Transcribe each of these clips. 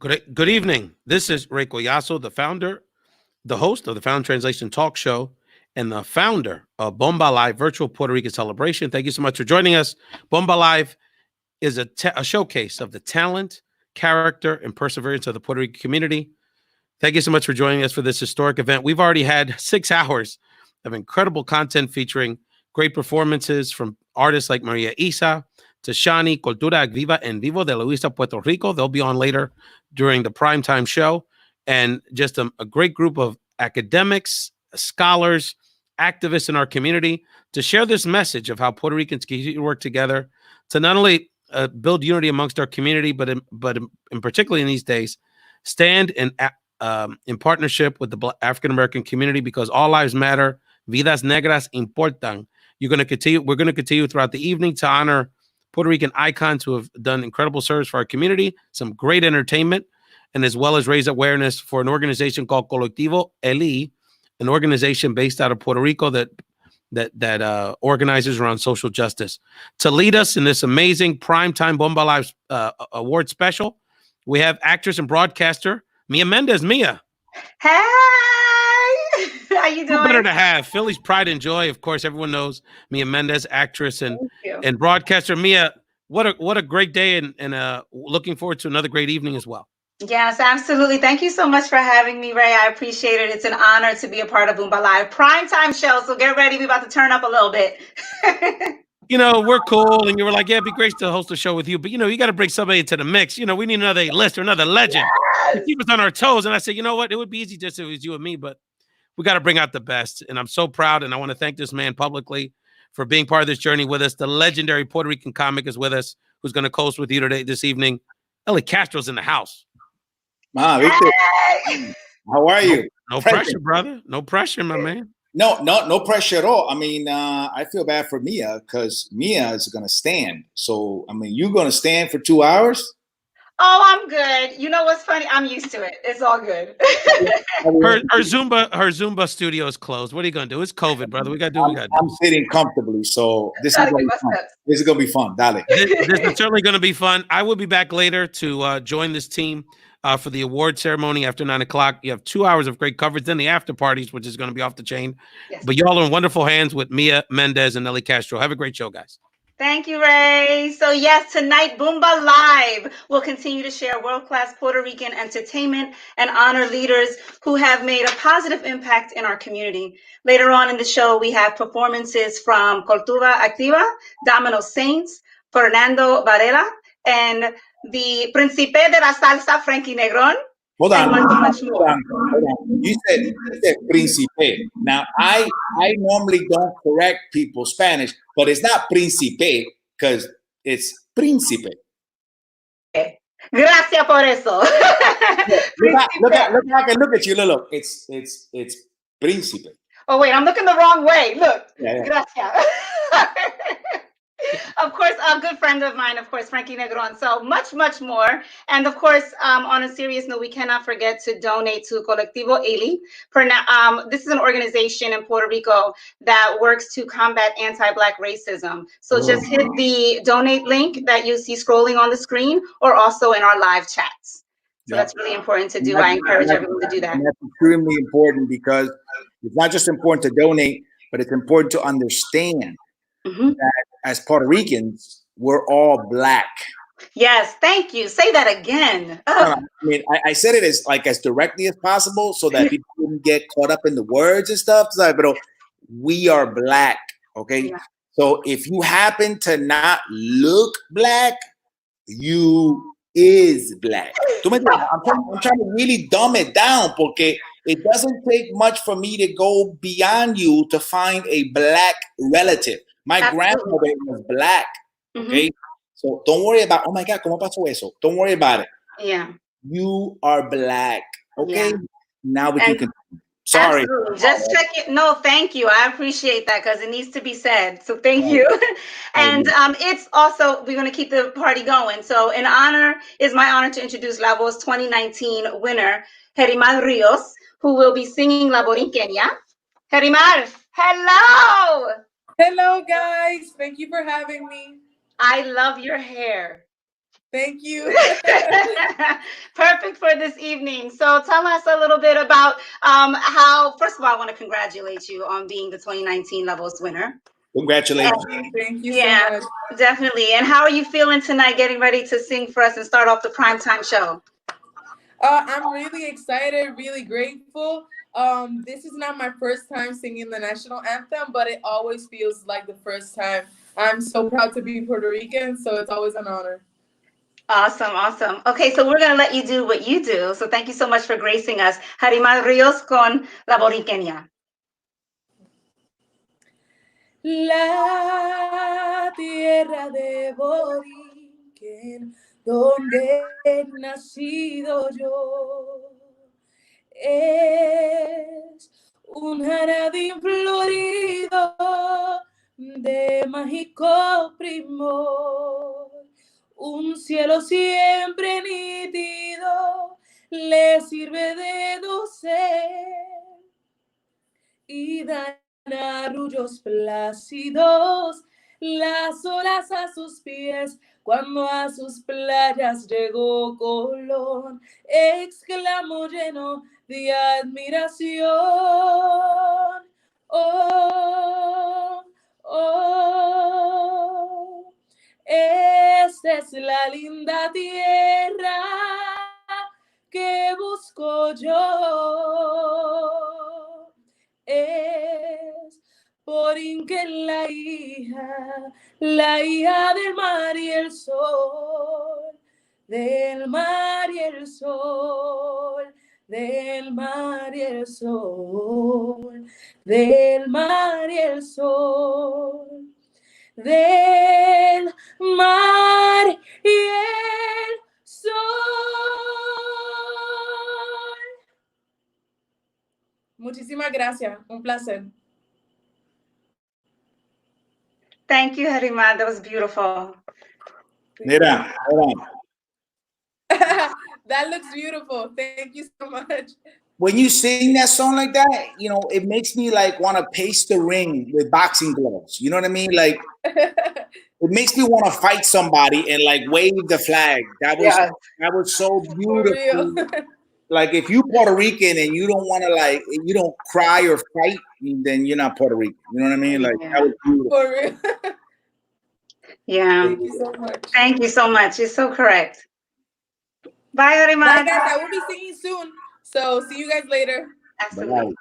Good evening. This is Ray Collazo, the host of the Found Translation Talk Show, and the founder of Bomba Live Virtual Puerto Rican Celebration. Thank you so much for joining us. Bomba Live is a showcase of the talent, character, and perseverance of the Puerto Rican community. Thank you so much for joining us for this historic event. We've already had 6 hours of incredible content featuring great performances from artists like Maria Isa, Tashanee, Cultura, Activa, and Vivo de Luisa, Puerto Rico. They'll be on later during the primetime show. And just a great group of academics, scholars, activists in our community to share this message of how Puerto Ricans can work together to not only build unity amongst our community, but in particularly in these days, stand in partnership with the African-American community, because all lives matter. Vidas negras importan. We're going to continue throughout the evening to honor Puerto Rican icons who have done incredible service for our community, some great entertainment, and as well as raise awareness for an organization called Colectivo Eli, an organization based out of Puerto Rico that organizes around social justice. To lead us in this amazing primetime Bomba Live award special, we have actress and broadcaster Mia Mendez. Mia. Hey, how you doing? Better to have. Philly's pride and joy. Of course, everyone knows Mia Mendez, actress and broadcaster. Mia, what a great day, and looking forward to another great evening as well. Yes, absolutely. Thank you so much for having me, Ray. I appreciate it. It's an honor to be a part of Bomba Live primetime show. So get ready. We're about to turn up a little bit. We're cool, and you were like, yeah, it'd be great to host a show with you, but you got to bring somebody into the mix. We need another A-list or another legend to keep us on our toes. And I said, you know what, it would be easy just if it was you and me, but we got to bring out the best. And I'm so proud, and I want to thank this man publicly for being part of this journey with us. The legendary Puerto Rican comic is with us, who's going to co-host with you this evening. Eli Castro's in the house. Victor, how are you? No pressure, brother. No pressure, my man. No pressure at all. I mean, I feel bad for Mia because Mia is going to stand. So, I mean, you're going to stand for 2 hours? Oh, I'm good. You know what's funny? I'm used to it. It's all good. her Zumba studio is closed. What are you going to do? It's COVID, brother. We got to do what we got to do. I'm sitting comfortably, so this is going to be fun. Dale. This is certainly going to be fun. I will be back later to join this team for the award ceremony after 9 o'clock. You have 2 hours of great coverage, then the after parties, which is going to be off the chain. Yes. But y'all are in wonderful hands with Mia Mendez and Eli Castro. Have a great show, guys. Thank you, Ray. So yes, tonight, Bomba Live will continue to share world-class Puerto Rican entertainment and honor leaders who have made a positive impact in our community. Later on in the show, we have performances from Cutura, Activa, Domino Saints, Fernando, Varela, and the Principe de la Salsa, Frankie, Negron. Hold on. You said Principe. Now, I normally don't correct people's Spanish, but it's not Principe because it's Principe. Gracias por eso. Look at you. Look. It's Principe. Oh, wait, I'm looking the wrong way. Look. Yeah. Gracias. Of course, a good friend of mine, of course, Frankie Negron. So much more. And of course, on a serious note, we cannot forget to donate to Colectivo Eli. This is an organization in Puerto Rico that works to combat anti-Black racism. So just hit the donate link that you see scrolling on the screen, or also in our live chats. So that's really important to do. I encourage everyone to do that. And that's extremely important because it's not just important to donate, but it's important to understand that as Puerto Ricans, we're all Black. Yes, thank you. Say that again. I mean, I said it as directly as possible so that people wouldn't get caught up in the words and stuff. But we are Black, okay? Yeah. So if you happen to not look Black, you is Black. I'm trying to really dumb it down porque it doesn't take much for me to go beyond you to find a Black relative. My grandmother was Black, okay? So don't worry about, oh my God, ¿cómo pasó eso? Don't worry about it. Yeah. You are Black, okay? Yeah. Now we can continue. Sorry. Absolutely. Just check it. No, thank you. I appreciate that because it needs to be said. So thank you. And it's also, we're going to keep the party going. So it's my honor to introduce La Voz 2019 winner, Jeidimar Rijos, who will be singing La Borinqueña. Jeidimar, hello. Hello, guys. Thank you for having me. I love your hair. Thank you. Perfect for this evening. So tell us a little bit about how, first of all, I want to congratulate you on being the 2019 Levels winner. Congratulations. Thank you Yeah, so much. definitely. And how are you feeling tonight, getting ready to sing for us and start off the primetime show? I'm really excited, really grateful. This is not my first time singing the national anthem, but it always feels like the first time. I'm so proud to be Puerto Rican, so it's always an honor. Awesome, awesome. Okay, so we're going to let you do what you do. So thank you so much for gracing us. Jeidimar Rijos con La Boriqueña. La tierra de Boriquen, donde he nacido yo, es un jardín florido de mágico primor, un cielo siempre nítido le sirve de dosel y dan arrullos plácidos las olas a sus pies. Cuando a sus playas llegó Colón, exclamó lleno de admiración: oh, oh, esta es la linda tierra que busco yo. Es Borinquen la hija del mar y el sol, del mar y el sol, del mar y el sol, del mar y el sol, del mar y el sol. Muchísimas gracias, un placer. Thank you, Jeidimar. That was beautiful. Mira, hold on. That looks beautiful. Thank you so much. When you sing that song like that, you know, it makes me like want to pace the ring with boxing gloves. You know what I mean? Like, it makes me want to fight somebody and like wave the flag. That was so For real. beautiful. Like, if you Puerto Rican and you don't want to like, you don't cry or fight, then you're not Puerto Rican. You know what I mean? Like, that was beautiful. For real. Yeah. Thank you so much. Thank you so much. You're so correct. Bye, Jeidimar. Bye, guys. I will be singing soon. So see you guys later. Absolutely.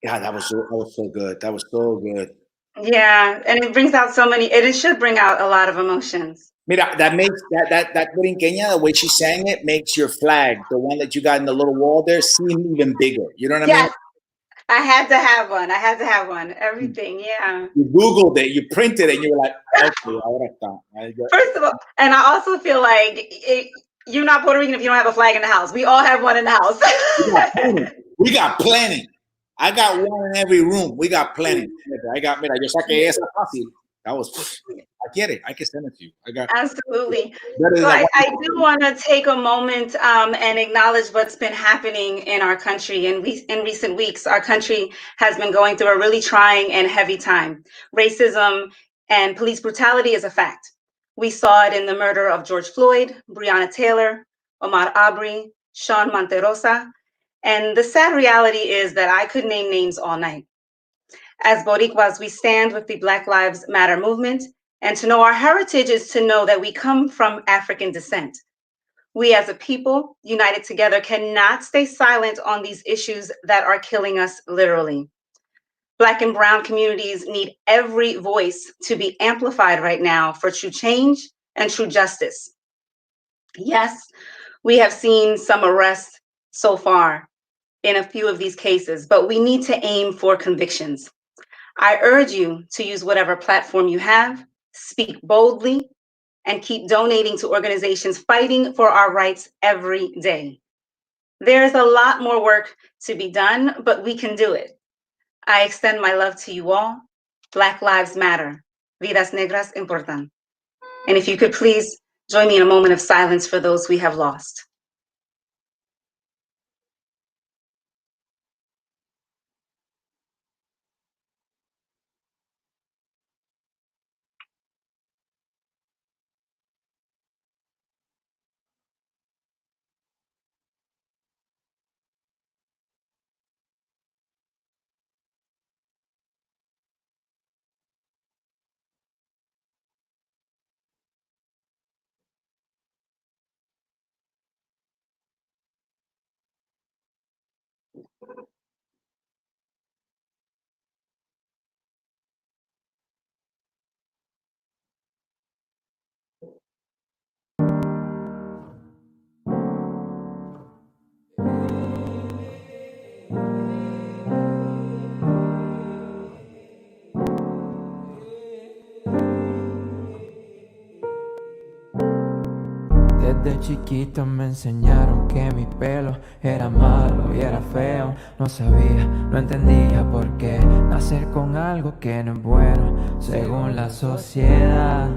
Yeah, that was so good. That was so good. Yeah, and it brings out so many. It should bring out a lot of emotions. Mira, that makes that Borinqueña, the way she sang it, makes your flag, the one that you got in the little wall there, seem even bigger. You know what I mean? I had to have one. I had to have one. Everything, yeah. You Googled it, you printed it, and you were like, okay, ahora está. First of all, and I also feel like you're not Puerto Rican if you don't have a flag in the house. We all have one in the house. We got plenty. I got one in every room. We got plenty. Mira, yo saqué esa fácil. That was, I get it. I can send it to you. Absolutely. So I do want to take a moment and acknowledge what's been happening in our country. In recent weeks, our country has been going through a really trying and heavy time. Racism and police brutality is a fact. We saw it in the murder of George Floyd, Breonna Taylor, Ahmaud Arbery, Sean Monterosa. And the sad reality is that I could name names all night. As Boricuas, we stand with the Black Lives Matter movement, and to know our heritage is to know that we come from African descent. We as a people, united together, cannot stay silent on these issues that are killing us literally. Black and brown communities need every voice to be amplified right now for true change and true justice. Yes, we have seen some arrests so far in a few of these cases, but we need to aim for convictions. I urge you to use whatever platform you have, speak boldly, and keep donating to organizations fighting for our rights every day. There's a lot more work to be done, but we can do it. I extend my love to you all. Black Lives Matter. Vidas negras importan. And if you could please join me in a moment of silence for those we have lost. Desde chiquito me enseñaron que mi pelo era malo y era feo. No sabía, no entendía por qué nacer con algo que no es bueno según la sociedad.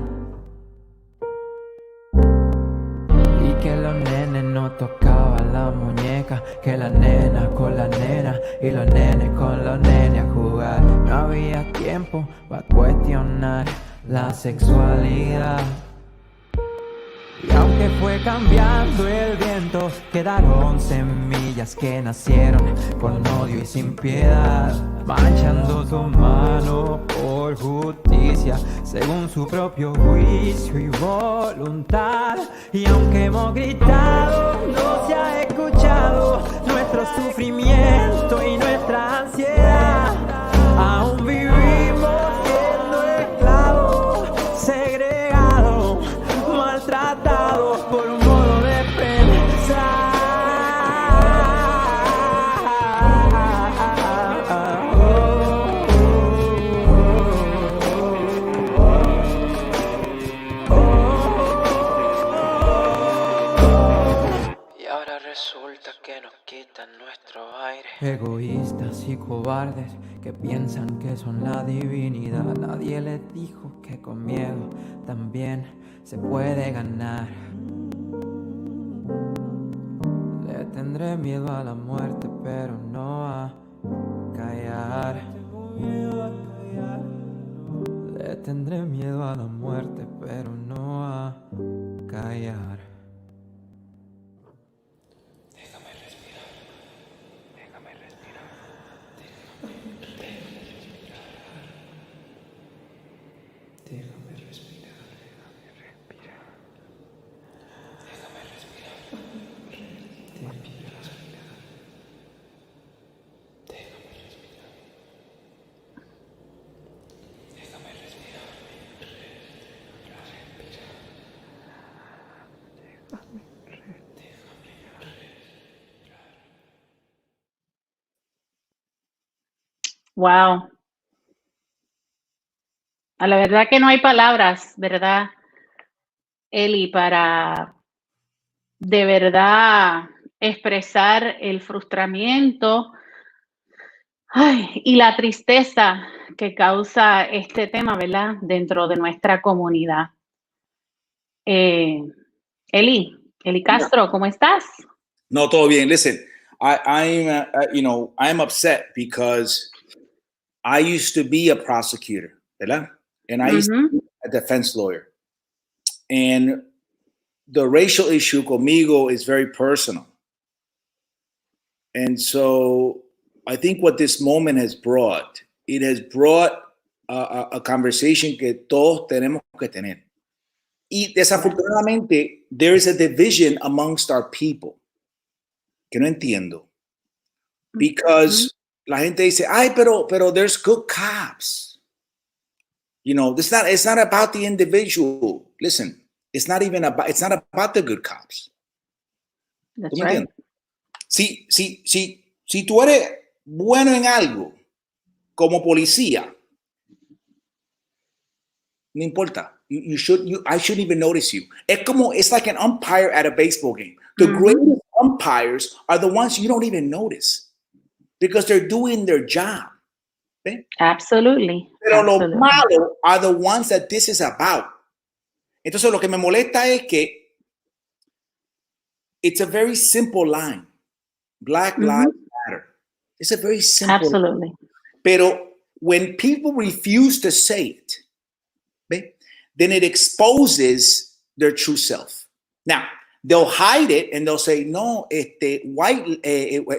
Y que los nenes no tocaban la muñeca, que las nenas con las nenas y los nenes con los nenes a jugar. No había tiempo para cuestionar la sexualidad. Y aunque fue cambiando el viento, quedaron semillas que nacieron con odio y sin piedad, manchando su mano por justicia, según su propio juicio y voluntad. Y aunque hemos gritado, no se ha escuchado nuestro sufrimiento y nuestra ansiedad. Aún vivimos siendo esclavos, segregados, maltratados por un modo de pensar. Y ahora resulta que nos quitan nuestro aire. Egoístas y cobardes que piensan que son la divinidad. Nadie les dijo que con miedo también se puede ganar. Le tendré miedo a la muerte, pero no a callar. Le tendré miedo a la muerte, pero no a callar. Déjame respirar. Déjame respirar. Déjame respirar. Déjame respirar. Wow. A la verdad que no hay palabras, ¿verdad, Eli, para de verdad expresar el frustramiento y la tristeza que causa este tema, ¿verdad?, dentro de nuestra comunidad. Eli Castro, ¿cómo estás? No, todo bien. Listen, I'm upset because I used to be a prosecutor, ¿verdad? And I used to be a defense lawyer. And the racial issue conmigo is very personal. And so I think what this moment has brought, it has brought a conversation que todos tenemos que tener. Y desafortunadamente, there is a division amongst our people que no entiendo. Because la gente dice, ay, pero there's good cops. You know, it's not about the individual. Listen, it's not about the good cops. That's right. Si tú eres bueno en algo como policía, no importa. I shouldn't even notice you. It's like an umpire at a baseball game. The greatest umpires are the ones you don't even notice because they're doing their job. ¿Ve? Absolutely. Pero los malos are the ones that this is about. Entonces lo que me molesta es que it's a very simple line. Black lives matter. It's a very simple Absolutely. line. Pero when people refuse to say it, ¿ve? Then it exposes their true self. Now, they'll hide it and they'll say, no, white,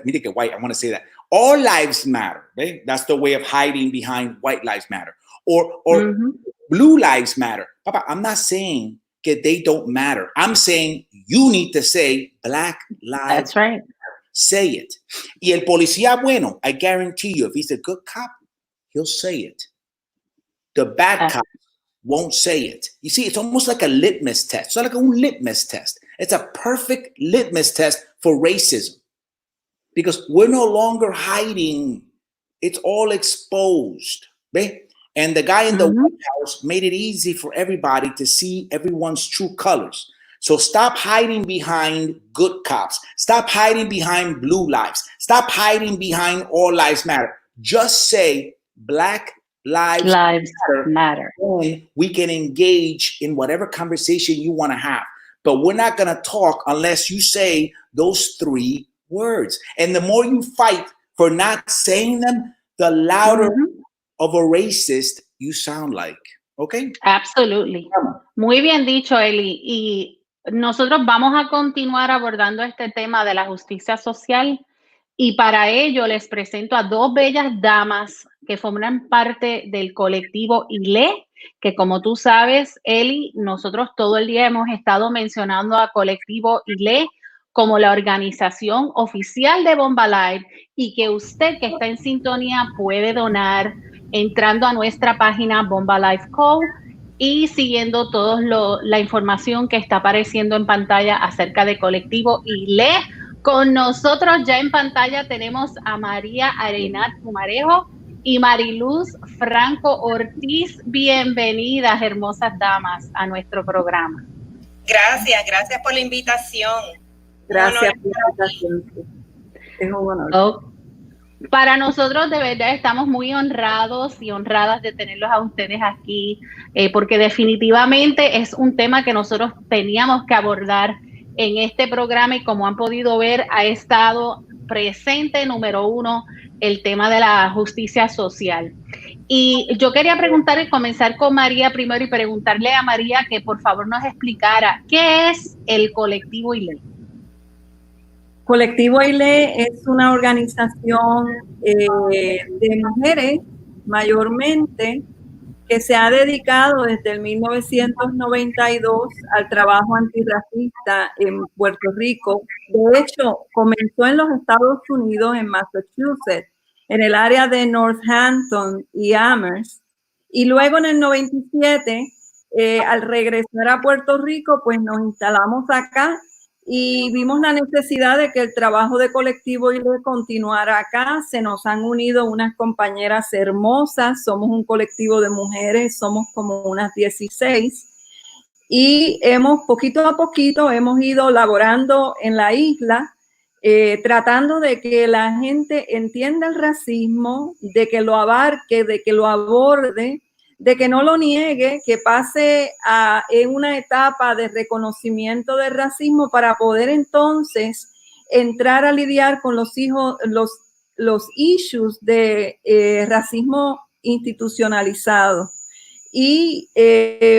mire que white, I want to say that. All lives matter. Right? That's the way of hiding behind white lives matter. Or blue lives matter. Papa, I'm not saying that they don't matter. I'm saying you need to say black lives That's right. matter. say it. Y el policía bueno, I guarantee you, if he's a good cop, he'll say it. The bad cop won't say it. You see, it's almost like a litmus test. It's like a litmus test. It's a perfect litmus test for racism because we're no longer hiding. It's all exposed. Right? And the guy in the White House made it easy for everybody to see everyone's true colors. So stop hiding behind good cops. Stop hiding behind blue lives. Stop hiding behind all lives matter. Just say Black lives matter. And we can engage in whatever conversation you want to have. But we're not going to talk unless you say those 3 words. And the more you fight for not saying them, the louder of a racist you sound like. Okay? Absolutely. Muy bien dicho, Eli. Y nosotros vamos a continuar abordando este tema de la justicia social. Y para ello les presento a 2 bellas damas que forman parte del colectivo ILE, que como tú sabes, Eli, nosotros todo el día hemos estado mencionando a colectivo ILE como la organización oficial de Bomba Live y que usted que está en sintonía puede donar entrando a nuestra página Bomba Live Co. y siguiendo toda la información que está apareciendo en pantalla acerca de colectivo ILE. Con nosotros ya en pantalla tenemos a María Arenat Pumarejo y Mariluz Franco Ortiz. Bienvenidas, hermosas damas, a nuestro programa. Gracias por la invitación. Gracias por la invitación. Es un honor. Para nosotros de verdad estamos muy honrados y honradas de tenerlos a ustedes aquí, porque definitivamente es un tema que nosotros teníamos que abordar en este programa y como han podido ver ha estado presente número 1 el tema de la justicia social. Y yo quería preguntar y comenzar con María primero y preguntarle a María que por favor nos explicara qué es el colectivo ILE. Colectivo ILE es una organización de mujeres mayormente que se ha dedicado desde el 1992 al trabajo antirracista en Puerto Rico. De hecho, comenzó en los Estados Unidos, en Massachusetts, en el área de Northampton y Amherst. Y luego en el 97, al regresar a Puerto Rico, pues nos instalamos acá y vimos la necesidad de que el trabajo de colectivo ILE continuara acá. Se nos han unido unas compañeras hermosas, somos un colectivo de mujeres, somos como unas 16 y poquito a poquito hemos ido laborando en la isla, tratando de que la gente entienda el racismo, de que lo abarque, de que lo aborde, de que no lo niegue, que pase en una etapa de reconocimiento del racismo para poder entonces entrar a lidiar con los issues de racismo institucionalizado y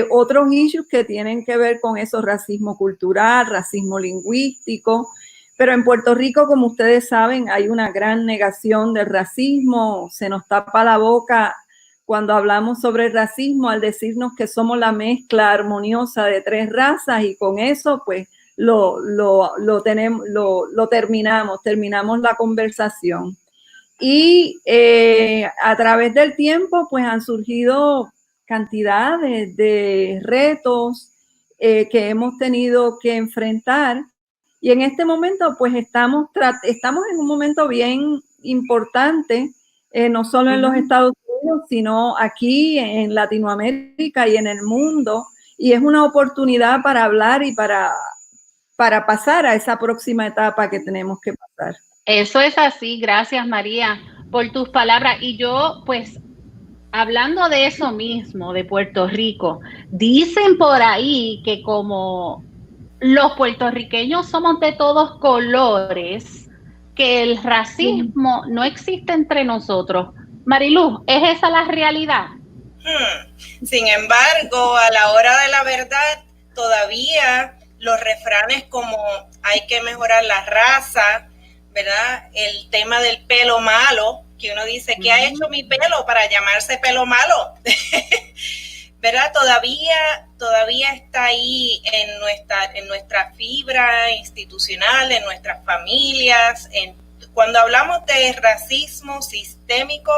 otros issues que tienen que ver con eso, racismo cultural, racismo lingüístico. Pero en Puerto Rico, como ustedes saben, hay una gran negación del racismo, se nos tapa la boca cuando hablamos sobre el racismo al decirnos que somos la mezcla armoniosa de 3 razas y con eso pues terminamos la conversación. Y a través del tiempo pues han surgido cantidades de retos que hemos tenido que enfrentar y en este momento pues estamos en un momento bien importante, no solo en los Estados Unidos, sino aquí en Latinoamérica y en el mundo, y es una oportunidad para hablar y para pasar a esa próxima etapa que tenemos que pasar. Eso es así, gracias María por tus palabras. Y yo pues hablando de eso mismo, de Puerto Rico, dicen por ahí que como los puertorriqueños somos de todos colores, que el racismo no existe entre nosotros. Mariluz, ¿es esa la realidad? Sin embargo, a la hora de la verdad, todavía los refranes como hay que mejorar la raza, ¿verdad? El tema del pelo malo, que uno dice, ¿qué ha hecho mi pelo para llamarse pelo malo? ¿verdad? Todavía está ahí en nuestra fibra institucional, en nuestras familias. Cuando hablamos de racismo sistémico,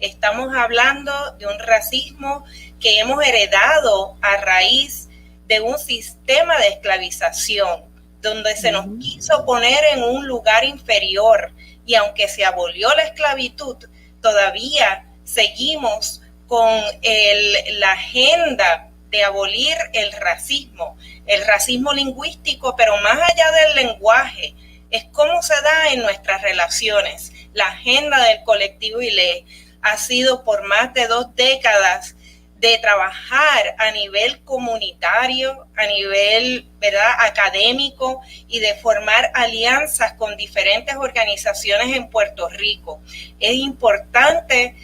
estamos hablando de un racismo que hemos heredado a raíz de un sistema de esclavización, donde se nos quiso poner en un lugar inferior, y aunque se abolió la esclavitud, todavía seguimos con la agenda de abolir el racismo lingüístico, pero más allá del lenguaje, es cómo se da en nuestras relaciones. La agenda del colectivo ILE ha sido por más de 2 décadas de trabajar a nivel comunitario, a nivel, ¿verdad?, académico, y de formar alianzas con diferentes organizaciones en Puerto Rico. Es importante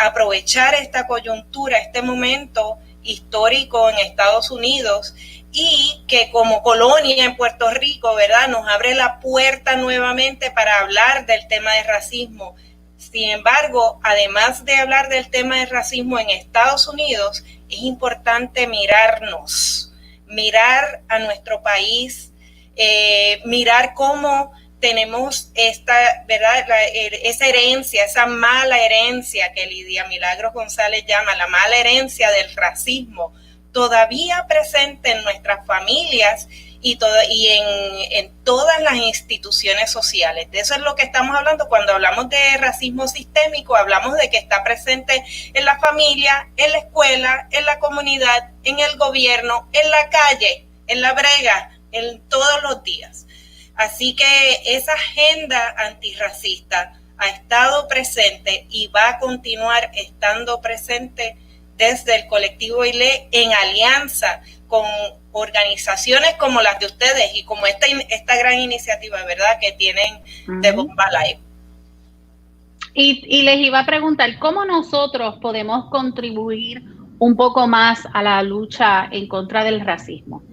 aprovechar esta coyuntura, este momento histórico en Estados Unidos, y que como colonia en Puerto Rico, ¿verdad?, nos abre la puerta nuevamente para hablar del tema de racismo. Sin embargo, además de hablar del tema de racismo en Estados Unidos, es importante mirarnos, mirar a nuestro país, mirar cómo tenemos esta, ¿verdad?, esa herencia, esa mala herencia que Lidia Milagros González llama la mala herencia del racismo, todavía presente en nuestras familias y en todas las instituciones sociales. De eso es lo que estamos hablando cuando hablamos de racismo sistémico. Hablamos de que está presente en la familia, en la escuela, en la comunidad, en el gobierno, en la calle, en la brega, en todos los días. Así que esa agenda antirracista ha estado presente y va a continuar estando presente desde el colectivo ILE, en alianza con organizaciones como las de ustedes y como esta gran iniciativa, ¿verdad?, que tienen de Bomba Live. Y les iba a preguntar, ¿cómo nosotros podemos contribuir un poco más a la lucha en contra del racismo?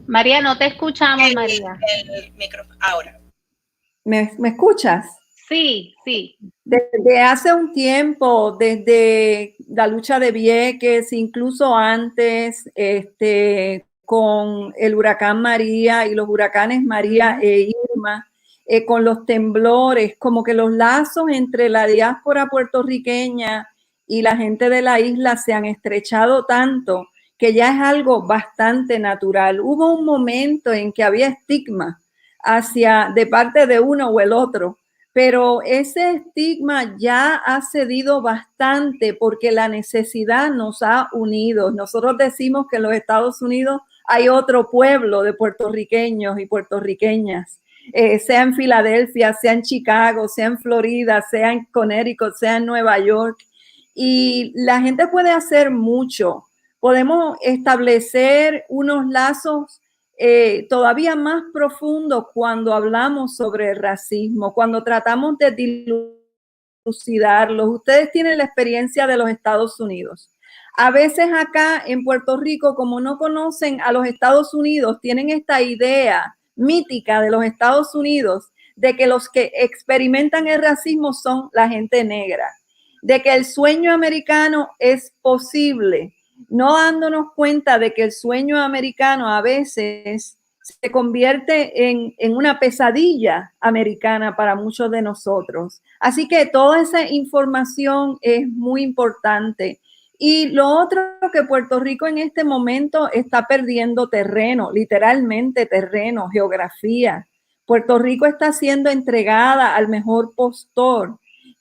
María, no te escuchamos, María. El micrófono, ahora. ¿Me escuchas? Sí, sí. Desde hace un tiempo, desde la lucha de Vieques, incluso antes, con el huracán María y los huracanes María e Irma, con los temblores, como que los lazos entre la diáspora puertorriqueña y la gente de la isla se han estrechado tanto que ya es algo bastante natural. Hubo un momento en que había estigma de parte de uno o el otro, pero ese estigma ya ha cedido bastante porque la necesidad nos ha unido. Nosotros decimos que en los Estados Unidos hay otro pueblo de puertorriqueños y puertorriqueñas, sea en Filadelfia, sea en Chicago, sea en Florida, sea en Connecticut, sea en Nueva York, y la gente puede hacer mucho. Podemos establecer unos lazos todavía más profundos cuando hablamos sobre el racismo, cuando tratamos de dilucidarlos. Ustedes tienen la experiencia de los Estados Unidos. A veces acá en Puerto Rico, como no conocen a los Estados Unidos, tienen esta idea mítica de los Estados Unidos de que los que experimentan el racismo son la gente negra, de que el sueño americano es posible, no dándonos cuenta de que el sueño americano a veces se convierte en una pesadilla americana para muchos de nosotros. Así que toda esa información es muy importante. Y lo otro, que Puerto Rico en este momento está perdiendo terreno, literalmente terreno, geografía. Puerto Rico está siendo entregada al mejor postor.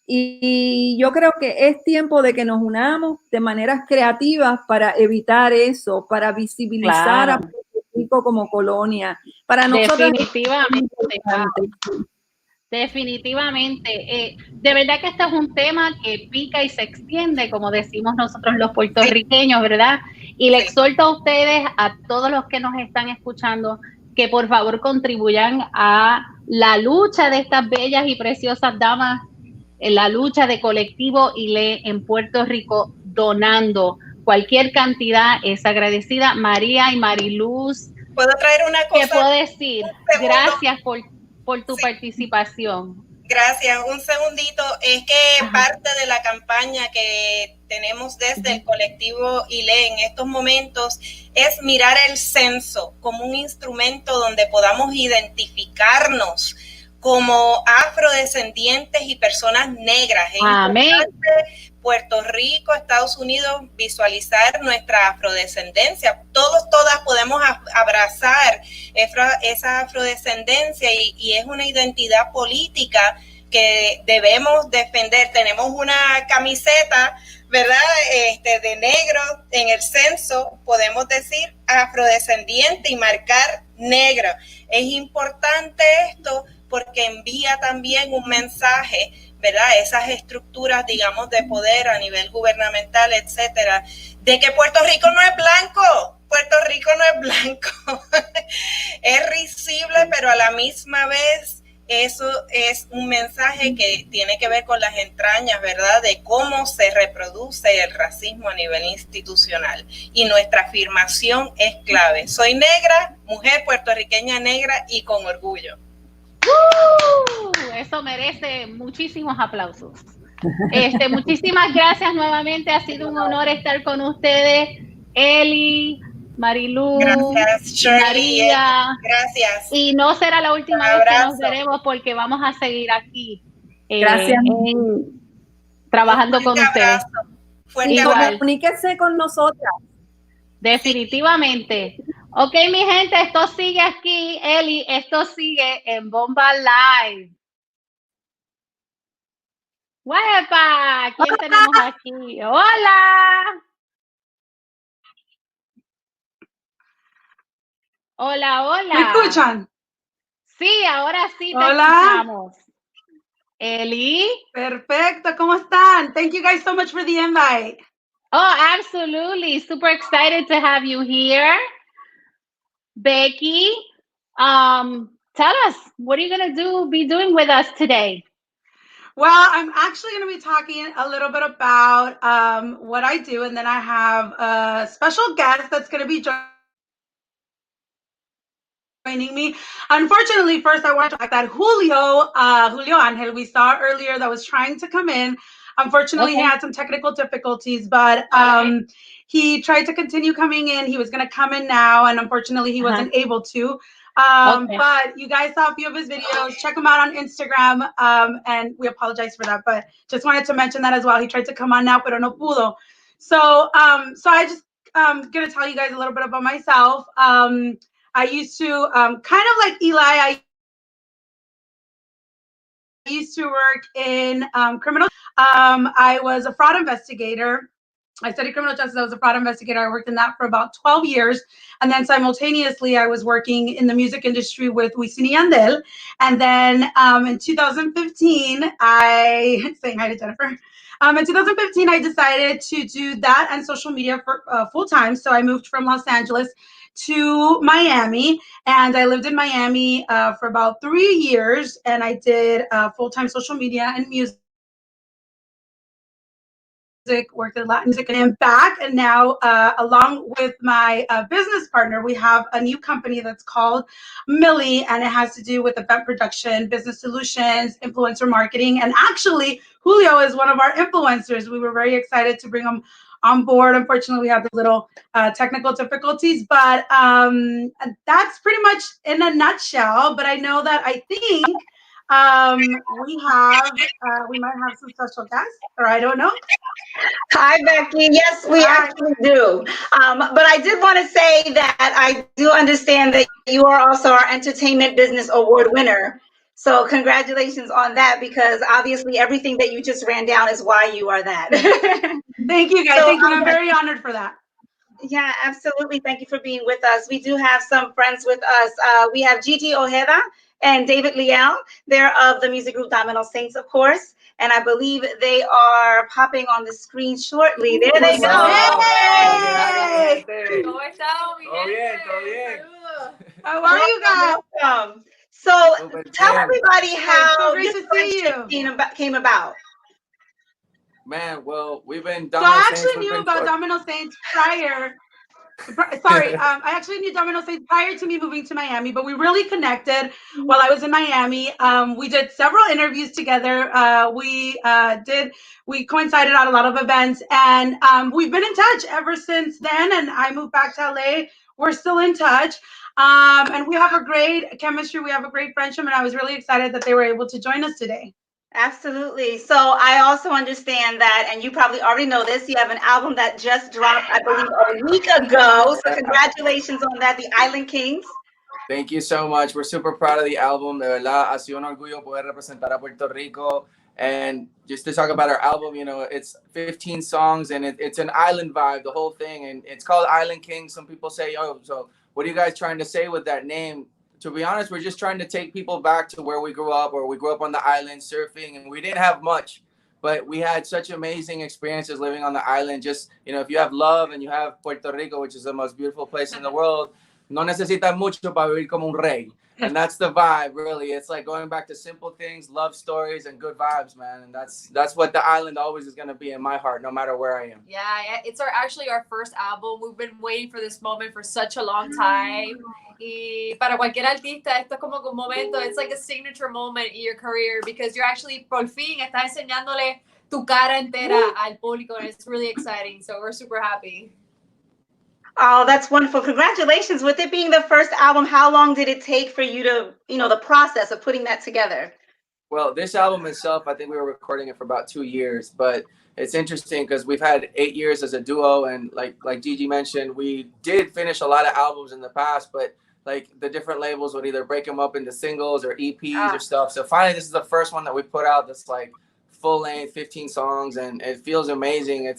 Y yo creo que es tiempo de que nos unamos de maneras creativas para evitar eso, para visibilizar a Puerto Rico como colonia. Para nosotros definitivamente. De verdad que este es un tema que pica y se extiende, como decimos nosotros los puertorriqueños, ¿verdad? Y le exhorto a ustedes, a todos los que nos están escuchando, que por favor contribuyan a la lucha de estas bellas y preciosas damas, en la lucha de colectivo ILE en Puerto Rico, donando cualquier cantidad es agradecida. María y Mariluz, ¿puedo traer una cosa? ¿Qué puedo decir? Gracias por tu participación. Gracias. Un segundito. Es que parte de la campaña que tenemos desde el colectivo ILE en estos momentos es mirar el censo como un instrumento donde podamos identificarnos como afrodescendientes y personas negras. Es importante Puerto Rico, Estados Unidos, visualizar nuestra afrodescendencia. Todas podemos abrazar esa afrodescendencia y es una identidad política que debemos defender. Tenemos una camiseta, ¿verdad? De negro en el censo, podemos decir afrodescendiente y marcar negro. Es importante esto porque envía también un mensaje, ¿verdad? Esas estructuras, digamos, de poder a nivel gubernamental, etcétera, de que Puerto Rico no es blanco. Puerto Rico no es blanco. Es risible, pero a la misma vez eso es un mensaje que tiene que ver con las entrañas, ¿verdad? De cómo se reproduce el racismo a nivel institucional. Y nuestra afirmación es clave. Soy negra, mujer puertorriqueña negra y con orgullo. Eso merece muchísimos aplausos. Muchísimas gracias nuevamente. Ha sido un honor estar con ustedes, Eli, Marilu, gracias, María. Gracias. Y no será la última vez que nos veremos porque vamos a seguir aquí. Gracias. Trabajando con ustedes. Y comuníquese con nosotras. Definitivamente. Ok, mi gente, esto sigue aquí, Eli, esto sigue en Bomba Live. ¡Huepa! ¿Quién tenemos aquí? ¡Hola! Hola, hola. ¿Me escuchan? Sí, ahora sí te Hola. escuchamos. Eli. Perfecto, ¿cómo están? Thank you guys so much for the invite. Oh, absolutely. Super excited to have you here. Becky, tell us, what are you going to be doing with us today? Well, I'm actually going to be talking a little bit about what I do, and then I have a special guest that's going to be joining me. Unfortunately, first I want to talk that Julio Angel we saw earlier that was trying to come in. Unfortunately, he had some technical difficulties, but he tried to continue coming in. He was going to come in now, and unfortunately, he wasn't able to. But you guys saw a few of his videos. Check him out on Instagram, and we apologize for that, but just wanted to mention that as well. He tried to come on now, pero no pudo. So I just going to tell you guys a little bit about myself. I used to, kind of like Eli, I used to work in criminal. I was a fraud investigator. I studied criminal justice. I was a fraud investigator. I worked in that for about 12 years. And then simultaneously, I was working in the music industry with Wisin y Yandel. And then in 2015, saying hi to Jennifer. In 2015, I decided to do that and social media for full time. So I moved from Los Angeles to Miami, and I lived in Miami for about 3 years, and I did full-time social media and music, worked in Latin music, and I'm back. And now, along with my business partner, we have a new company that's called Millie, and it has to do with event production, business solutions, influencer marketing. And actually, Julio is one of our influencers. We were very excited to bring him on board. Unfortunately, we had the little technical difficulties, but that's pretty much in a nutshell. But I know that I think we might have some special guests, or I don't know. Hi, Becky. Yes, we actually do. But I did want to say that I do understand that you are also our Entertainment Business Award winner. So congratulations on that, because obviously everything that you just ran down is why you are that. Thank you, guys. Thank you. I'm very honored for that. Yeah, absolutely. Thank you for being with us. We do have some friends with us. We have Gigi Ojeda and David Leal. They're of the music group Domino Saints, of course. And I believe they are popping on the screen shortly. There they go. Hey! How are you guys? Welcome. So tell everybody how this came about. Man, well, we've been Domino Saints. I actually knew about Domino Saints prior Sorry, I actually knew Domino Saints prior to me moving to Miami, but we really connected while I was in Miami. We did several interviews together. We coincided at a lot of events, and we've been in touch ever since then. And I moved back to LA. We're still in touch, and we have a great chemistry. We have a great friendship, and I was really excited that they were able to join us today. Absolutely. So I also understand that, and you probably already know this, you have an album that just dropped, I believe, a week ago. So congratulations on that, The Island Kings. Thank you so much. We're super proud of the album. De verdad, ha sido un orgullo poder representar a Puerto Rico. And just to talk about our album, you know, it's 15 songs and it's an island vibe, the whole thing. And it's called Island Kings. Some people say, oh, so what are you guys trying to say with that name? To be honest, we're just trying to take people back to where we grew up, or we grew up on the island surfing, and we didn't have much, but we had such amazing experiences living on the island. Just, you know, if you have love and you have Puerto Rico, which is the most beautiful place in the world, no necesitas mucho para vivir como un rey. And that's the vibe, really. It's like going back to simple things, love stories, and good vibes, man. And that's what the island always is going to be in my heart, no matter where I am. Yeah, it's actually our first album. We've been waiting for this moment for such a long time. Y para cualquier artista, esto es como un momento, it's like a signature moment in your career, because you're actually, por fin, estás enseñándole tu cara entera al público, and it's really exciting. So we're super happy. Oh, that's wonderful. Congratulations. With it being the first album, how long did it take for you to, you know, the process of putting that together? Well, this album itself, I think we were recording it for about 2 years, but it's interesting because we've had 8 years as a duo. And like Gigi mentioned, we did finish a lot of albums in the past, but like the different labels would either break them up into singles or EPs or stuff. So finally, this is the first one that we put out that's like full length, 15 songs, and it feels amazing.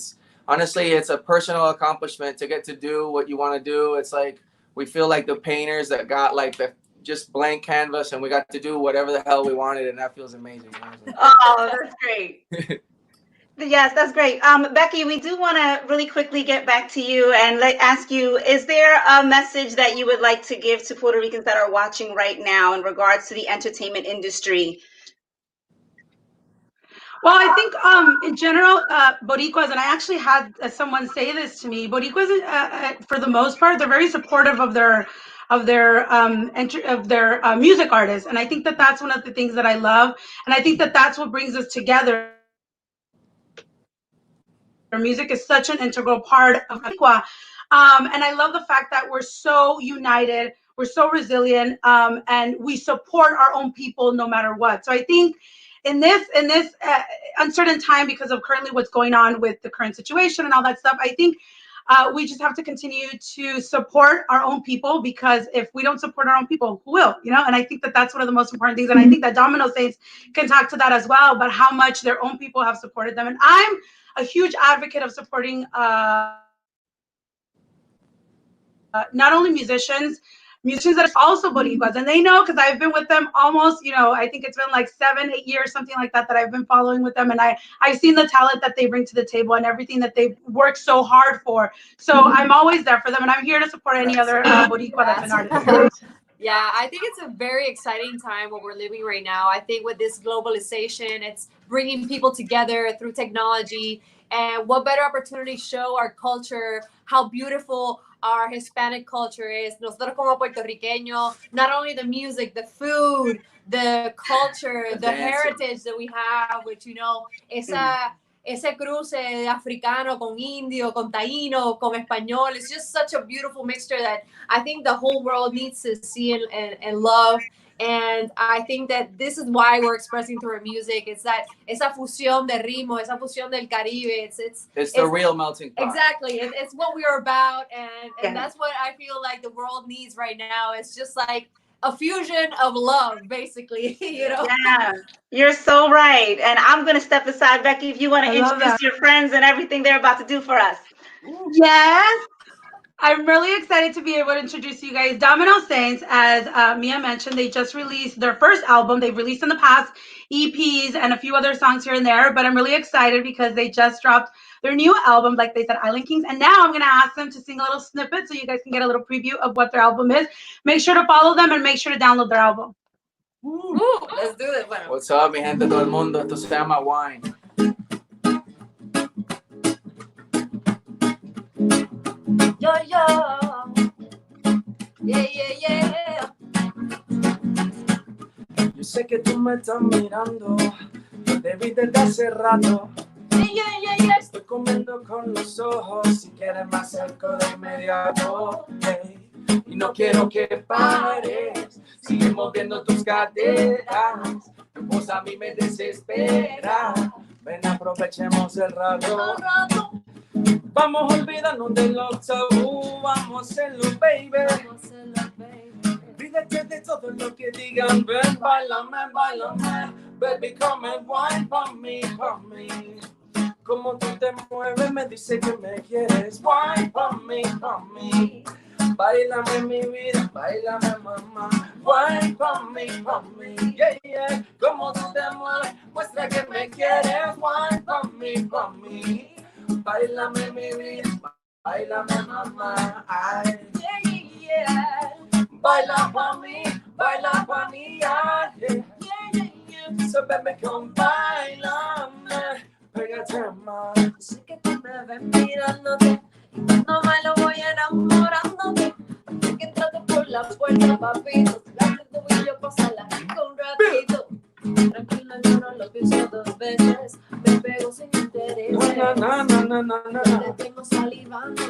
Honestly, it's a personal accomplishment to get to do what you want to do. It's like we feel like the painters that got like the just blank canvas, and we got to do whatever the hell we wanted, and that feels amazing. Oh, that's great. Yes, that's great. Becky, we do want to really quickly get back to you and ask you, is there a message that you would like to give to Puerto Ricans that are watching right now in regards to the entertainment industry? Well, I think in general, Boricuas, and I actually had someone say this to me, Boricuas, for the most part, they're very supportive of their music artists. And I think that that's one of the things that I love. And I think that that's what brings us together. Music is such an integral part of Boricua. And I love the fact that we're so united, we're so resilient, and we support our own people no matter what. So I think in this uncertain time, because of currently what's going on with the current situation and all that stuff, I think we just have to continue to support our own people, because if we don't support our own people, who will? You know, and I think that that's one of the most important things. And I think that Domino Saints can talk to that as well, but how much their own people have supported them. And I'm a huge advocate of supporting not only musicians that are also Boricuas, and they know, because I've been with them almost, you know, I think it's been like 7-8 years, something like that I've been following with them, and I've seen the talent that they bring to the table and everything that they've worked so hard for. So I'm always there for them, and I'm here to support any other Boricua that's an artist. Yeah, I think it's a very exciting time what we're living right now. I think with this globalization, it's bringing people together through technology, and what better opportunity to show our culture, how beautiful our Hispanic culture is. Nosotros como puertorriqueños, not only the music, the food, the culture, the heritage that we have, which, you know, ese cruce de africano con indio, con taíno, con español. It's just such a beautiful mixture that I think the whole world needs to see and love. And I think that this is why we're expressing through our music. It's that esa fusión de ritmo, esa fusión del Caribe. It's the real melting pot. Exactly. It's what we are about, and that's what I feel like the world needs right now. It's just like a fusion of love, basically. You know. Yeah, you're so right. And I'm gonna step aside, Becky, if you want to introduce your friends and everything they're about to do for us. Yes. I'm really excited to be able to introduce you guys Domino Saints. As Mia mentioned, they just released their first album. They've released in the past EPs and a few other songs here and there, but I'm really excited because they just dropped their new album, like they said, Island Kings. And now I'm going to ask them to sing a little snippet so you guys can get a little preview of what their album is. Make sure to follow them and make sure to download their album. Let's do it. Bueno. What's up, mi gente, todo el mundo? Esto se llama Wine. Yo, yeah, yeah, yeah. Yo sé que tú me estás mirando, te vi desde hace rato. Yeah, yeah, yeah, yeah. Estoy comiendo con los ojos, si quieres me acerco de inmediato. Hey. Y no quiero que pares, sigue moviendo tus caderas. Tu voz a mí me desespera. Ven, aprovechemos el rato. Vamos a olvidarnos de los tabú, vamos a hacerlo, baby. Olvídate de todo lo que digan. Ven, bailame, bailame. Baby, come and wine for me, for me. Como tú te mueves, me dice que me quieres. Wine for me, for me. Bailame mi vida, bailame mamá. Wine for me, yeah, yeah. Como tú te mueves, muestra que me quieres. Wine for me. Bailame mi vida, bailame mamá. Ay. Yeah, yeah, yeah. Baila pa' mí, yeah, yeah. Yeah, yeah. So baby, come bailame, pégate más. Sé que tú me ves mirándote y cuando bailo voy enamorándote. Sé que entraste por la puerta, papito. La que tú y yo pasarla con ratito. Tranquila, yo no lo pienso dos veces. Me pego sin interés. Te tengo salivando.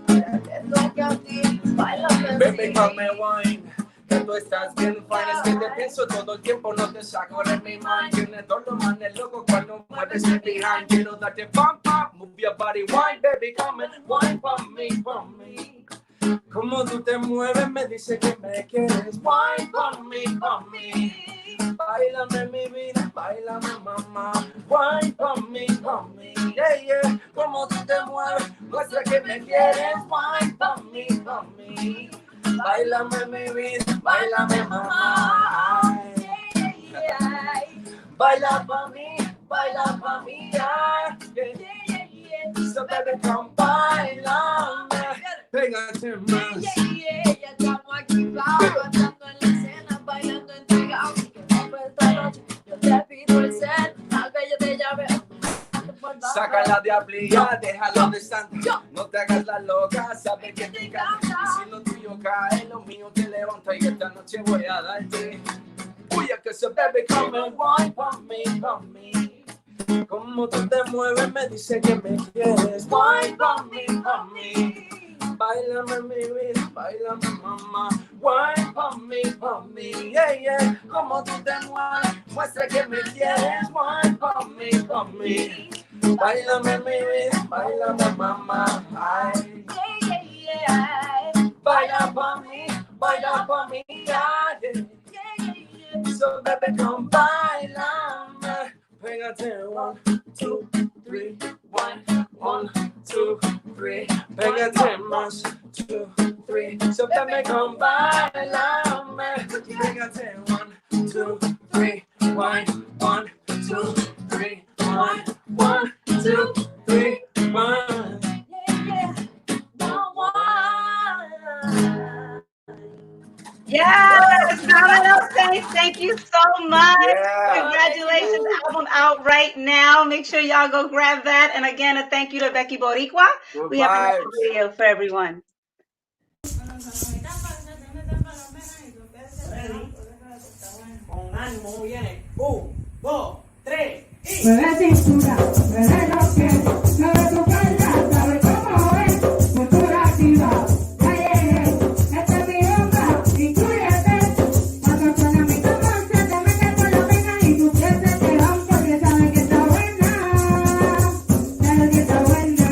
Ahora te toca a ti. Bailame. Baby, come wine. Que tú estás bien fine, es que te pienso todo el tiempo, no te saco de mi mind. Tienes todos los manes locos cuando mueves el behind. Quiero darte pump, pump, move your body, wine, baby, come and wine for me, for me. Como tú te mueves, me dice que me quieres. Wine for me, for me. Bailame mi vida, bailame mamá. Wine for me, yeah, yeah. Como tú te mueves, muestra que me quieres. Wine for me. Bailame mi vida, bailame mamá. Baila pa' mí, yeah, yeah. So baby, come bailame, pégate más. Ya estamos aquí, cantando en la escena, bailando entregado. Si queremos esta noche, yo te pido el cel, tal vez yo te llame. Sácala de aplicar, déjalo de santa. No te hagas la loca, sabes que te encanta. Y si lo tuyo cae, lo mío te levanta. Y esta noche voy a darte. Uy, que so baby, come and wine for me. Como tú te mueves, me dice que me quieres. Wine for me. Bailame mi vida, bailame mamá. Wine for me, yeah, yeah. Como tú te mueves, muestra que me quieres. Wine for me. Bailame mi vida, bailame mamá. Ay. Baila pa' mí, yeah, yeah. So baby, come bailame. Pégate 1, 2, 3, 1, 2, 3. Pégate más 2, 3. So baby, come bailame. Pégate 1, 2, 3, 1, 2, 3, 1, 2, 3, 1. Yes, Domino, thank you so much. Yeah. Congratulations, album out right now. Make sure y'all go grab that. And again, a thank you to Becky Boricua. Good We have a vibes. video for everyone. Con ánimo viene 1, 2, 3 y... Mueve cintura, mueve los pies, mueve tu falda, sabe cómo es, cultura activa. Ya llegué, esta es mi onda, incluyete. Cuando suena mi tambor, se te mete por la pena y tus pies se te van porque saben que está buena. Saben que está buena.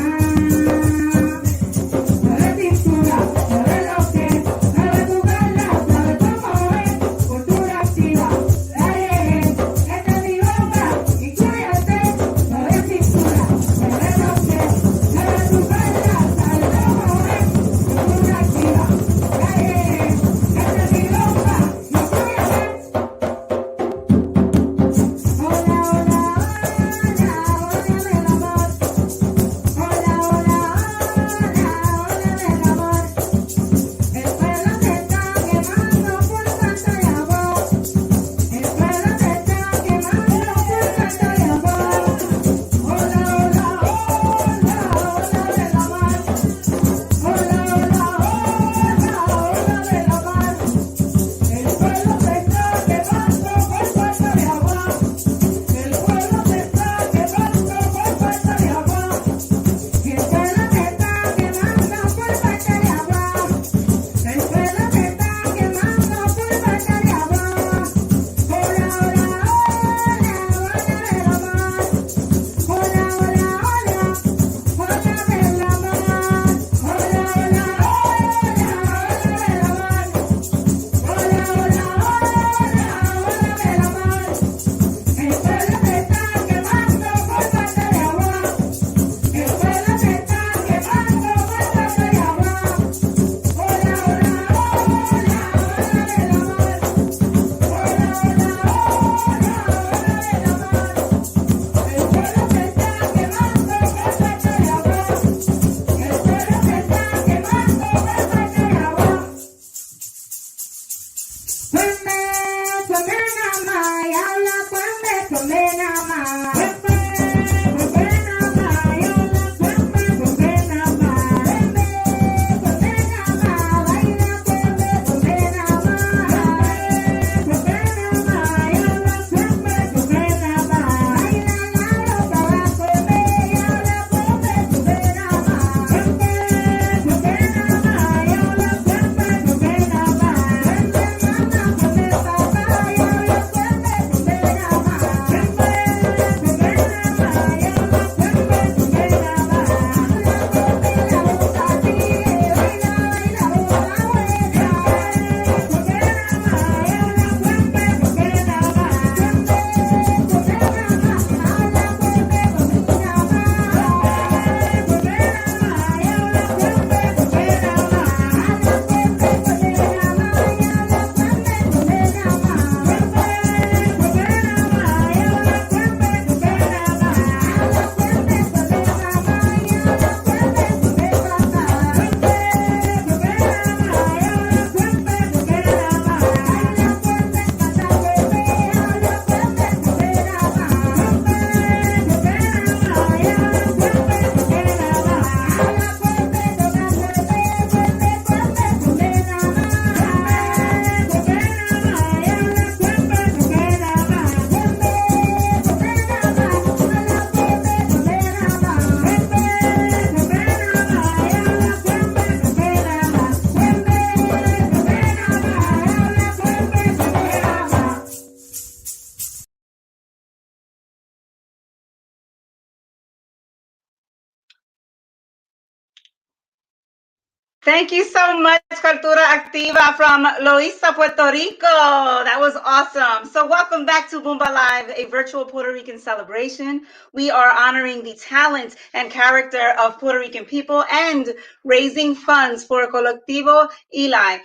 Mueve cintura, mueve los pies, mueve tu falda, sabe cómo es, cultura activa. Ya llegué, esta es mi onda, incluyete. Mueve cintura. Thank you so much, Cultura Activa from Loíza, Puerto Rico. That was awesome. So welcome back to Bomba Live, a virtual Puerto Rican celebration. We are honoring the talent and character of Puerto Rican people and raising funds for Colectivo Eli,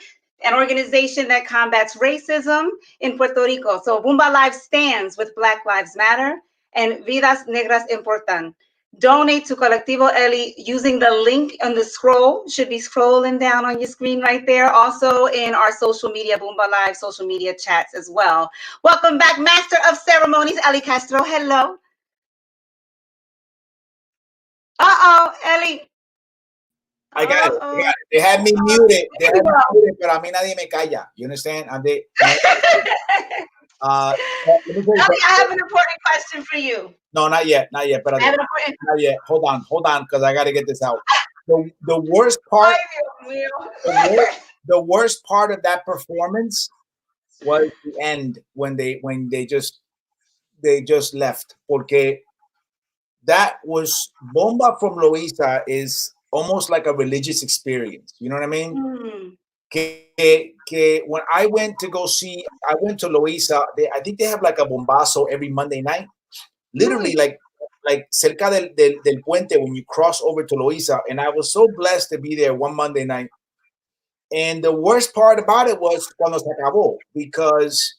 an organization that combats racism in Puerto Rico. So Bomba Live stands with Black Lives Matter and Vidas Negras Importan. Donate to Colectivo Eli using the link on the scroll. Should be scrolling down on your screen right there. Also in our social media, Bomba Live social media chats as well. Welcome back, Master of Ceremonies, Eli Castro. Hello. Eli. I got it. They had me muted. They had me muted, pero a mí nadie me calla. You understand? And they, Eli, I have an important question for you. No, not yet. Not yet. But not yet. Hold on, because I got to get this out. The worst part. The worst part of that performance was the end when they just left. Porque that was Bomba from Loíza is almost like a religious experience. You know what I mean? When I went to Loíza, I think they have like a bombazo every Monday night. Literally like cerca del puente when you cross over to Loíza. And I was so blessed to be there one Monday night. And the worst part about it was cuando se acabó, because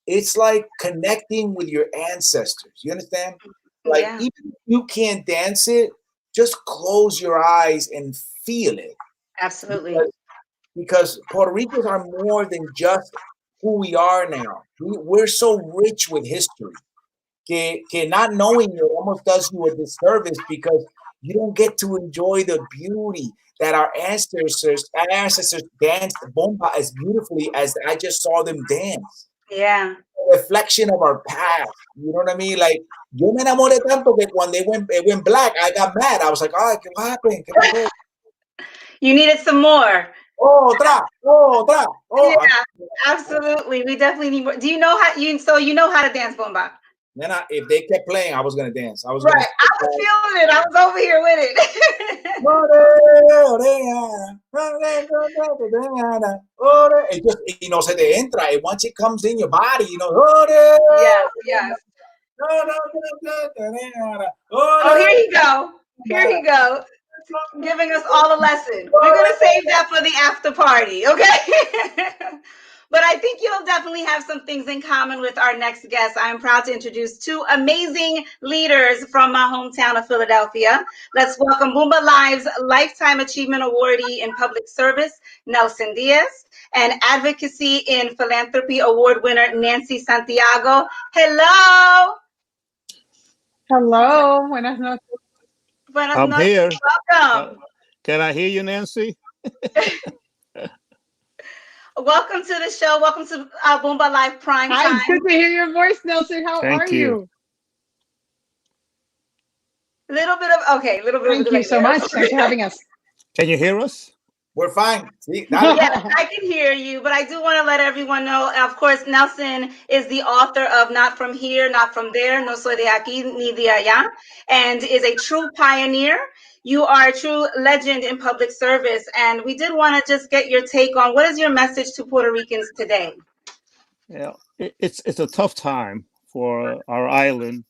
it's like connecting with your ancestors. You understand? Like even if you can't dance it, just close your eyes and feel it. Absolutely. Because Puerto Ricans are more than just who we are now. We're so rich with history. Que not knowing it almost does you a disservice because you don't get to enjoy the beauty that our ancestors danced bomba as beautifully as I just saw them dance. Yeah. A reflection of our past. You know what I mean? Like, yo me enamoré tanto que when it went black, I got mad. I was like, what happened? You needed some more. Otra. Yeah, absolutely. We definitely need more. Do you know how you know how to dance bomba? Then if they kept playing, I was gonna dance. I was right. I was feeling it. I was over here with it. It just, se te entra. And once it comes in your body, Yes. Oh, here you go. Here you go. Giving us all a lesson. We're gonna save that for the after party, okay? But I think you'll definitely have some things in common with our next guest. I'm proud to introduce two amazing leaders from my hometown of Philadelphia. Let's welcome Bomba Live's Lifetime Achievement Awardee in Public Service, Nelson Diaz, and Advocacy in Philanthropy Award winner, Nancy Santiago. Hello. Hello. Buenas noches. I'm here. Welcome. Can I hear you, Nancy? Welcome to the show. Welcome to Bomba Live Prime Time. Hi, good to hear your voice, Nelson. How are you? Little bit of Thank you so much. Thanks for having us. Can you hear us? We're fine. Yes, I can hear you, but I do want to let everyone know, of course, Nelson is the author of Not From Here, Not From There, No Soy de Aquí Ni de Allá, and is a true pioneer. You are a true legend in public service, and we did want to just get your take on what is your message to Puerto Ricans today? Yeah, it's a tough time for our island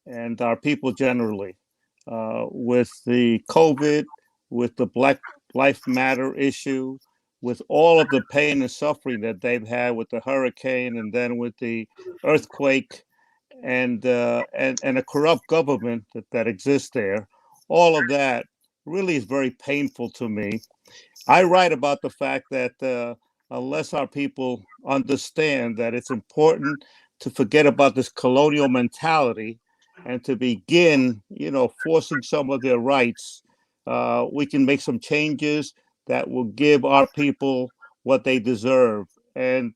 and our people generally, with the COVID, with the Black Lives Matter issue, with all of the pain and suffering that they've had with the hurricane and then with the earthquake and a corrupt government that exists there. All of that really is very painful to me. I write about the fact that unless our people understand that it's important to forget about this colonial mentality and to begin, forcing some of their rights, we can make some changes that will give our people what they deserve. And,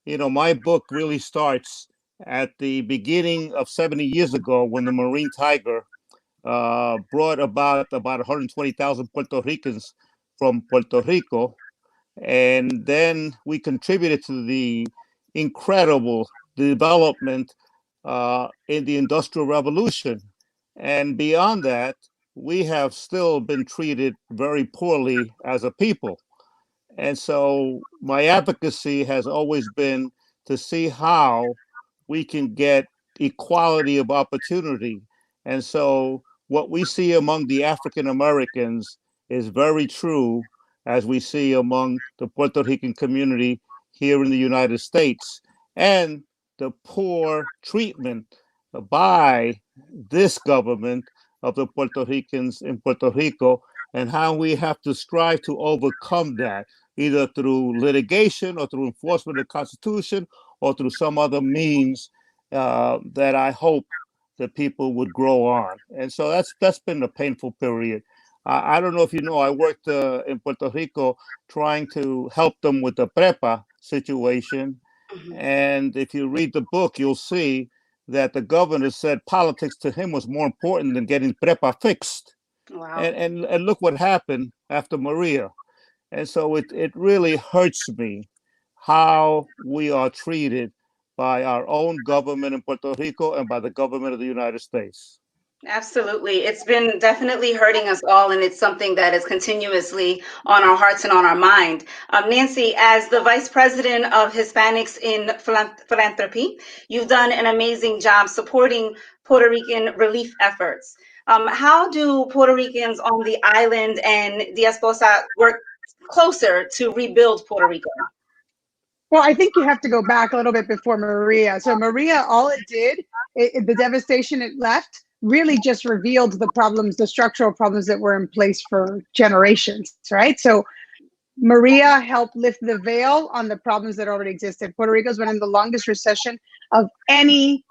my book really starts at the beginning of 70 years ago when the Marine Tiger brought about 120,000 Puerto Ricans from Puerto Rico. And then we contributed to the incredible development in the Industrial Revolution. And beyond that, we have still been treated very poorly as a people. And so my advocacy has always been to see how we can get equality of opportunity. And so what we see among the African Americans is very true as we see among the Puerto Rican community here in the United States. And the poor treatment by this government of the Puerto Ricans in Puerto Rico, and how we have to strive to overcome that, either through litigation or through enforcement of the Constitution or through some other means that I hope that people would grow on. And so that's been a painful period. I don't know if you know, I worked in Puerto Rico trying to help them with the prepa situation. And if you read the book, you'll see that the governor said politics to him was more important than getting prepa fixed. Wow. And look what happened after Maria. And so it really hurts me how we are treated by our own government in Puerto Rico and by the government of the United States. Absolutely. It's been definitely hurting us all, and it's something that is continuously on our hearts and on our mind. Nancy, as the Vice President of Hispanics in Philanthropy, you've done an amazing job supporting Puerto Rican relief efforts. How do Puerto Ricans on the island and Diaspora work closer to rebuild Puerto Rico? Well, I think you have to go back a little bit before Maria. So Maria, all it did, the devastation it left, really just revealed the problems, the structural problems that were in place for generations, right? So Maria helped lift the veil on the problems that already existed. Puerto Rico's been in the longest recession of any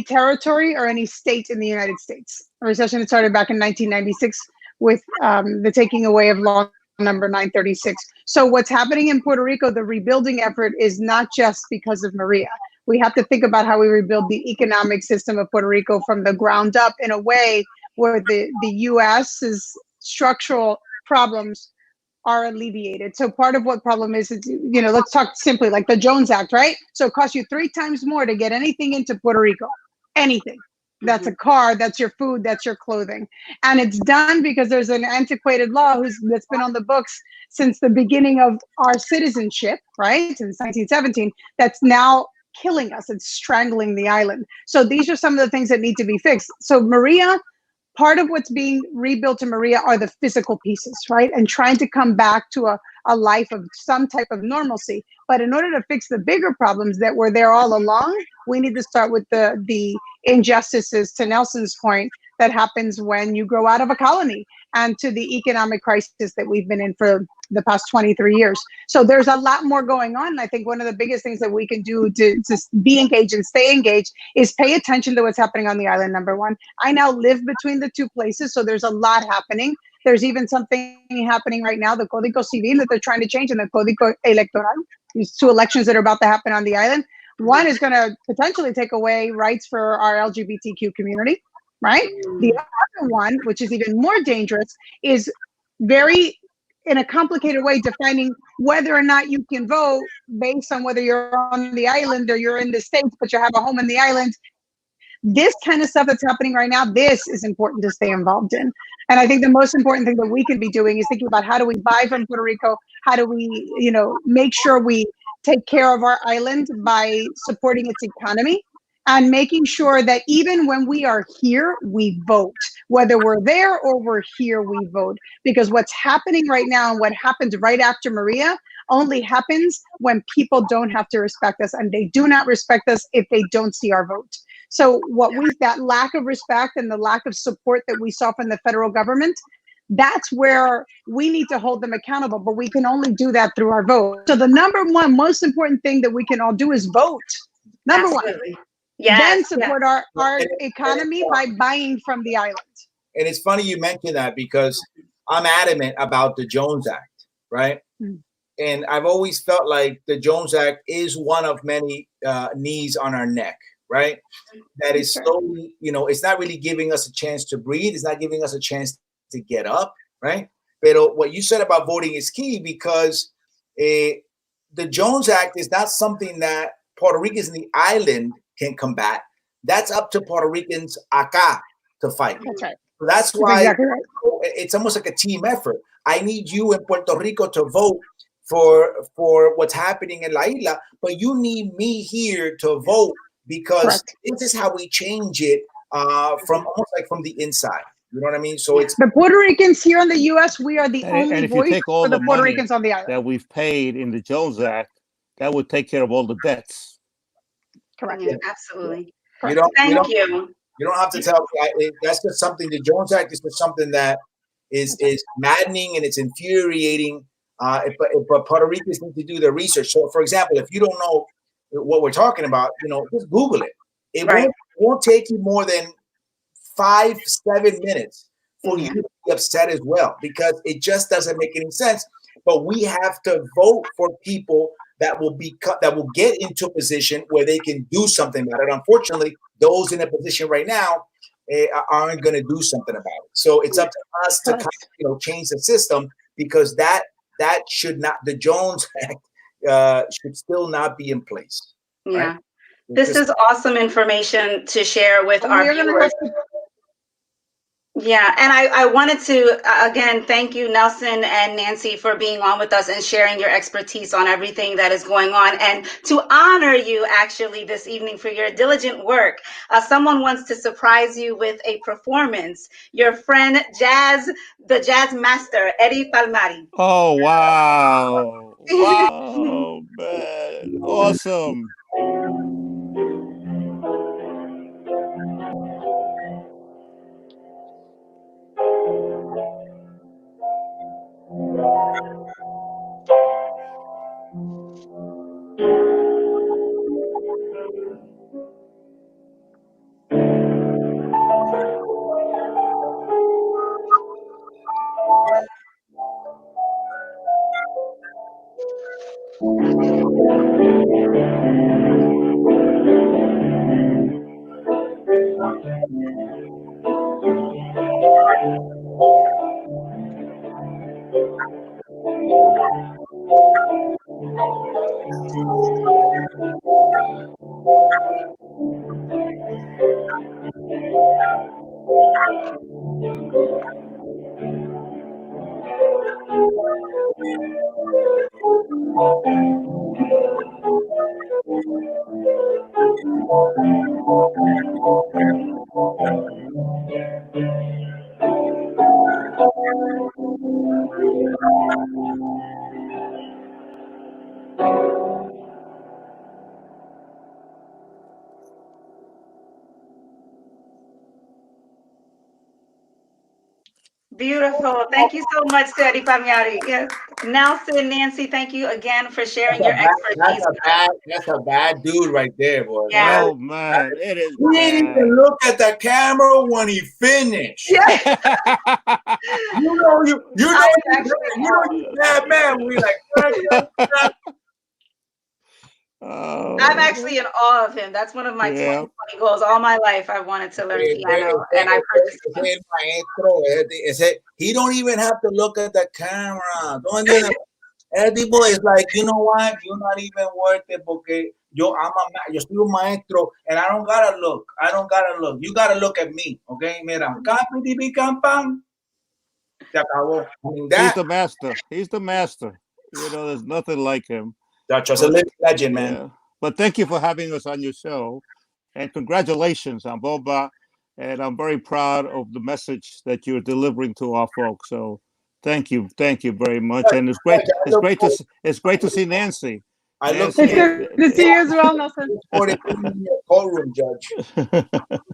territory or any state in the United States. A recession that started back in 1996 with the taking away of law number 936. So what's happening in Puerto Rico, the rebuilding effort is not just because of Maria. We have to think about how we rebuild the economic system of Puerto Rico from the ground up in a way where the US's structural problems are alleviated. So part of what problem is, you know, let's talk simply like the Jones Act, right? So it costs you 3 times more to get anything into Puerto Rico, anything. That's a car, that's your food, that's your clothing. And it's done because there's an antiquated law that's been on the books since the beginning of our citizenship, right? Since 1917, that's now killing us. It's strangling the island. So these are some of the things that need to be fixed. So Maria, part of what's being rebuilt to Maria are the physical pieces, right? And trying to come back to a life of some type of normalcy. But in order to fix the bigger problems that were there all along, we need to start with the injustices, to Nelson's point, that happens when you grow out of a colony, and to the economic crisis that we've been in for the past 23 years. So there's a lot more going on. And I think one of the biggest things that we can do to be engaged and stay engaged is pay attention to what's happening on the island, number one. I now live between the two places, so there's a lot happening. There's even something happening right now, the Código Civil that they're trying to change, and the Código Electoral. These 2 elections that are about to happen on the island. One is going to potentially take away rights for our LGBTQ community, right? The other one, which is even more dangerous, is very, in a complicated way, defining whether or not you can vote based on whether you're on the island or you're in the States, but you have a home in the island. This kind of stuff that's happening right now, this is important to stay involved in. And I think the most important thing that we can be doing is thinking about how do we buy from Puerto Rico? How do we, you know, make sure we take care of our island by supporting its economy, and making sure that even when we are here, we vote. Whether we're there or we're here, we vote. Because what's happening right now and what happened right after Maria only happens when people don't have to respect us, and they do not respect us if they don't see our vote. So that lack of respect and the lack of support that we saw from the federal government, that's where we need to hold them accountable, but we can only do that through our vote. So the number one most important thing that we can all do is vote. Number Absolutely. one. Yes, Then support our economy by buying from the island. And it's funny you mentioned that, because I'm adamant about the Jones Act, right? And I've always felt like the Jones Act is one of many knees on our neck, right? That is slowly, you know, it's not really giving us a chance to breathe. It's not giving us a chance to get up, right? But what you said about voting is key, because the Jones Act is not something that Puerto Ricans in the island can combat. That's up to Puerto Ricans acá to fight. That's right. So that's why it's almost like a team effort. I need you in Puerto Rico to vote for what's happening in La Isla, but you need me here to vote because this is how we change it from almost like from the inside. You know what I mean? So it's the Puerto Ricans here in the U.S. We are the only and if you voice take all for the Puerto money Ricans on the island that we've paid in the Jones Act, that would take care of all the debts. Correct. Yeah, absolutely. You don't, Thank you don't have to tell me. That's just something. The Jones Act is just something that is maddening and it's infuriating. But Puerto Ricans need to do their research. So, for example, if you don't know what we're talking about, just Google it. It won't take you more than 5-7 minutes for you to be upset as well, because it just doesn't make any sense. But we have to vote for people that will get into a position where they can do something about it. Unfortunately, those in a position right now aren't going to do something about it. So it's up to us to change the system, because that should not, the Jones Act should still not be in place. Yeah. Right? This is awesome information to share with our viewers. Yeah, and I wanted to, again, thank you, Nelson and Nancy, for being on with us and sharing your expertise on everything that is going on. And to honor you, actually, this evening for your diligent work, someone wants to surprise you with a performance. Your friend, the jazz master, Eddie Palmieri. Oh, wow. Wow, man. Awesome. Beautiful. Thank you so much, Eddie Palmieri. Yes. Nelson, Nancy, thank you again for sharing your expertise. That's a bad dude right there, boy. Yeah. Oh, man, it is He didn't even look at the camera when he finished. Yeah. you know, you're bad man. We like, I'm actually in awe of him. That's one of my 2020 goals. All my life, I wanted to learn piano, and I purchased it. He don't even have to look at the camera. Eddie boy is like, you know what? You're not even worth it, porque yo soy un maestro, and I don't gotta look. You gotta look at me, okay? Mira, He's the master. He's the master. There's nothing like him. That's a living legend, man. Yeah. But thank you for having us on your show, and congratulations on Bomba. And I'm very proud of the message that you're delivering to our folks. So thank you very much. And it's great to see Nancy. It's good to see you as well, Nelson. Courtroom judge.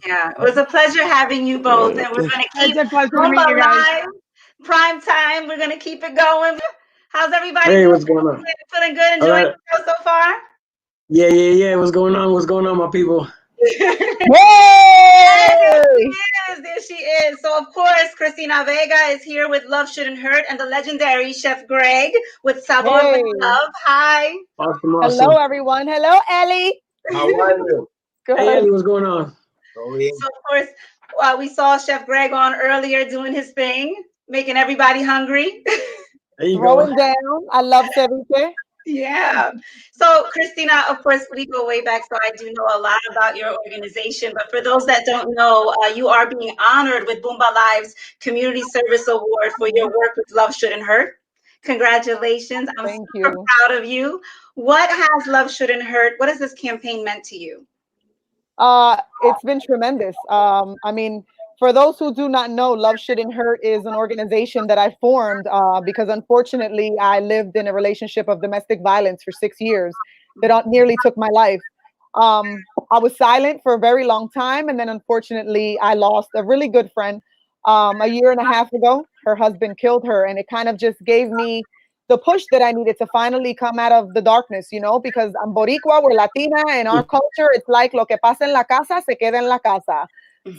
Yeah, it was a pleasure having you both, and we're going to keep Bomba live, prime time. We're going to keep it going. How's everybody? Hey, what's going on? Feeling good? Enjoying the show so far? Yeah. What's going on? What's going on, my people? There she is. So, of course, Cristina Vega is here with Love Shouldn't Hurt, and the legendary Chef Greg with Sabor with Love. Hi. Awesome. Hello, everyone. Hello, Ellie. How are you? Good. Hey, Ellie, what's going on? So, of course, we saw Chef Greg on earlier doing his thing, making everybody hungry. There you Throwing go. down. I love ceviche. Yeah. So, Christina, of course, we go way back, so I do know a lot about your organization. But for those that don't know, you are being honored with Bomba Live's Community Service Award for your work with Love Shouldn't Hurt. Congratulations. I'm Thank super you. proud of you. What has Love Shouldn't Hurt? What has this campaign meant to you? It's been tremendous. I mean, for those who do not know, Love Shouldn't Hurt is an organization that I formed because unfortunately I lived in a relationship of domestic violence for 6 years that nearly took my life. I was silent for a very long time, and then unfortunately I lost a really good friend a year and a half ago. Her husband killed her, and it kind of just gave me the push that I needed to finally come out of the darkness, you know, because I'm Boricua, we're Latina, and our culture, it's like lo que pasa en la casa, se queda en la casa.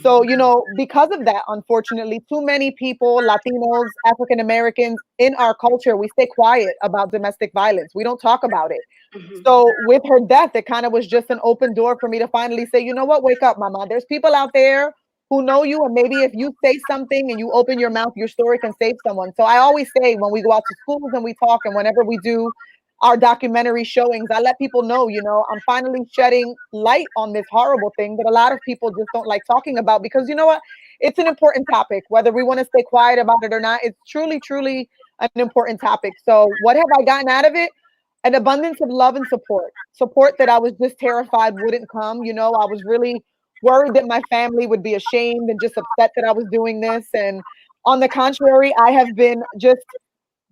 So, you know, because of that, unfortunately, too many people, Latinos, African Americans in our culture, we stay quiet about domestic violence. We don't talk about it. So with her death, it kind of was just an open door for me to finally say, you know what, wake up, mama. There's people out there who know you, and maybe if you say something and you open your mouth, your story can save someone. So I always say when we go out to schools and we talk, and whenever we do our documentary showings, I let people know, you know, I'm finally shedding light on this horrible thing that a lot of people just don't like talking about, because you know what? It's an important topic, whether we want to stay quiet about it or not. It's truly, truly an important topic. So what have I gotten out of it? An abundance of love and support that I was just terrified wouldn't come. You know, I was really worried that my family would be ashamed and just upset that I was doing this. And on the contrary, I have been just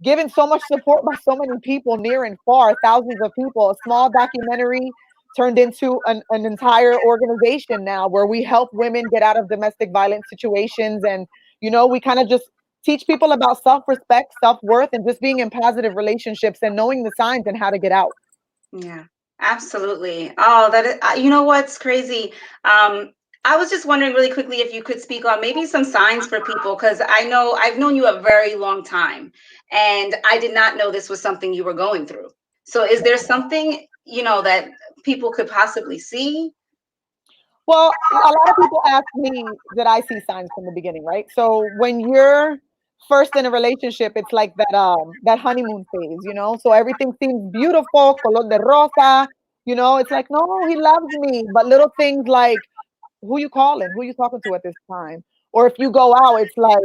given so much support by so many people near and far, thousands of people. A small documentary turned into an entire organization now where we help women get out of domestic violence situations. And, you know, we kind of just teach people about self-respect, self-worth, and just being in positive relationships and knowing the signs and how to get out. Yeah, absolutely. Oh, that is, you know what's crazy? I was just wondering really quickly if you could speak on maybe some signs for people, because I know I've known you a very long time, and I did not know this was something you were going through. So is there something, you know, that people could possibly see? Well, a lot of people ask me that I see signs from the beginning, right? So when you're first in a relationship, it's like that honeymoon phase, you know? So everything seems beautiful, color de rosa, you know, it's like, no, he loves me. But little things like, who you calling? Who you talking to at this time? Or if you go out, it's like,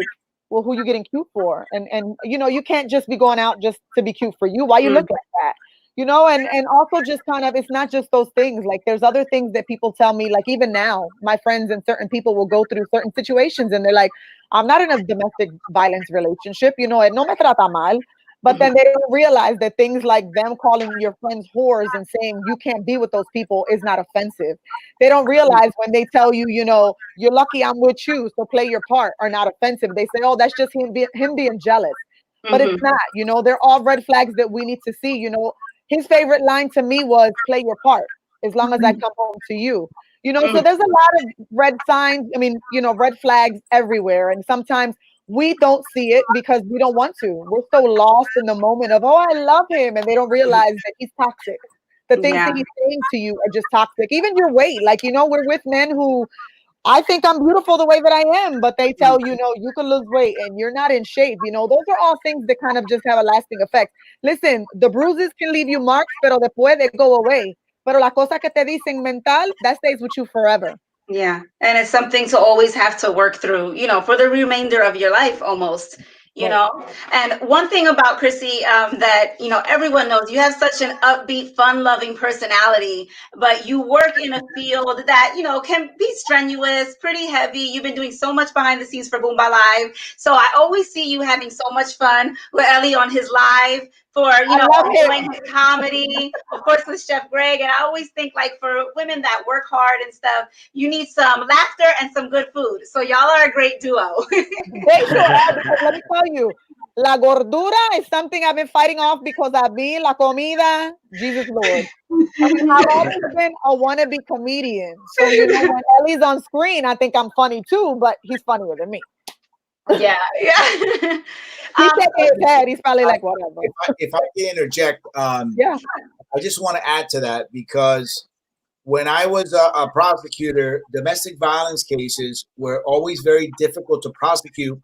well, who you getting cute for? And you know, you can't just be going out just to be cute for you. Why you look like that? You know, and also just kind of, it's not just those things. Like there's other things that people tell me, like even now, my friends and certain people will go through certain situations and they're like, I'm not in a domestic violence relationship, you know, no me trata mal. But then they don't realize that things like them calling your friends whores and saying you can't be with those people is not offensive. They don't realize when they tell you, you know, you're lucky I'm with you, so play your part, are not offensive. They say, oh, that's just him being jealous. But it's not, you know, they're all red flags that we need to see. You know, his favorite line to me was play your part as long as I come home to you. You know, so there's a lot of red signs. I mean, you know, red flags everywhere. And sometimes we don't see it because we don't want to. We're so lost in the moment of, oh, I love him. And they don't realize that he's toxic. The things that he's saying to you are just toxic. Even your weight. Like, you know, we're with men who, I think I'm beautiful the way that I am, but they tell you, no, you can lose weight and you're not in shape. You know, those are all things that kind of just have a lasting effect. Listen, the bruises can leave you marks, pero después they go away. Pero la cosa que te dicen mental, that stays with you forever. Yeah. And it's something to always have to work through, you know, for the remainder of your life almost. You know, and one thing about Chrissy that, you know, everyone knows, you have such an upbeat, fun-loving personality, but you work in a field that, you know, can be strenuous, pretty heavy. You've been doing so much behind the scenes for Bomba Live. So I always see you having so much fun with Eli on his live for, you know, enjoying his comedy, of course, with Chef Greg. And I always think, like, for women that work hard and stuff, you need some laughter and some good food. So y'all are a great duo. They should have, because let me tell you, la gordura is something I've been fighting off because a mí la comida, Jesus Lord. I mean, I've always been a wannabe comedian. So, you know, when Ellie's on screen, I think I'm funny too, but he's funnier than me. Yeah. He's shaking his head. He's probably like, whatever. If I can interject, yeah, I just want to add to that, because when I was a prosecutor, domestic violence cases were always very difficult to prosecute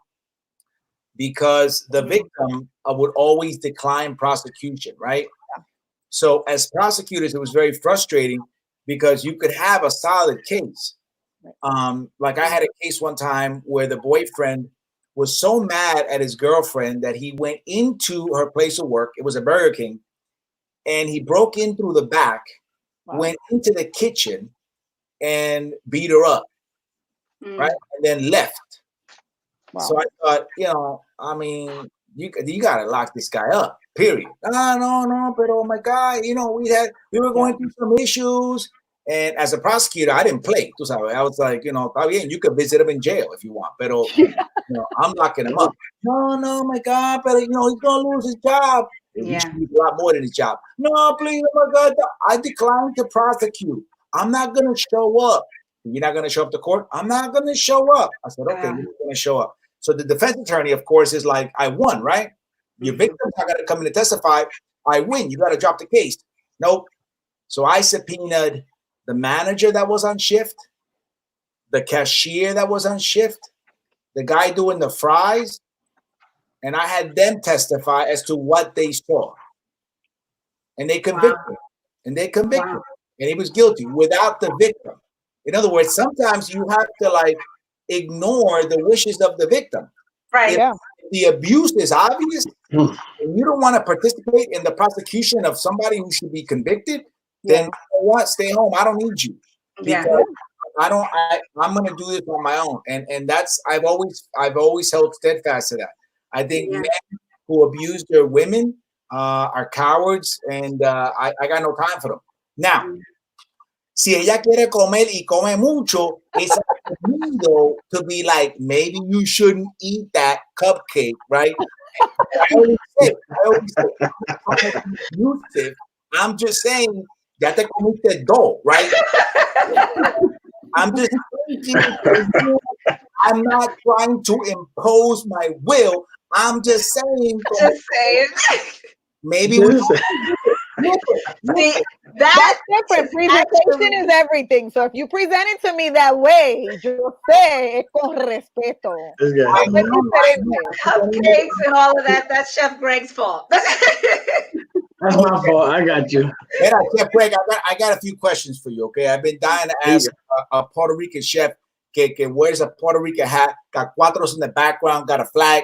because the victim would always decline prosecution, right? So as prosecutors, it was very frustrating because you could have a solid case. Like I had a case one time where the boyfriend was so mad at his girlfriend that he went into her place of work. It was a Burger King. And he broke in through the back, went into the kitchen and beat her up, right? And then left. So I thought, you know, I mean, you got to lock this guy up, period. No, but oh my God, you know, we were going through some issues. And as a prosecutor, I didn't play. I was like, you know, you could visit him in jail if you want, but you know, I'm locking him up. No, my God, but you know, he's gonna lose his job. He should lose a lot more than his job. No, please, oh my God, I declined to prosecute. I'm not gonna show up. You're not gonna show up to court? I'm not gonna show up. I said, okay, you're not gonna show up. So the defense attorney, of course, is like, I won, right? Your victims are gonna come in to testify. I win. You gotta drop the case. Nope. So I subpoenaed the manager that was on shift, the cashier that was on shift, the guy doing the fries, and I had them testify as to what they saw. And they convicted him. And they convicted him. And he was guilty without the victim. In other words, sometimes you have to like ignore the wishes of the victim. Right. If the abuse is obvious, and you don't want to participate in the prosecution of somebody who should be convicted, then you know what? Stay home. I don't need you. Because I'm gonna do this on my own. And that's I've always held steadfast to that. I think men who abuse their women are cowards, and I got no time for them. Now, si ella quiere comer y come mucho, it's to be like, maybe you shouldn't eat that cupcake, right? I always say, I'm just saying, ya te comiste dos, right? I'm just thinking, I'm not trying to impose my will. I'm just saying. Maybe we. See, that's different. Presentation is everything. So if you present it to me that way, yo sé, es con respeto. Cupcakes and all of that, that's Chef Greg's fault. That's my fault. I got you. Chef Greg, I got a few questions for you, okay? I've been dying to ask a Puerto Rican chef que wears a Puerto Rican hat, got cuatros in the background, got a flag.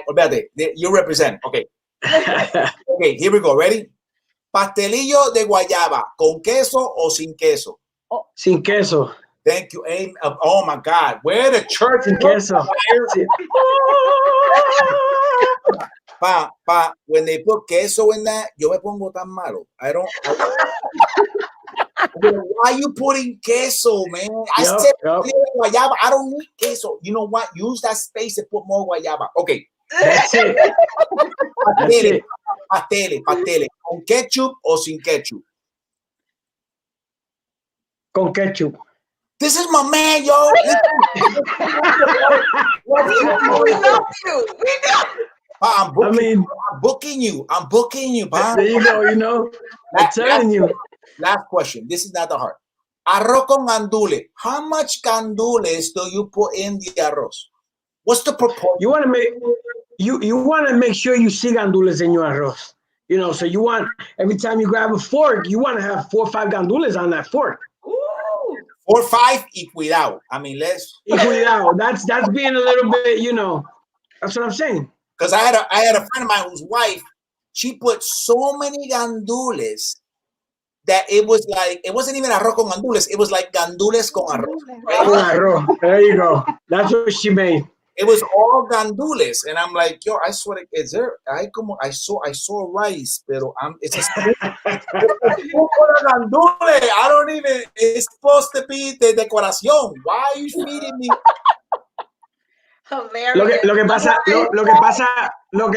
You represent, okay. Okay, here we go. Ready? Pastelillo de guayaba, ¿con queso o sin queso? Sin queso. Thank you. Oh my God. Where the church sin queso. When they put queso in that, yo me pongo tan malo. I don't why are you putting queso, man? I said guayaba. I don't need queso. You know what? Use that space and put more guayaba. Okay. That's it. Pasteles. ¿Con ketchup o sin ketchup? Con ketchup. This is my man, yo. We love you. We know. I'm booking you. There you go, you know. I'm telling you. Last question. This is not the hard. Arroz con gandules. How much gandules do you put in the arroz? What's the proportion? You want to make sure you see gandules in your arroz. You know, so you want every time you grab a fork, you want to have 4 or 5 gandules on that fork. Ooh. 4 or 5 y cuidado. I mean, y cuidado. That's being a little bit, you know. That's what I'm saying. Because I had a friend of mine whose wife, she put so many gandules that it was like, it wasn't even arroz con gandules. It was like gandules con arroz. Right? Con arroz. There you go. That's what she made. It was all gandules, and I'm like, yo, I swear, is there? I saw rice, pero it's a spoon. Gandule. I don't even. It's supposed to be the decoración. Why are you feeding me? Lo que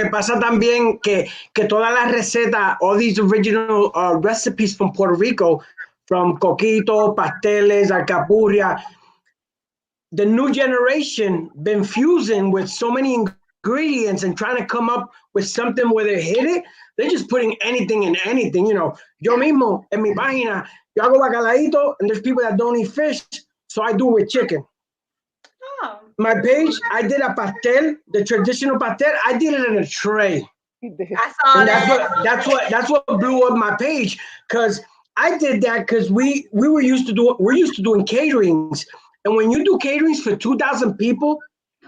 pasa también que todas las recetas, all these original recipes from Puerto Rico, from coquito, pasteles, alcapurria, the new generation been fusing with so many ingredients and trying to come up with something where they hit it. They're just putting anything in anything, you know. Yo mismo, en mi página, yo hago bacalaíto, and there's people that don't eat fish, so I do with chicken. My page, I did a pastel, the traditional pastel, I did it in a tray. I saw And that. that's what blew up my page, because I did that because we're used to doing caterings, and when you do caterings for 2,000 people,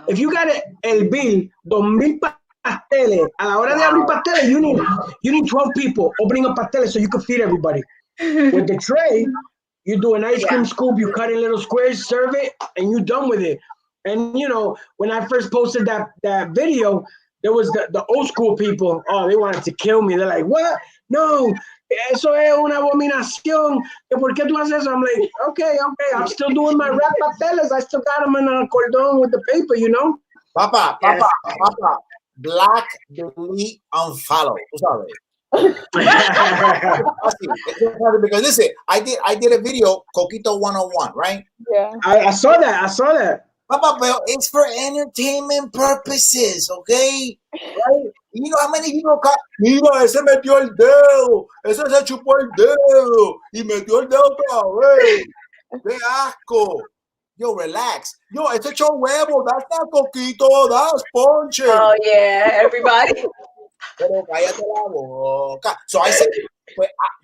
if you got el bill 2,000 pasteles, a la hora de abrir pasteles, you need 12 people opening up pasteles so you can feed everybody. With the tray, you do an ice cream scoop, you cut in little squares, serve it, and you're done with it. And you know, when I first posted that video, there was the old school people. Oh, they wanted to kill me. They're like, "What? No, eso es una abominación. ¿Por qué tú haces eso?" I'm like, okay. I'm still doing my rap papeles. I still got them in a cordon with the paper, you know. Papa. Black, delete, unfollow. Tú sabes. Because listen, I did a video, Coquito 101, right? Yeah. I saw that. Papa, but it's for entertainment purposes, okay? Right? You know how many people cut? Mira, ese metió el dedo, ese se chupó el dedo y metió el dedo otra vez. ¡Qué asco! Yo, relax. Yo, ese echó huevo, that's not Coquito, that's Ponche. Oh yeah, everybody. Pero cállate la boca. So I said,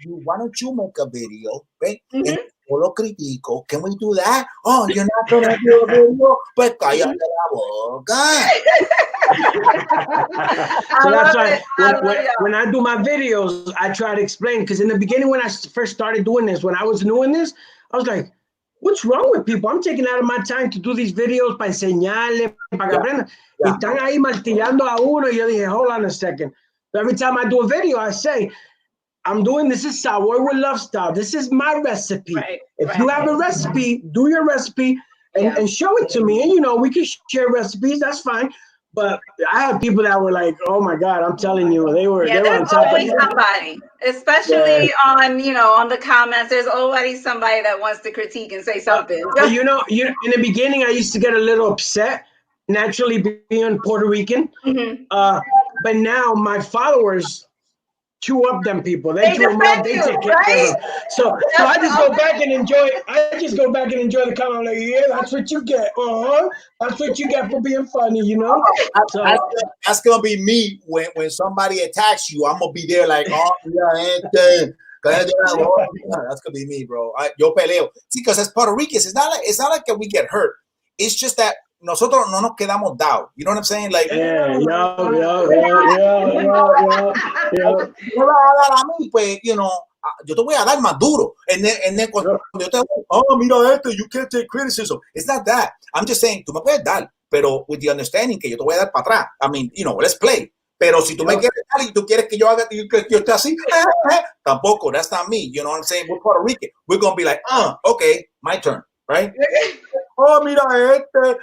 why don't you make a video, right? And yo lo critico. Can we do that? Oh, you're not going to do a video? Pues cállate la boca. So that's why when I do my videos, I try to explain, because in the beginning when I first started doing this, when I was doing this, I was like, what's wrong with people? I'm taking out of my time to do these videos para enseñarle, para que aprendan. Y están ahí martillando a uno. Y yo dije, hold on a second. So every time I do a video, I say, I'm doing this is Sabor with Love style. This is my recipe. If you have a recipe, do your recipe and show it to me. And, you know, we can share recipes. That's fine. But I had people that were like, "Oh my God, I'm telling you, they were on top of always somebody, especially on the comments. There's always somebody that wants to critique and say something. You know, in the beginning, I used to get a little upset, naturally being Puerto Rican. But now my followers chew up them people. They chew them up. They take care of them. So I just go back and enjoy. The comment. I'm like, yeah, that's what you get. That's what you get for being funny, you know. So that's gonna be me when somebody attacks you. I'm gonna be there like, oh yeah, that's gonna be me, bro. Yo peleo. See, because as Puerto Ricans, it's not like that we get hurt. It's just that nosotros no nos quedamos down. You know what I'm saying? Like, pues, you know, yo te voy a dar más duro. And then cuando yo te mira esto, you can't take criticism. It's not that. I'm just saying, tú me puedes dar, pero with the understanding que yo te voy a dar para atrás. I mean, you know, let's play. Pero si tú me quieres dar y tú quieres que yo haga, que yo esté así, tampoco. That's not me. You know what I'm saying? We're Puerto Rican. We're going to be like, okay, my turn, right? Oh, mira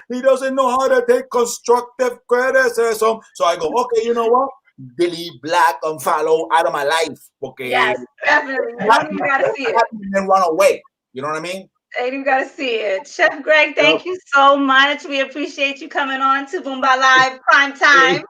he doesn't know how to take constructive criticism. So I go, okay, you know what? Delete, black, unfollow out of my life. Okay. Yes, definitely. You don't even gotta see it. And then run away. You know what I mean? Ain't even gotta see it. Chef Greg, thank you so much. We appreciate you coming on to Bomba Live Prime Time.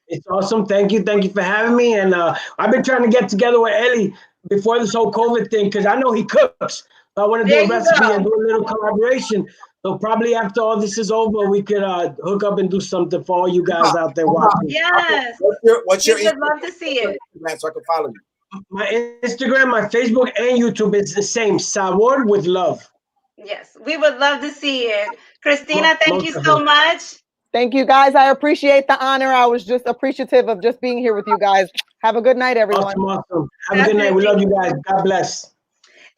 It's awesome. Thank you for having me. And I've been trying to get together with Eli before this whole COVID thing, because I know he cooks. So I want to do a recipe and do a little collaboration. So probably after all this is over, we could hook up and do something for all you guys out there watching. Yes. What's your we would love to see it. So I can follow you. My Instagram, my Facebook, and YouTube is the same. Sabor with Love. Yes, we would love to see it. Christina, thank you so much. Thank you, guys. I appreciate the honor. I was just appreciative of just being here with you guys. Have a good night, everyone. Awesome. Have a good night. We love you guys. God bless.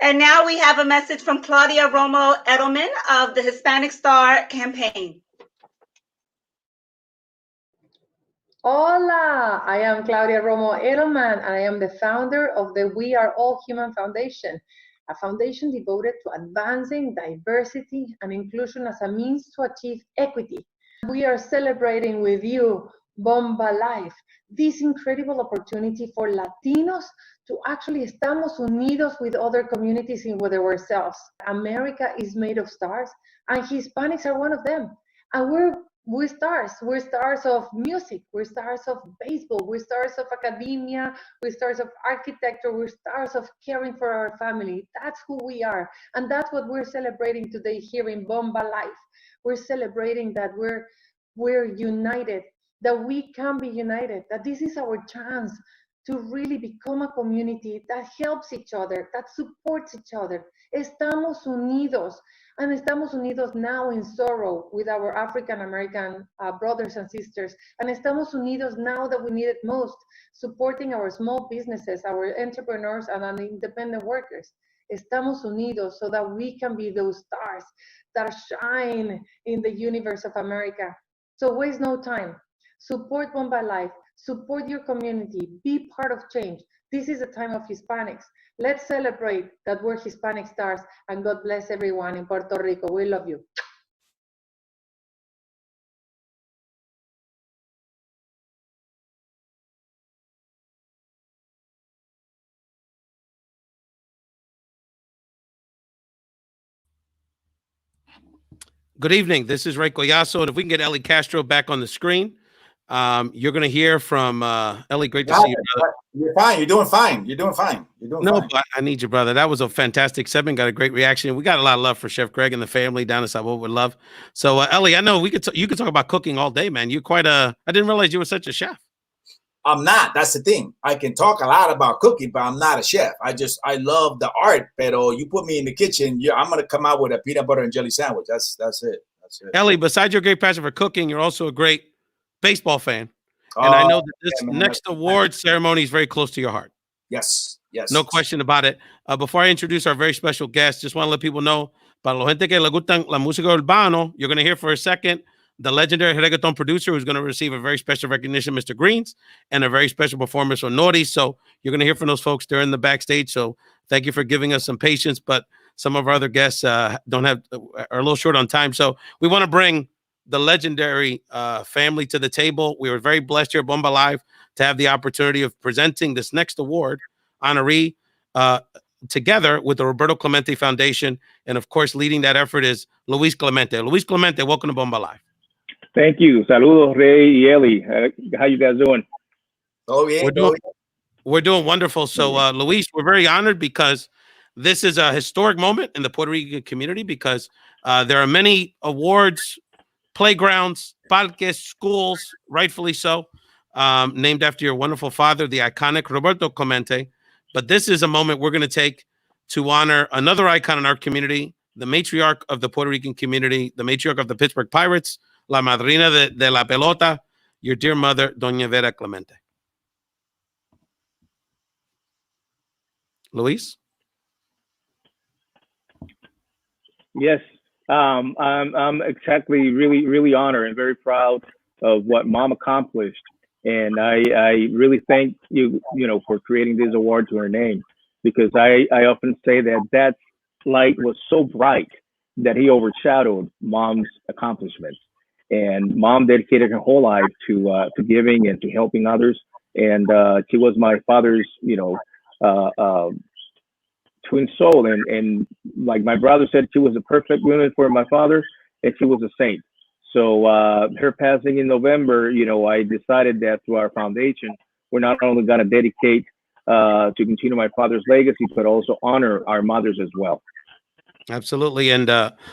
And now we have a message from Claudia Romo Edelman of the Hispanic Star Campaign. Hola, I am Claudia Romo Edelman, and I am the founder of the We Are All Human Foundation, a foundation devoted to advancing diversity and inclusion as a means to achieve equity. We are celebrating with you Bomba Life, this incredible opportunity for Latinos to actually estamos unidos with other communities and with ourselves. America is made of stars, and Hispanics are one of them. And we're stars. We're stars of music. We're stars of baseball. We're stars of academia. We're stars of architecture. We're stars of caring for our family. That's who we are. And that's what we're celebrating today here in Bomba Life. We're celebrating that we're united that we can be united, that this is our chance to really become a community that helps each other, that supports each other. Estamos unidos, and estamos unidos now in sorrow with our African American brothers and sisters, and estamos unidos now that we need it most, supporting our small businesses, our entrepreneurs, and our independent workers. Estamos unidos so that we can be those stars that shine in the universe of America. So waste no time. Support Bomba Life. Support your community. Be part of change. This is a time of Hispanics. Let's celebrate that we're Hispanic stars, and God bless everyone in Puerto Rico. We love you. Good evening. This is Ray Collazo, and if we can get Eli Castro back on the screen, you're going to hear from Eli. Great to see you, brother. You're fine. You're doing fine. You're doing fine. You're doing fine. But I need you, brother. That was a fantastic segment. Got a great reaction. We got a lot of love for Chef Greg and the family down in Sabo with love. So, Eli, I know you could talk about cooking all day, man. You're quite I didn't realize you were such a chef. I'm not. That's the thing. I can talk a lot about cooking, but I'm not a chef. I love the art. Pero you put me in the kitchen, I'm gonna come out with a peanut butter and jelly sandwich. That's it. That's it. Eli, besides your great passion for cooking, you're also a great baseball fan, and I know that this next award ceremony is very close to your heart. Yes. Yes. No question about it. Before I introduce our very special guest, just want to let people know, para la gente que le gustan la música urbano, you're going to hear for a second the legendary reggaeton producer who's going to receive a very special recognition, Mr. Greens, and a very special performance from Norrys. So you're going to hear from those folks during the backstage. So thank you for giving us some patience, but some of our other guests are a little short on time. So we want to bring the legendary family to the table. We were very blessed here at Bomba Live to have the opportunity of presenting this next award honoree together with the Roberto Clemente Foundation. And of course, leading that effort is Luis Clemente. Luis Clemente, welcome to Bomba Live. Thank you. Saludos, Ray y Eli. How you guys doing? Oh, yeah. We're doing wonderful. So, Luis, we're very honored because this is a historic moment in the Puerto Rican community because there are many awards, playgrounds, parques, schools, rightfully so, named after your wonderful father, the iconic Roberto Clemente. But this is a moment we're going to take to honor another icon in our community, the matriarch of the Puerto Rican community, the matriarch of the Pittsburgh Pirates, la madrina de la pelota, your dear mother, Doña Vera Clemente. Luis? Yes, I'm exactly really honored and very proud of what Mom accomplished. And I really thank you, for creating this award to her name, because I often say that light was so bright that he overshadowed Mom's accomplishments. And Mom dedicated her whole life to giving and to helping others. And she was my father's, twin soul. And like my brother said, she was a perfect woman for my father, and she was a saint. So her passing in November, I decided that through our foundation, we're not only going to dedicate to continue my father's legacy, but also honor our mothers as well. Absolutely. And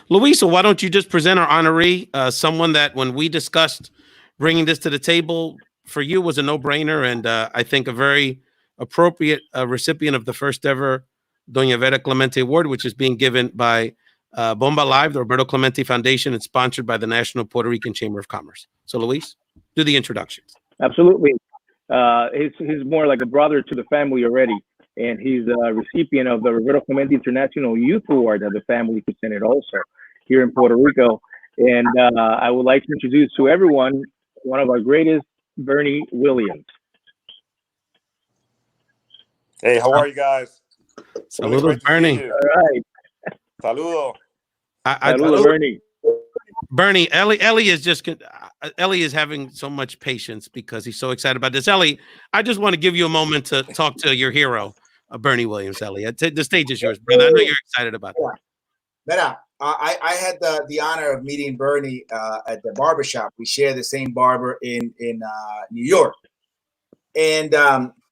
Luisa, why don't you just present our honoree, someone that when we discussed bringing this to the table for you was a no-brainer, and I think a very appropriate recipient of the first ever Doña Vera Clemente Award, which is being given by Bomba Live, the Roberto Clemente Foundation, and sponsored by the National Puerto Rican Chamber of Commerce. So, Luis, do the introductions. Absolutely. He's more like a brother to the family already, and he's a recipient of the Roberto Clemente International Youth Award that the family presented also here in Puerto Rico. And I would like to introduce to everyone one of our greatest, Bernie Williams. Hey, how are you guys? Saludos, Bernie. All right. Saludo. Saludo, Bernie. Bernie, Eli is having so much patience because he's so excited about this. Eli, I just want to give you a moment to talk to your hero, Bernie Williams. Eli, the stage is yours, brother. I know you're excited about that. Mira, I had the honor of meeting Bernie at the barbershop. We share the same barber in New York. And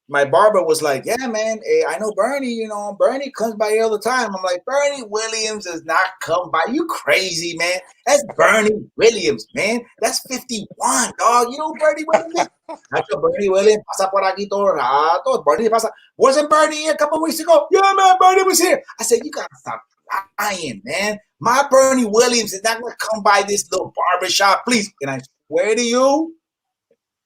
my barber was like, yeah, man, I know Bernie, you know, Bernie comes by here all the time. I'm like, Bernie Williams does not come by. You crazy, man. That's Bernie Williams, man. That's 51, dog. You know who Bernie Williams is? That's Bernie Williams. Pasa por aquí todo rato. Bernie pasa. Wasn't Bernie here a couple weeks ago? Yeah, man, Bernie was here. I said, you got to stop lying, man. My Bernie Williams is not going to come by this little barbershop, please. And I swear to you,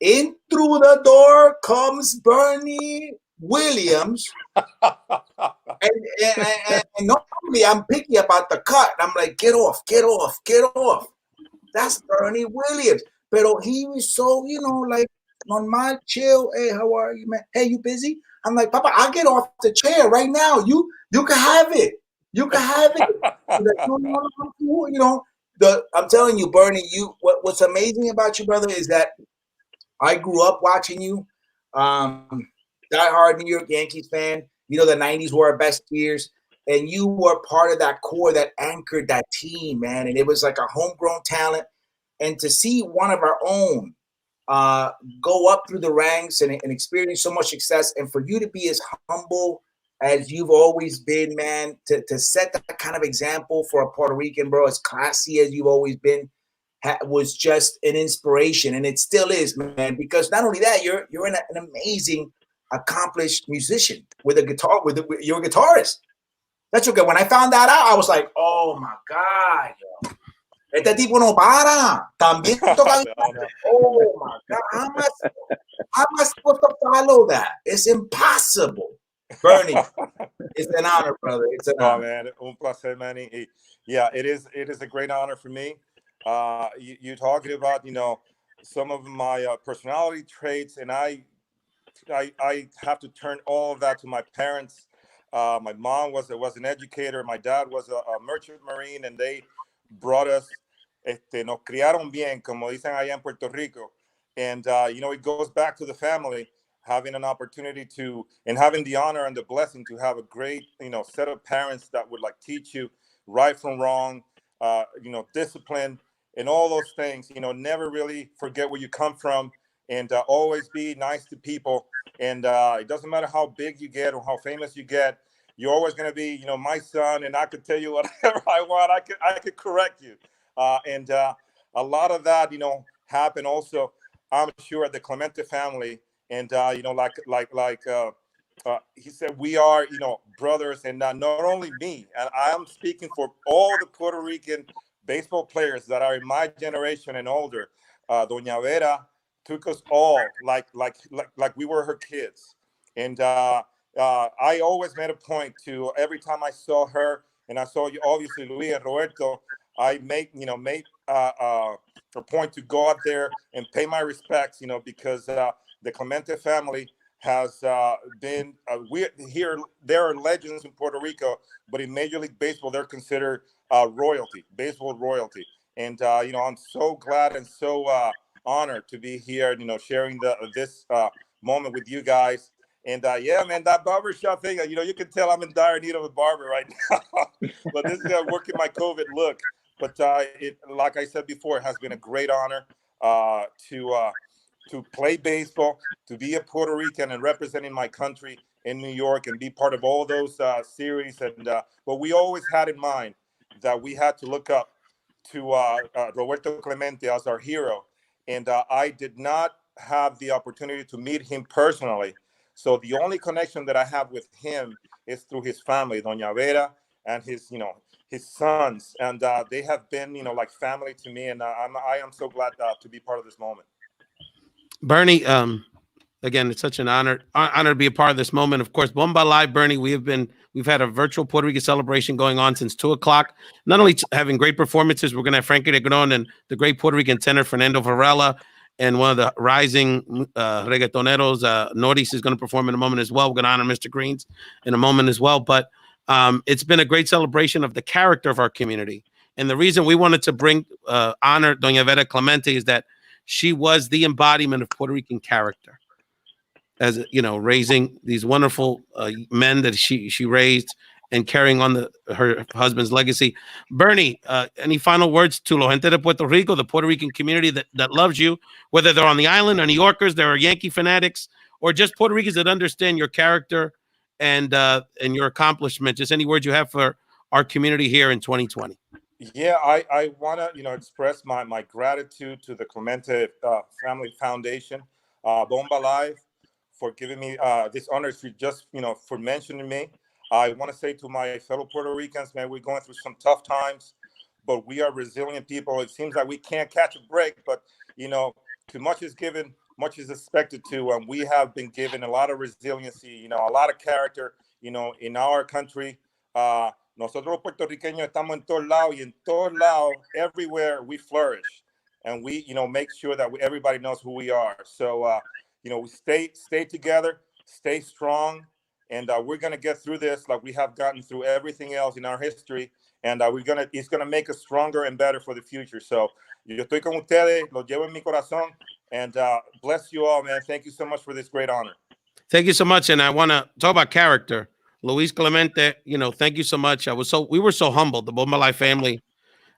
in through the door comes Bernie Williams. and normally I'm picky about the cut. I'm like, get off, get off, get off. That's Bernie Williams. But he was so, you know, like normal, chill. Hey, how are you, man? Hey, you busy? I'm like, Papa, I'll get off the chair right now. You can have it. You can have it. Like, no, you know, I'm telling you, Bernie, what's amazing about you, brother, is that I grew up watching you. Diehard New York Yankees fan. You know, the 90s were our best years. And you were part of that core that anchored that team, man. And it was like a homegrown talent. And to see one of our own go up through the ranks and experience so much success, and for you to be as humble as you've always been, man, to set that kind of example for a Puerto Rican, bro, as classy as you've always been, was just an inspiration, and it still is, man. Because not only that, you're an amazing, accomplished musician with a guitar. You're a guitarist. That's okay. When I found that out, I was like, "Oh my God, yo. Este tipo no para. También toca guitarra. Oh my God, how am I supposed to follow that? It's impossible." Bernie, it's an honor, brother. It's an honor. Man, un placer, Manny. Yeah, it is a great honor for me. You're talking about, you know, some of my personality traits, and I have to turn all of that to my parents. My mom was an educator. My dad was a merchant marine, and they brought us, nos criaron bien, como dicen allá en Puerto Rico. And, you know, it goes back to the family, having an opportunity to, and having the honor and the blessing to have a great, you know, set of parents that would like teach you right from wrong, you know, discipline, and all those things, you know, never really forget where you come from, and always be nice to people. And it doesn't matter how big you get or how famous you get, you're always going to be, you know, my son, and I could tell you whatever I want. I could correct you. And a lot of that, you know, happened also, I'm sure, at the Clemente family. And, you know, he said, we are, you know, brothers, and not only me, and I'm speaking for all the Puerto Rican baseball players that are in my generation and older. Doña Vera took us all like we were her kids. And I always made a point to, every time I saw her, and I saw you, obviously, Luis and Roberto, I make a point to go out there and pay my respects, you know, because the Clemente family has been here. There are legends in Puerto Rico, but in Major League Baseball, they're considered royalty, baseball royalty. And you know, I'm so glad and so honored to be here, you know, sharing this moment with you guys. And yeah, man, that barbershop thing, you know, you can tell I'm in dire need of a barber right now. But this is working my COVID look. But like I said before, it has been a great honor to play baseball, to be a Puerto Rican and representing my country in New York, and be part of all those series. And but we always had in mind that we had to look up to Roberto Clemente as our hero. And I did not have the opportunity to meet him personally. So the only connection that I have with him is through his family, Doña Vera, and his, you know, his sons. And they have been, you know, like family to me. And I am so glad to be part of this moment. Bernie, again, it's such an honor to be a part of this moment. Of course, Bomba Live, Bernie, we've had a virtual Puerto Rican celebration going on since 2:00. Not only having great performances, we're going to have Frankie Negron and the great Puerto Rican tenor Fernando Varela, and one of the rising reggaetoneros, Norrys, is going to perform in a moment as well. We're going to honor Mr. Greens in a moment as well. But it's been a great celebration of the character of our community. And the reason we wanted to bring honor Doña Vera Clemente is that she was the embodiment of Puerto Rican character, as you know, raising these wonderful men that she raised and carrying on her husband's legacy. Bernie, any final words to la gente de Puerto Rico, the Puerto Rican community that loves you, whether they're on the island or New Yorkers, there are Yankee fanatics, or just Puerto Ricans that understand your character and your accomplishment? Just any words you have for our community here in 2020. Yeah, I want to, express my gratitude to the Clemente Family Foundation, Bomba Live, for giving me this honor. For mentioning me. I want to say to my fellow Puerto Ricans, man, we're going through some tough times, but we are resilient people. It seems like we can't catch a break, but, too much is given, much is expected to. We have been given a lot of resiliency, a lot of character, in our country. Nosotros los puertorriqueños estamos en todos lados, y en todos lados, everywhere we flourish, and we, make sure that everybody knows who we are. So, we stay together, stay strong, and we're gonna get through this like we have gotten through everything else in our history, and it's gonna make us stronger and better for the future. So, yo estoy con ustedes, los llevo en mi corazón, and bless you all, man. Thank you so much for this great honor. Thank you so much, and I want to talk about character. Luis Clemente, thank you so much. We were so humbled, the Bomba Life family,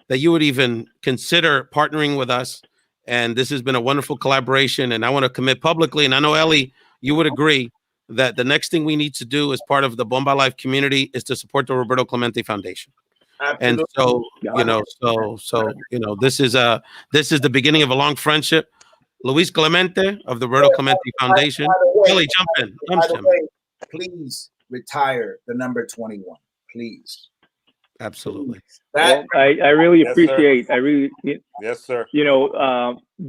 that you would even consider partnering with us. And this has been a wonderful collaboration. And I want to commit publicly, and I know, Eli, you would agree, that the next thing we need to do as part of the Bomba Life community is to support the Roberto Clemente Foundation. Absolutely. And so, this is the beginning of a long friendship. Luis Clemente of the Roberto Clemente Foundation. Eli, jump in. Please retire the number 21, please. Absolutely. Well, I really appreciate. Yes, sir.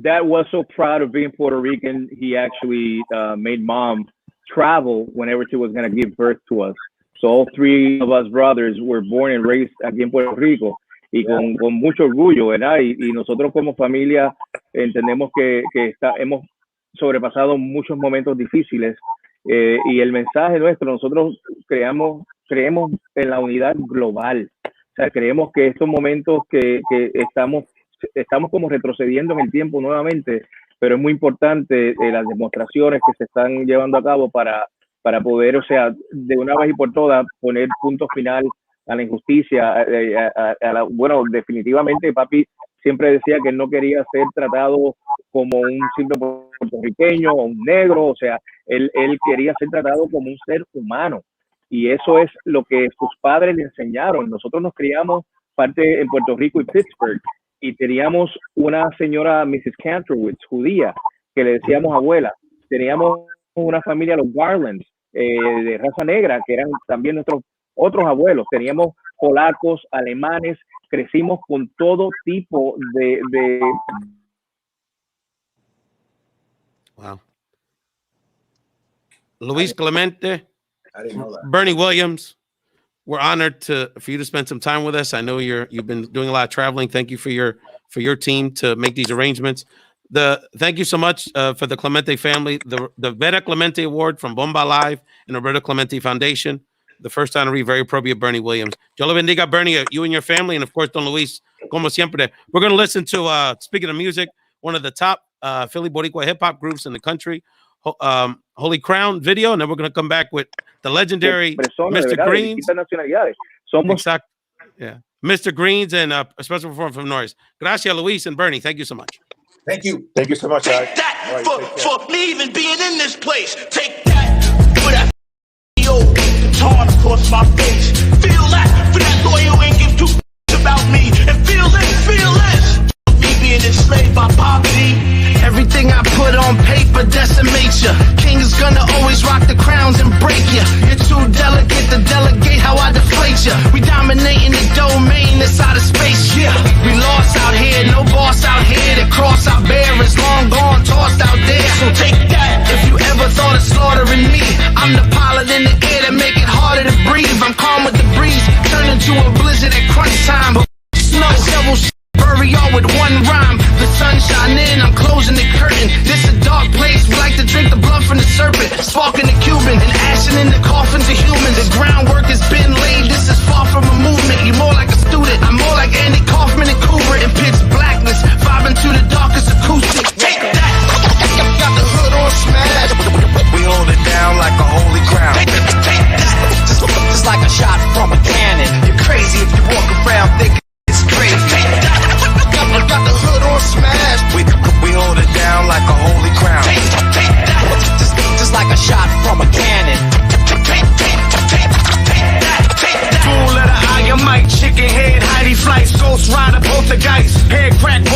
Dad was so proud of being Puerto Rican. He actually made Mom travel whenever she was going to give birth to us. So all three of us brothers were born and raised aquí en Puerto Rico, y con mucho orgullo, ¿verdad? Y nosotros como familia entendemos que hemos sobrepasado muchos momentos difíciles. Y el mensaje nuestro, nosotros creemos en la unidad global. O sea, creemos que estos momentos que estamos como retrocediendo en el tiempo nuevamente, pero es muy importante las demostraciones que se están llevando a cabo para poder, de una vez y por todas, poner punto final a la injusticia. Bueno, definitivamente, papi siempre decía que él no quería ser tratado como un simple puertorriqueño o un negro, o sea, él quería ser tratado como un ser humano, y eso es lo que sus padres le enseñaron. Nosotros nos criamos parte en Puerto Rico y Pittsburgh, y teníamos una señora, Mrs. Kantrowitz, judía, que le decíamos abuela. Teníamos una familia, los Garlands, de raza negra, que eran también nuestros otros abuelos. Teníamos polacos, alemanes. Crecimos con todo tipo de... Wow. Luis Clemente, Bernie Williams, we're honored for you to spend some time with us. I know you've been doing a lot of traveling. Thank you for your team to make these arrangements. Thank you so much for the Clemente family, the Vera Clemente Award from Bomba Live and the Roberto Clemente Foundation. The first honoree, very appropriate, Bernie Williams. Yo le bendiga, Bernie, you and your family, and of course, Don Luis, como siempre. We're going to listen to, speaking of music, one of the top Philly Boricua hip-hop groups in the country, Holy Crown video, and then we're going to come back with the legendary Mr. Greens. Yeah, Mr. Greens, and a special performance from Norrys. Gracias, Luis and Bernie. Thank you so much. Thank you. Thank you so much, guys. Take that for me even being in this place. Take that for that torn across my face. Feel that for that boy who ain't give two about me. And feel this. Me being enslaved by poverty. Everything I put on paper decimates ya. King is gonna always rock the crowns and break ya. You're too delicate to delegate how I deflate ya. We dominating the domain that's out of space, yeah. We lost out here, no boss out here. The cross I bear is long gone, tossed out there. So take that if you ever thought of slaughtering me. I'm the pilot in the air that make it harder to breathe. I'm calm with the breeze, turn into a blizzard at crunch time. Snow, several bury all with one rhyme. The sun shine in, I'm closing the curtain. This a dark place, we like to drink the blood from the serpent. Sparking the Cuban and ashing in the coffins of humans. The groundwork has been laid, this is far from a movement. You're more like a student, I'm more like Andy Kaufman and Kubrick. In pitch blackness, vibing to the darkest acoustic. Take that! Got the hood on smash. We hold it down like a holy crown. Take that! Just like a shot from a cannon. You're crazy if you walk around thinking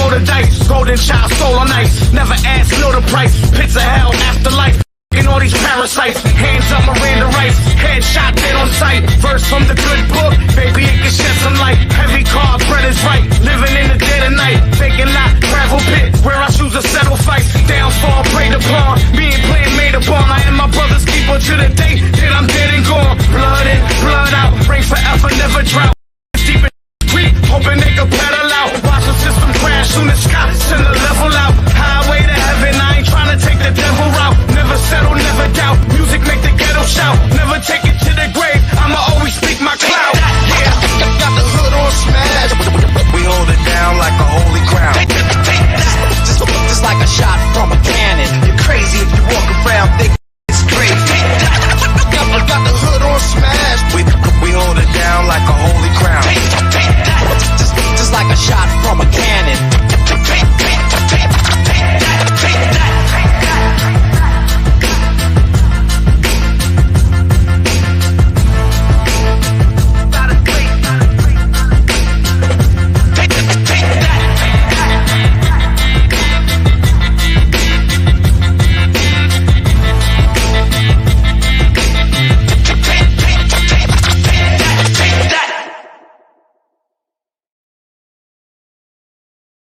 roll the dice. Golden child, soul on ice. Never ask, know the price. Pits of hell, afterlife. All these parasites, hands up Miranda Rice, headshot dead on sight. Verse from the good book, baby it can shed some light. Heavy car, bread is right, living in the dead of night. Vacant lot, gravel pit, where I choose to settle fights. Downfall, preyed upon, being played made upon. I am my brother's keeper to the day that I'm dead and gone. Blood in, blood out, rain forever, never drought. Deep in creek, hoping they can pedal out. Watch the system crash, soon as Scott send the level out. Highway to heaven, I ain't trying to take the devil route. Never settle, never doubt. Music make the ghetto shout. Never take it to the grave. I'ma always speak my clout. Yeah, got the hood on smash. We hold it down like a holy crown. Just like a shot from a cannon. You're crazy if you walk around think it's crazy. Got the hood on smash. We hold it down like a holy crown. Just like a shot from a cannon.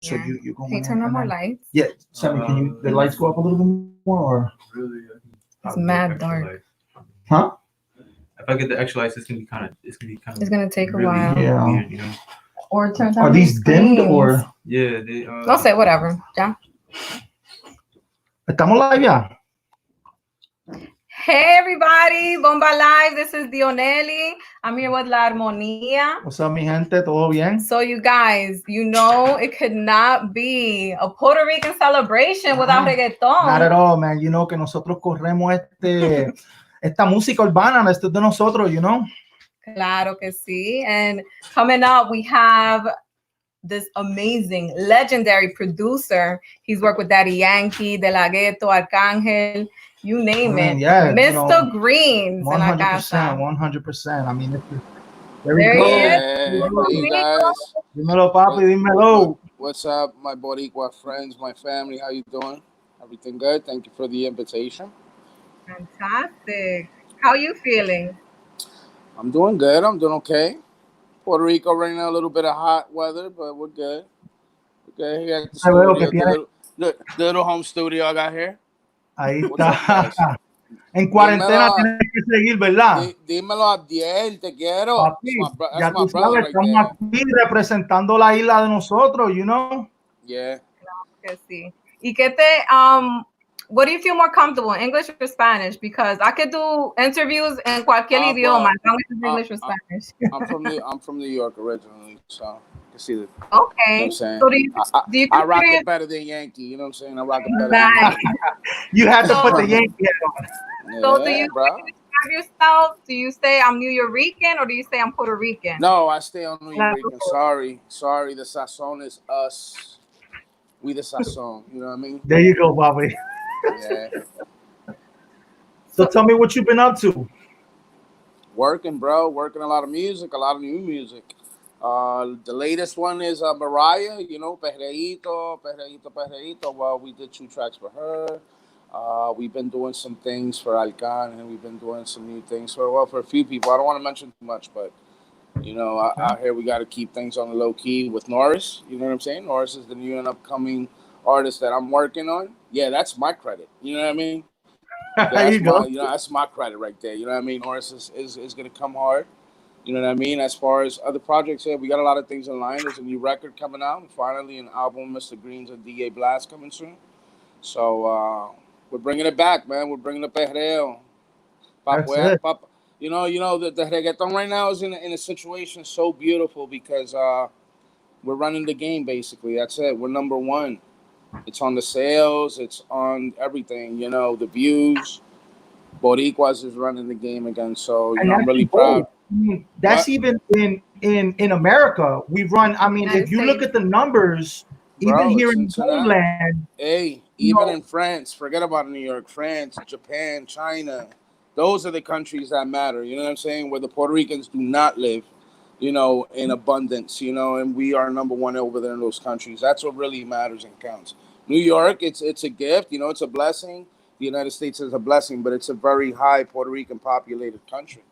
So you go. Can you turn on more lights? Yeah, Sammy, can you the lights go up a little bit more or? It's mad dark. Huh? If I get the extra lights, it's gonna take a really while. Yeah. weird, you know. Or turn down Are these dimmed or? Yeah, I'll say whatever. Yeah. Estamos live ya. Hey everybody, Bomba Live. This is Dionelli. I'm here with La Armonía. What's up, mi gente? ¿Todo bien? So you guys, you know it could not be a Puerto Rican celebration without reggaeton. Not at all, man. You know que nosotros corremos esta música urbana. Esto es de nosotros, you know. Claro que sí. And coming up, we have this amazing, legendary producer. He's worked with Daddy Yankee, De La Ghetto, Arcángel, you name it. Yeah, Mr. You know, Greens. 100%, 100%. I mean, this is very Hey, you guys. Dímelo, papi, dímelo. What's up, my Boricua friends, my family? How you doing? Everything good? Thank you for the invitation. Fantastic. How are you feeling? I'm doing good. I'm doing okay. Puerto Rico right now, a little bit of hot weather, but we're good. We're good. Here at the studio, the little home studio I got here. Ahí está. En cuarentena tienes que seguir, ¿verdad? Dímelo, Abdiel, te quiero. Papi, ya tú sabes, estamos aquí representando la isla de nosotros, you know? Yeah. Claro que sí. ¿Y qué te, what do you feel more comfortable, English or Spanish? Because I could do interviews in cualquier idioma, as long as it's English or Spanish. I'm from New York originally, so you see the. Okay. You know what I'm saying? So do you I rock it better than Yankee. You know what I'm saying? I rock it better. Than Yankee. You have to put the Yankee on. So do you describe yourself? Do you say I'm New Yorican or do you say I'm Puerto Rican? No, I stay on New Yorican. Sorry. The sazon is us. We the sazon. You know what I mean? There you go, Bobby. Yeah. So tell me what you've been up to. Working, bro. Working a lot of music, a lot of new music. The latest one is Mariah, you know, Perreíto. Well, we did 2 tracks for her. We've been doing some things for Alcan, and we've been doing some new things for a few people. I don't want to mention too much, but, you know, out here we got to keep things on the low key with Norrys. You know what I'm saying? Norrys is the new and upcoming artist that I'm working on. Yeah, that's my credit. You know what I mean? That's my credit right there. You know what I mean? Norrys is going to come hard. You know what I mean? As far as other projects here, we got a lot of things in line. There's a new record coming out. And finally, an album, Mr. Greens and DA Blast coming soon. So we're bringing it back, man. We're bringing the perreo. You know, the reggaeton right now is in a situation so beautiful because we're running the game, basically. That's it. We're number one. It's on the sales. It's on everything, you know, the views. Boricuas is running the game again. So, you know, I'm really proud. I mean, that's even in America. We run, I mean, if you look at the numbers, even here in homeland. Hey, even in France, forget about New York, France, Japan, China. Those are the countries that matter. You know what I'm saying? Where the Puerto Ricans do not live. you know, in abundance, you know, and we are number one over there in those countries. That's what really matters and counts. New York, it's a gift, you know, it's a blessing. The United States is a blessing, but it's a very high Puerto Rican populated country.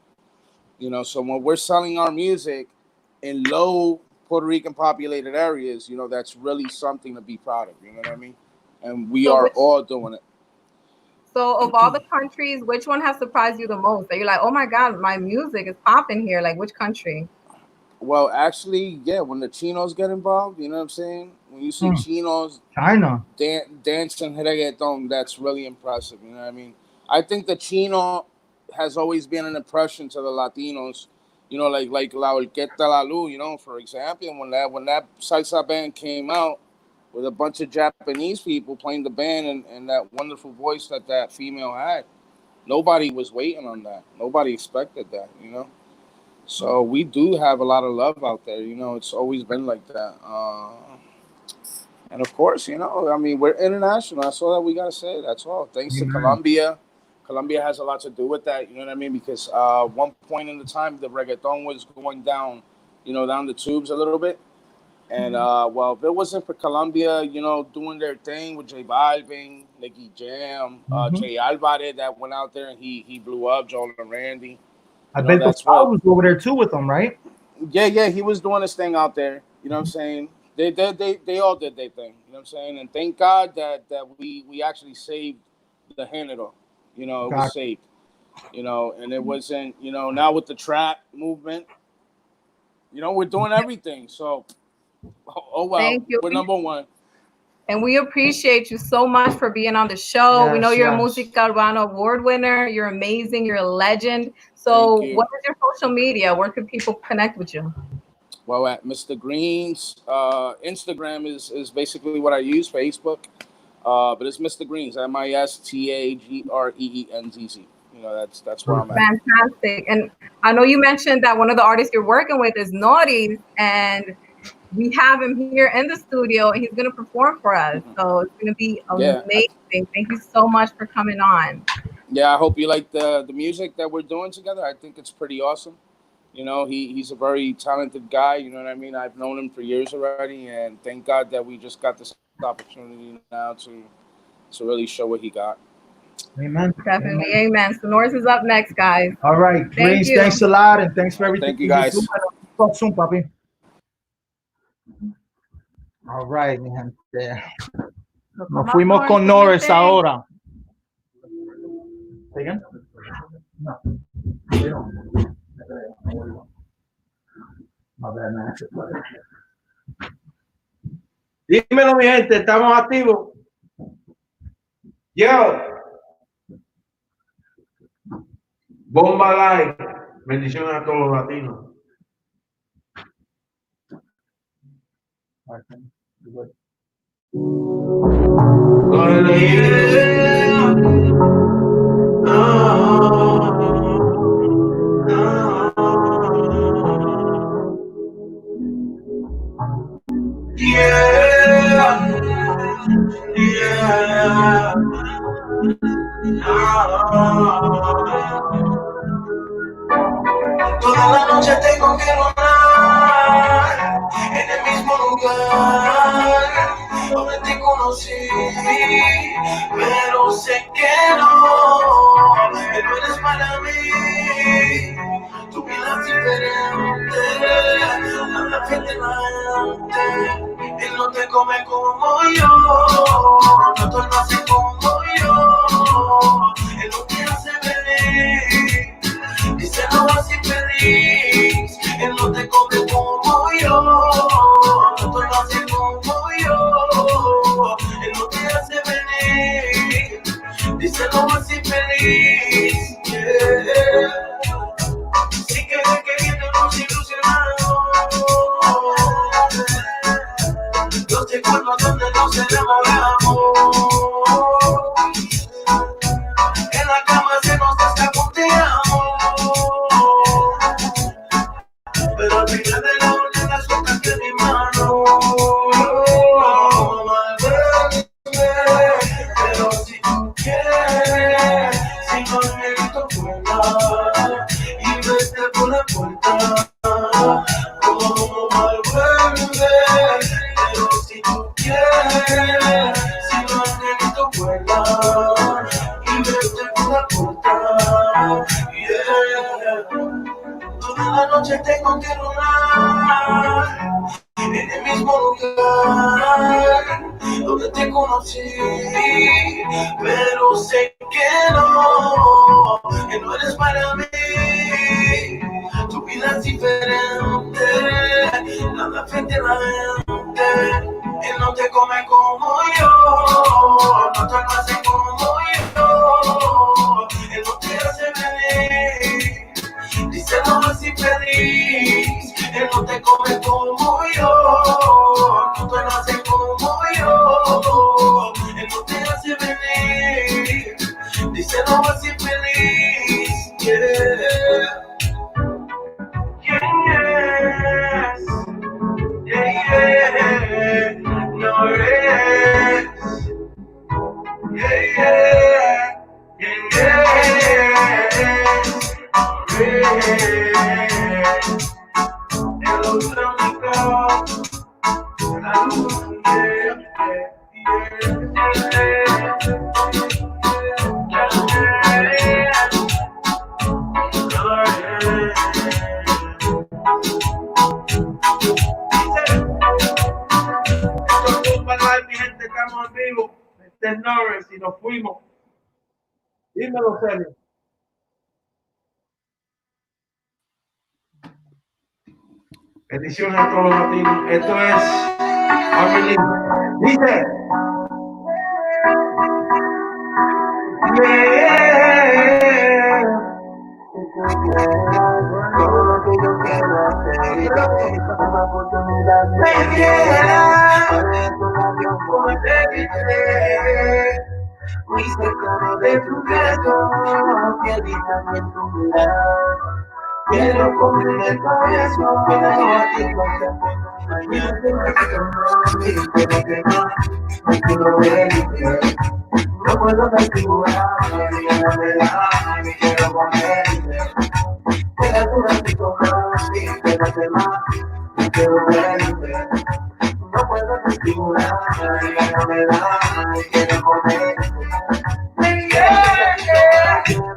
You know, so when we're selling our music in low Puerto Rican populated areas, you know, that's really something to be proud of. You know what I mean? And we are all doing it. So of all the countries, which one has surprised you the most? That you're like, oh my God, my music is popping here. Like which country? Well, actually, yeah, when the Chinos get involved, you know what I'm saying? When you see Chinos China dancing reggaeton, that's really impressive. You know what I mean? I think the Chino has always been an impression to the Latinos. You know, like La Orquesta La Luz, you know, for example, and when that salsa band came out with a bunch of Japanese people playing the band and that wonderful voice that female had, nobody was waiting on that. Nobody expected that, you know? So we do have a lot of love out there. You know, it's always been like that. And of course, you know, I mean, we're international. That's all that we got to say. That's all. Thanks to Colombia. Colombia has a lot to do with that. You know what I mean? Because one point in the time, the reggaeton was going down, you know, down the tubes a little bit. And, well, if it wasn't for Colombia, you know, doing their thing with J Balvin, Nicky Jam, Jay Alvarez that went out there and he blew up, Joel and Randy. I bet the was over there too with them, right? Yeah, he was doing his thing out there. You know what I'm saying? They all did their thing. You know what I'm saying? And thank God that we actually saved the género. You know, it was saved. You know, and it wasn't, you know, now with the trap movement, you know, we're doing everything. So, oh well, Thank you. We're number one. And we appreciate you so much for being on the show. Yes, we know you're a yes. Música Urbana award winner. You're amazing. You're a legend. So what is your social media? Where can people connect with you? Well, at Mr. Green's Instagram is basically what I use, Facebook. But it's Mr. Green's, MISTAGREENZZ. You know, that's where I'm at. Fantastic. And I know you mentioned that one of the artists you're working with is Norrys, and we have him here in the studio, and he's going to perform for us. So it's going to be amazing. Thank you so much for coming on. Yeah, I hope you like the music that we're doing together. I think it's pretty awesome. You know, he's a very talented guy. You know what I mean? I've known him for years already, and thank God that we just got this opportunity now to really show what he got. Amen. Definitely, amen. So Norrys is up next, guys. All right, Grace, thanks a lot, and thanks for everything. Thank you, guys. Talk soon, papi. All right, mi gente. Nos fuimos con Norrys ahora. ¿Sigan? No. Dímelo, mi gente, estamos activos. Yo. Bomba Live. Bendiciones a todos los latinos. Toda la noche tengo que volar en el mismo lugar donde te conocí, pero sé que no eres para mí. Tu vida es diferente, la gente diferente. Él no te come como yo, no te lo hace como yo. Él no te hace feliz. Díselo así feliz, él no te come como yo, no te lo hace como yo, él no te hace feliz, díselo así feliz, yeah. Si quieres queriéndonos ilusionados, yo te cuento donde nos enamoramos, en la cama se nos descapoteamos. Pero al final de la orden las sueltas de mi mano. Pero si tú quieres, si no necesito cuenta y vete por la puerta, Si no angelito vuela y verte con la puerta. Toda la noche tengo que rolar en el mismo lugar donde te conocí, pero sé que no eres para mí. Tu vida es diferente, nada frente a la gente. Él no te come como yo, no te hace como yo, él no te hace venir. Díselo así feliz, él no te come como yo, no te nace como yo, él no te hace venir. Díselo así feliz, yeah. Yes, yeah, yeah, Norrys, yeah, yeah, yeah, el único, la luz, mi gente, estamos en vivo. Este es Norrys y nos fuimos. Dímelo, Sergio. Bendiciones a todos los latinos. Esto es Unreleased. Dice. Todo lo que yo quiero hacer. Una oportunidad de muy cercano de tu beso, piedita en tu mirada. Quiero comerme todo eso, pero a ti mañana me quiero ver. No puedo configurar, no me da, me quiero comerte. Quédate un ratito más, quédate más, me quiero verte. No puedo configurar, no me da, me quiero comerte.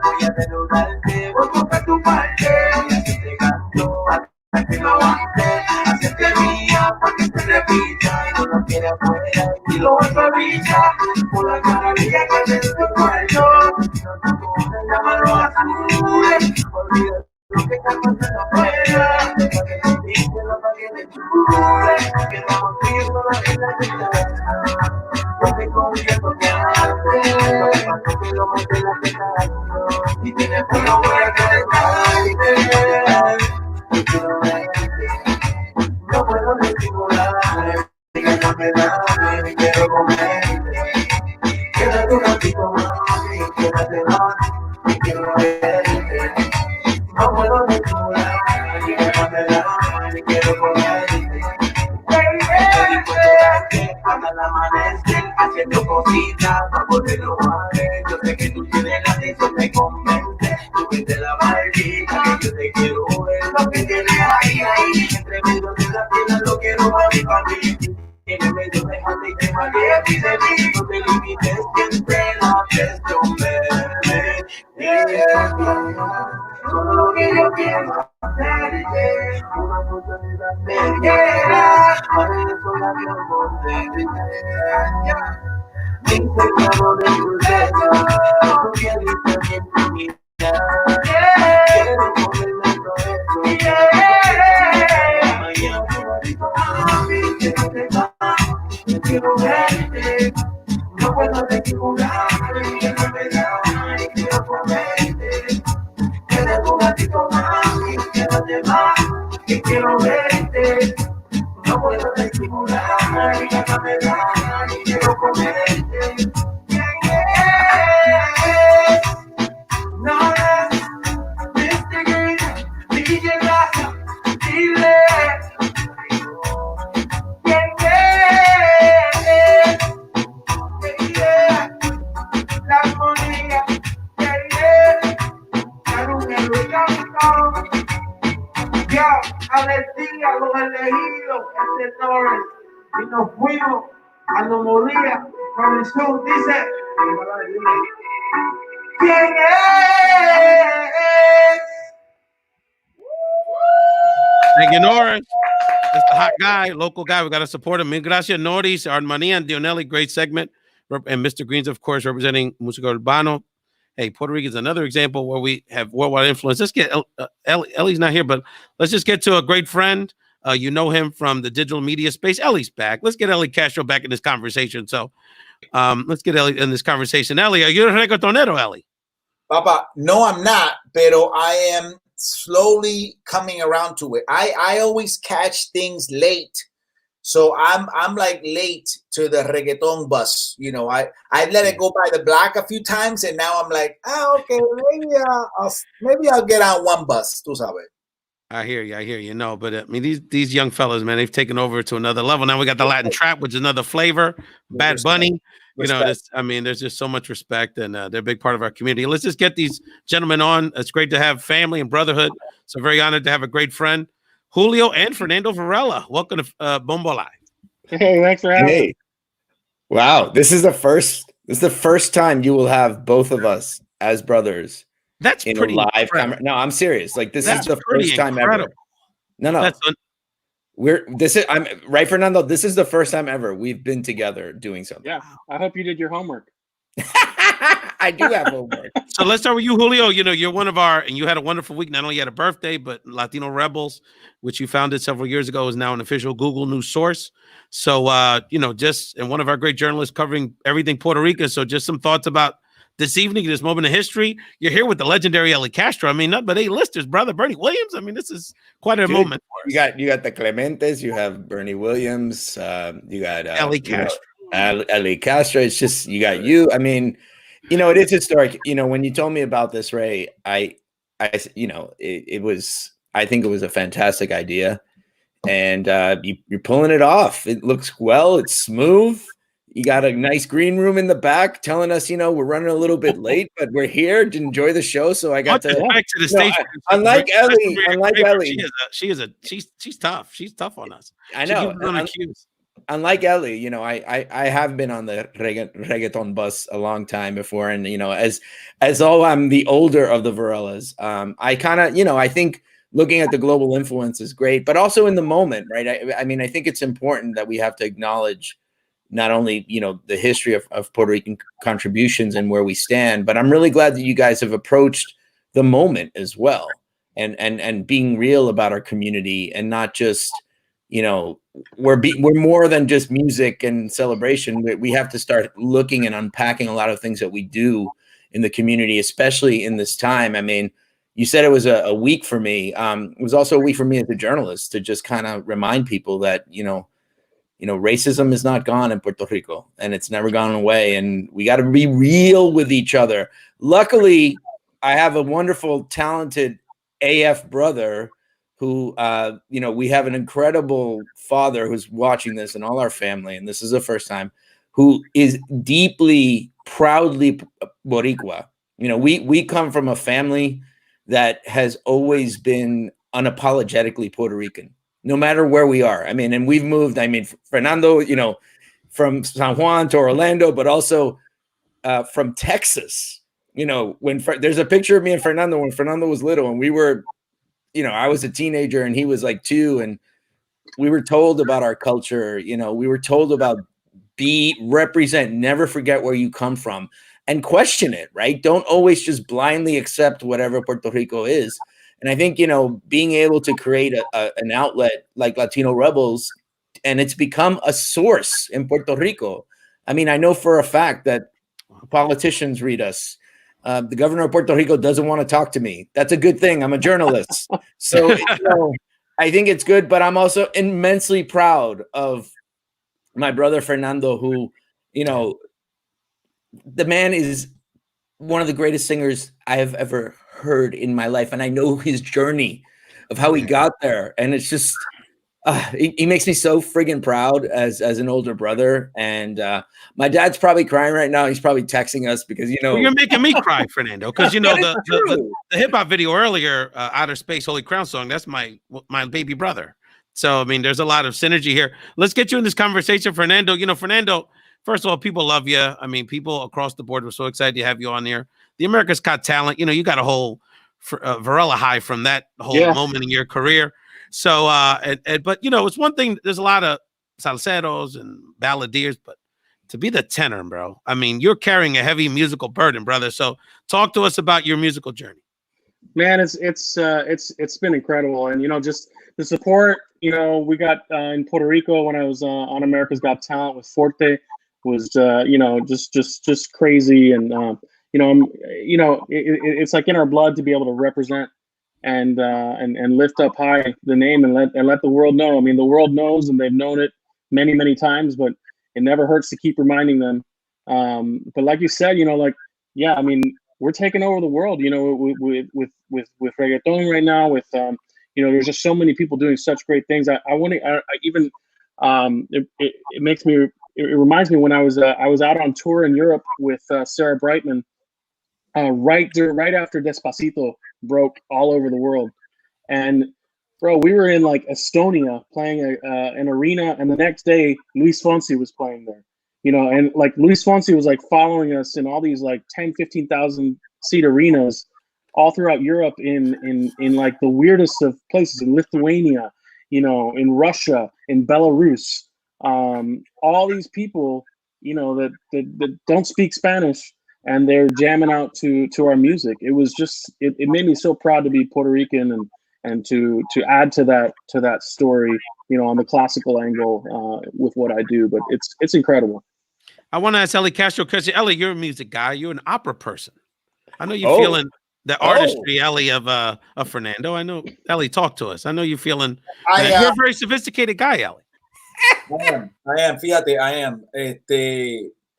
Voy a derrotarte, voy a tocar tu parte, voy a hacerte canto, hasta que lo aguante, hacerte mía, para que te repita, y no lo quiera afuera, y lo vuelvo a brillar, por la maravilla que te tu cuello, llámalo azul, olvida lo que está pasando afuera, para que te dice, para que te chure, que estamos viendo la vida que está. Yo te confieso que antes, lo que pasó que lo monté la pedazo, y tienes por lo buena que te caíste. Yo quiero verte, no puedo disimular, diga no me da, me quiero comerte. Quédate un ratito más, quédate más, me quiero verte. No puedo disimular, diga no me da, me quiero comerte. Hasta el amanecer, haciendo cositas para poderlo hacer. Yo sé que tú tienes la atención, me convence. Tú viste la maldita que yo te quiero ver. Lo que tienes ahí, entre medio de la piedra lo quiero para mí, para mí. En el medio de jante y de magia y de mí. No te limites, siempre la presión, bebé. Todo lo que yo quiero hacer, una oportunidad de guerra. Para eso la dio por ya. Dice claro de tu beso, tú quieres también tu vida. Quiero comerme todo eso. Mañana mami, quiero te va, yo quiero verte. No puedo disimular, quiero verdad, quiero comerte. Quédate un ratito más, quédate más, que quiero verte. No puedo disimular, ya me da, quiero comerte. No es Mr. Green, DJ Garcia, dile. La armonía, ya, Aleyda, los elegidos, este Norrys, y nos fuimos. Cuando moría con el show dice, ¿quién es? Thank you, Norrys. That's the hot guy, local guy. We got to support him. Mil gracias, Norrys, Armania, and Dionelli. Great segment. And Mr. Greens, of course, representing Música Urbano. Hey, Puerto Rico is another example where we have worldwide influence. Let's get Ellie's not here, but let's just get to a great friend. You know him from the digital media space. Ellie's back. Let's get Eli Castro back in this conversation. So let's get Ellie in this conversation. Ellie, are you a reggaetonero, Ellie? Papa, no, I'm not, pero I am slowly coming around to it. I always catch things late. So I'm like late to the reggaeton bus. You know, I let it go by the block a few times, and now I'm like, okay, maybe I'll get on one bus. Tú sabes. I hear you. No, but I mean these young fellas, man, they've taken over to another level. Now we got the Latin trap, which is another flavor. Bad Bunny. You know, there's just so much respect, and they're a big part of our community. Let's just get these gentlemen on. It's great to have family and brotherhood. So very honored to have a great friend, Julio and Fernando Varela. Welcome to Bomba Live. Hey, thanks for having me. Wow, this is the first time you will have both of us as brothers. That's in pretty a live camera. No, I'm serious. Like this is the first time ever. No. I'm right, Fernando. This is the first time ever we've been together doing something. Yeah, I hope you did your homework. I do have homework. So let's start with you, Julio. You know, you're one of our, and you had a wonderful week. Not only had a birthday, but Latino Rebels, which you founded several years ago, is now an official Google News source. So, you know, and one of our great journalists covering everything Puerto Rico. So just some thoughts about this evening, this moment of history. You're here with the legendary Eli Castro. I mean, nothing but A-listers, brother. Bernie Williams. I mean, this is quite a moment. You got the Clementes. You have Bernie Williams. You got Eli Castro. Eli Castro. It's just you got you. I mean, you know, it is historic. You know, when you told me about this, Ray, you know, it was. I think it was a fantastic idea, and you're pulling it off. It looks well. It's smooth. You got a nice green room in the back telling us, you know, we're running a little bit late, but we're here to enjoy the show. So I got to the stage. Unlike Ellie, she's tough. She's tough on us. I know. Unlike Ellie, you know, I have been on the reggaeton bus a long time before. And, you know, as though I'm the older of the Varelas, I kind of, you know, I think looking at the global influence is great, but also in the moment, right? I mean, I think it's important that we have to acknowledge not only, you know, the history of Puerto Rican contributions and where we stand, but I'm really glad that you guys have approached the moment as well, and being real about our community and not just, you know, we're more than just music and celebration. We have to start looking and unpacking a lot of things that we do in the community, especially in this time. I mean, you said it was a week for me. It was also a week for me as a journalist to just kind of remind people that, you know, racism is not gone in Puerto Rico, and it's never gone away. And we got to be real with each other. Luckily, I have a wonderful, talented AF brother who, you know, we have an incredible father who's watching this, and all our family, and this is the first time, who is deeply, proudly Boricua. You know, we come from a family that has always been unapologetically Puerto Rican, no matter where we are. I mean, and we've moved, I mean, Fernando, you know, from San Juan to Orlando, but also from Texas. You know, when there's a picture of me and Fernando when Fernando was little, and we were, you know, I was a teenager and he was like 2, and we were told about our culture. You know, we were told about represent, never forget where you come from, and question it, right? Don't always just blindly accept whatever Puerto Rico is. And I think, you know, being able to create an outlet like Latino Rebels, and it's become a source in Puerto Rico. I mean, I know for a fact that politicians read us. The governor of Puerto Rico doesn't want to talk to me. That's a good thing. I'm a journalist. So, you know, I think it's good, but I'm also immensely proud of my brother, Fernando, who, you know, the man is one of the greatest singers I have ever heard in my life. And I know his journey of how he got there. And it's just, he makes me so friggin' proud as an older brother. And my dad's probably crying right now. He's probably texting us because, you know, well, you're making me cry, Fernando, because, you know, the hip hop video earlier, Outerspace, Holy Crown song, that's my baby brother. So, I mean, there's a lot of synergy here. Let's get you in this conversation, Fernando. You know, Fernando, first of all, people love you. I mean, people across the board were so excited to have you on here. The America's Got Talent, you know, you got a whole Varela high from that whole moment in your career. So, but, you know, it's one thing. There's a lot of salseros and balladeers, but to be the tenor, bro, I mean, you're carrying a heavy musical burden, brother. So talk to us about your musical journey. Man, it's been incredible. And, you know, just the support, you know, we got in Puerto Rico when I was on America's Got Talent with Forte was, you know, just crazy. And, you know, it's like in our blood to be able to represent and lift up high the name and let the world know. I mean, the world knows, and they've known it many, many times, but it never hurts to keep reminding them. But like you said, you know, like, yeah, I mean, we're taking over the world, you know, with reggaeton right now, with, you know, there's just so many people doing such great things. I even, it makes me, it reminds me when I was out on tour in Europe with Sarah Brightman, right after Despacito broke all over the world. And bro, we were in like Estonia playing an arena, and the next day Luis Fonsi was playing there, you know, and like Luis Fonsi was like following us in all these like 10,000-15,000 seat arenas all throughout Europe in like the weirdest of places, in Lithuania, you know, in Russia, in Belarus, all these people, you know, that don't speak Spanish, and they're jamming out to our music. It was just, it made me so proud to be Puerto Rican and to add to that story, you know, on the classical angle with what I do. But it's incredible. I want to ask Eli Castro, because Eli, you're a music guy. You're an opera person. I know you're feeling the artistry, Eli, of Fernando. I know, Eli, talk to us. I know you're feeling. You're a very sophisticated guy, Eli. I am. Fíjate, I am.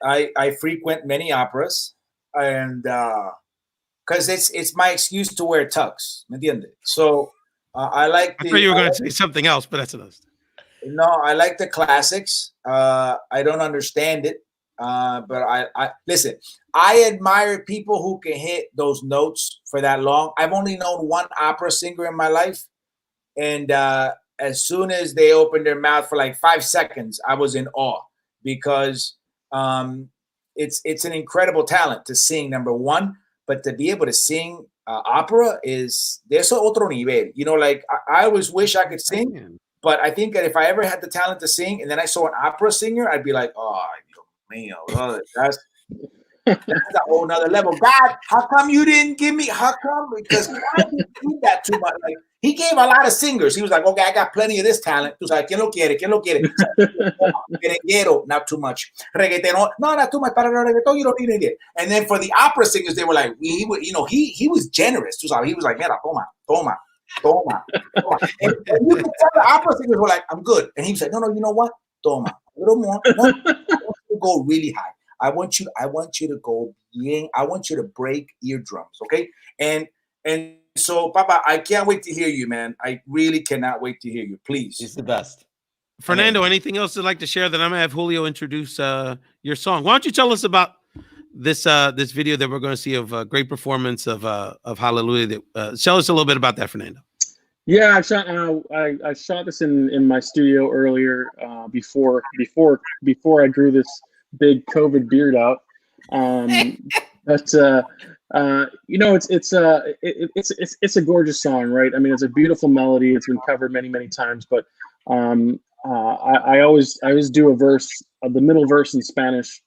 I frequent many operas, and because it's my excuse to wear tux. ¿Me entiende? So I like. I thought you were going to say something else, but that's another. No, I like the classics. I don't understand it, but I listen. I admire people who can hit those notes for that long. I've only known one opera singer in my life, and as soon as they opened their mouth for like 5 seconds, I was in awe, because it's an incredible talent to sing, number one, but to be able to sing opera is there's otro nivel. You know, like I always wish I could sing, but I think that if I ever had the talent to sing and then I saw an opera singer, I'd be like, oh, Dios mío, that's a whole nother level. God, how come you didn't give me? How come? Because God didn't do that too much. Like, he gave a lot of singers. He was like, okay, I got plenty of this talent. Tú sabes, ¿quién lo quiere? ¿Quién lo quiere? Merenguero, not too much. Reggaeton, no, not too much. Para reggaeton, you don't need it. And then for the opera singers, they were like, he was generous. Tú sabes, he was like, mira, toma. And you could tell the opera singers were like, I'm good. And he said, no, you know what? Toma. A little more. No, I want you to go really high. I want you to go bien. I want you to break eardrums, okay? And so, Papa, I can't wait to hear you, man. I really cannot wait to hear you. Please. He's the best. Fernando, anything else you'd like to share? That I'm gonna have Julio introduce your song. Why don't you tell us about this video that we're going to see of a great performance of Hallelujah? Tell us a little bit about that, Fernando. Yeah, I shot this in my studio earlier before I grew this big COVID beard out. But you know, it's a gorgeous song, right? I mean, it's a beautiful melody. It's been covered many, many times, but I always do a verse, the middle verse in Spanish,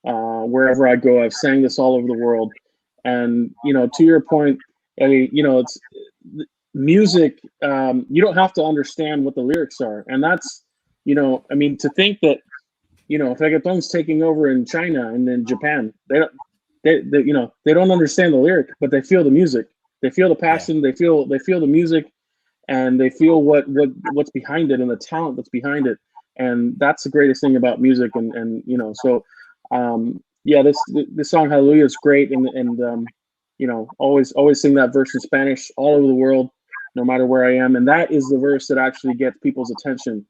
wherever I go. I've sang this all over the world, and you know, to your point, Eddie, you know, it's music. You don't have to understand what the lyrics are, and that's, you know, I mean, to think that, you know, reggaeton's taking over in China and in Japan, they you know, they don't understand the lyric, but they feel the music. They feel the passion. Yeah. They feel the music, and they feel what's behind it and the talent that's behind it. And that's the greatest thing about music. And you know, so yeah, this song Hallelujah is great. And you know, always sing that verse in Spanish all over the world, no matter where I am. And that is the verse that actually gets people's attention,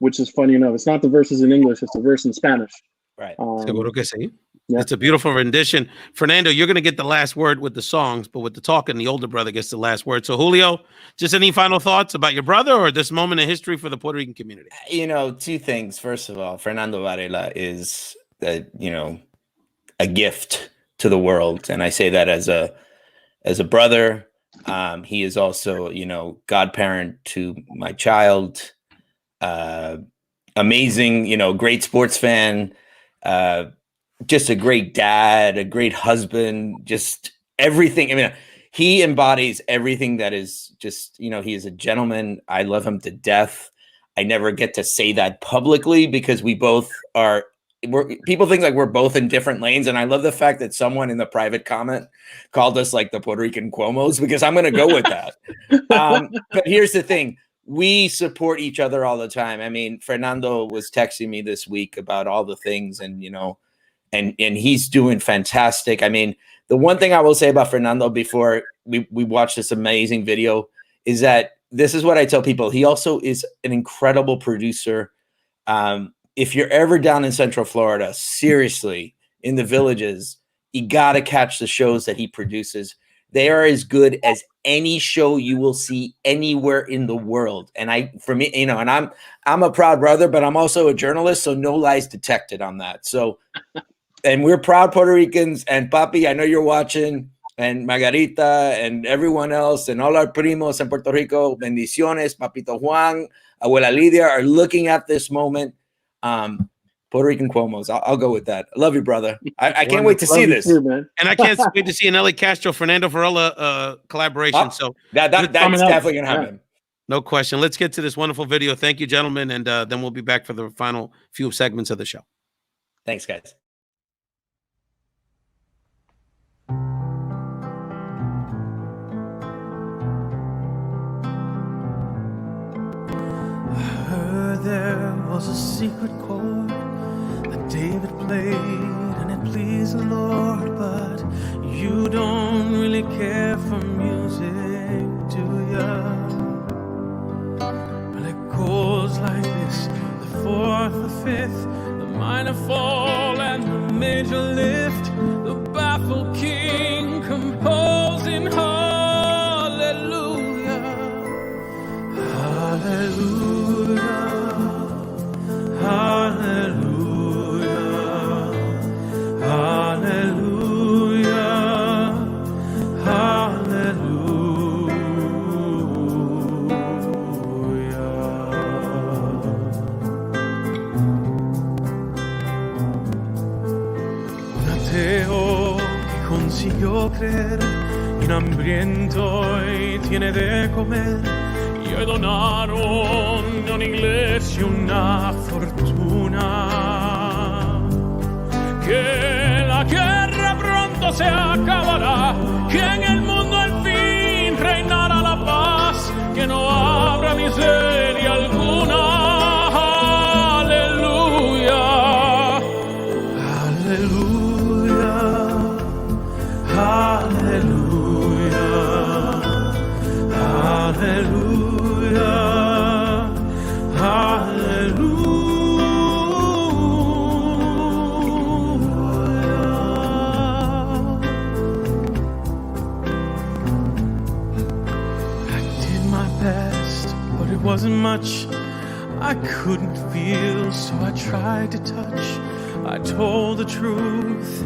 which is funny enough. It's not the verses in English, it's the verse in Spanish. Right. Seguro que sí. It's a beautiful rendition. Fernando, you're going to get the last word with the songs, but with the talking, the older brother gets the last word. So, Julio, just any final thoughts about your brother or this moment in history for the Puerto Rican community? You know, two things. First of all, Fernando Varela is, a gift to the world, and I say that as a brother. He is also, godparent to my child. Amazing, great sports fan. Just a great dad, a great husband, just everything. I mean, he embodies everything that is just, he is a gentleman. I love him to death. I never get to say that publicly because people think like we're both in different lanes. And I love the fact that someone in the private comment called us like the Puerto Rican Cuomos, because I'm going to go with that. But here's the thing. We support each other all the time. I mean, Fernando was texting me this week about all the things and, and he's doing fantastic. I mean, the one thing I will say about Fernando before we watch this amazing video is that this is what I tell people. He also is an incredible producer. If you're ever down in Central Florida, seriously, in the villages, you got to catch the shows that he produces. They are as good as any show you will see anywhere in the world. And and I'm a proud brother, but I'm also a journalist, so no lies detected on that. So, and we're proud Puerto Ricans. And Papi, I know you're watching, and Margarita, and everyone else, and all our primos in Puerto Rico, bendiciones, Papito Juan, Abuela Lidia are looking at this moment. Puerto Rican Cuomos. I'll go with that. I love you, brother. I can't wait to see this. Too, man. And I can't wait to see an Eli Castro, Fernando Varela collaboration. So that's definitely going to happen. No question. Let's get to this wonderful video. Thank you, gentlemen. And then we'll be back for the final few segments of the show. Thanks, guys. There was a secret chord that David played and it pleased the Lord, but you don't really care for music, do ya? Well, it goes like this: the fourth, the fifth, the minor fall and the major lift, the baffled king composing hallelujah, hallelujah. Hallelujah, hallelujah, hallelujah. Un ateo que consiguió creer, un hambriento y tiene de comer. Y hoy donaron a una iglesia una fortuna. Que la guerra pronto se acabará, que en el mundo al fin reinará la paz, que no habrá miseria alguna. Aleluya, aleluya, aleluya, aleluya. Wasn't much I couldn't feel, so I tried to touch. I told the truth,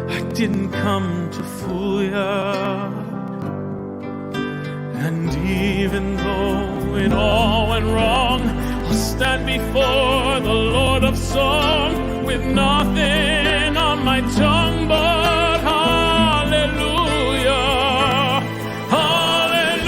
I didn't come to fool ya. And even though it all went wrong, I'll stand before the Lord of Song with nothing on my tongue but hallelujah. Hallelujah.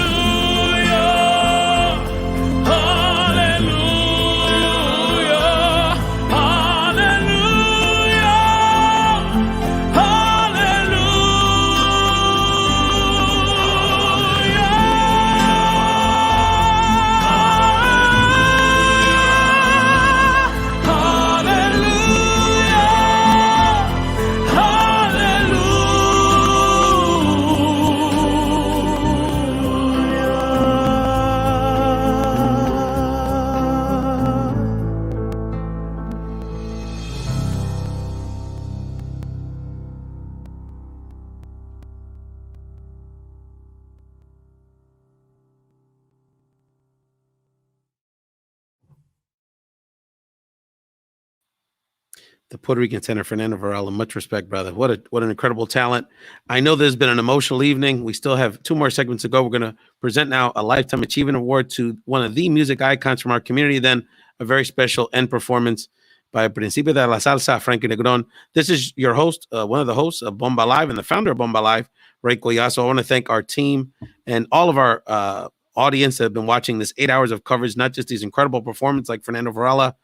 the Puerto Rican tenor Fernando Varela. Much respect, brother. What an incredible talent. I know there's been an emotional evening. We still have 2 more segments to go. We're going to present now a Lifetime Achievement Award to one of the music icons from our community, then a very special end performance by Principe de la Salsa, Frankie Negron. This is your host, one of the hosts of Bomba Live and the founder of Bomba Live, Ray Collazo. I want to thank our team and all of our audience that have been watching this 8 hours of coverage, not just these incredible performances like Fernando Varela,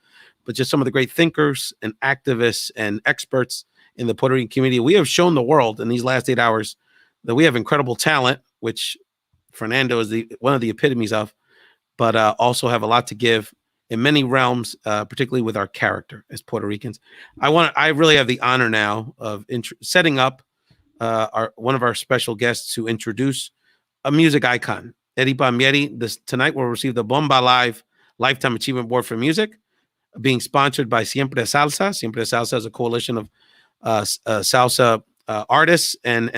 but just some of the great thinkers and activists and experts in the Puerto Rican community. We have shown the world in these last 8 hours that we have incredible talent, which Fernando is one of the epitomes of, but also have a lot to give in many realms, particularly with our character as Puerto Ricans. I really have the honor now of setting up one of our special guests to introduce a music icon, Eddie Palmieri. Tonight will receive the Bomba Live Lifetime Achievement Award for Music, being sponsored by Siempre Salsa. Siempre Salsa is a coalition of salsa artists and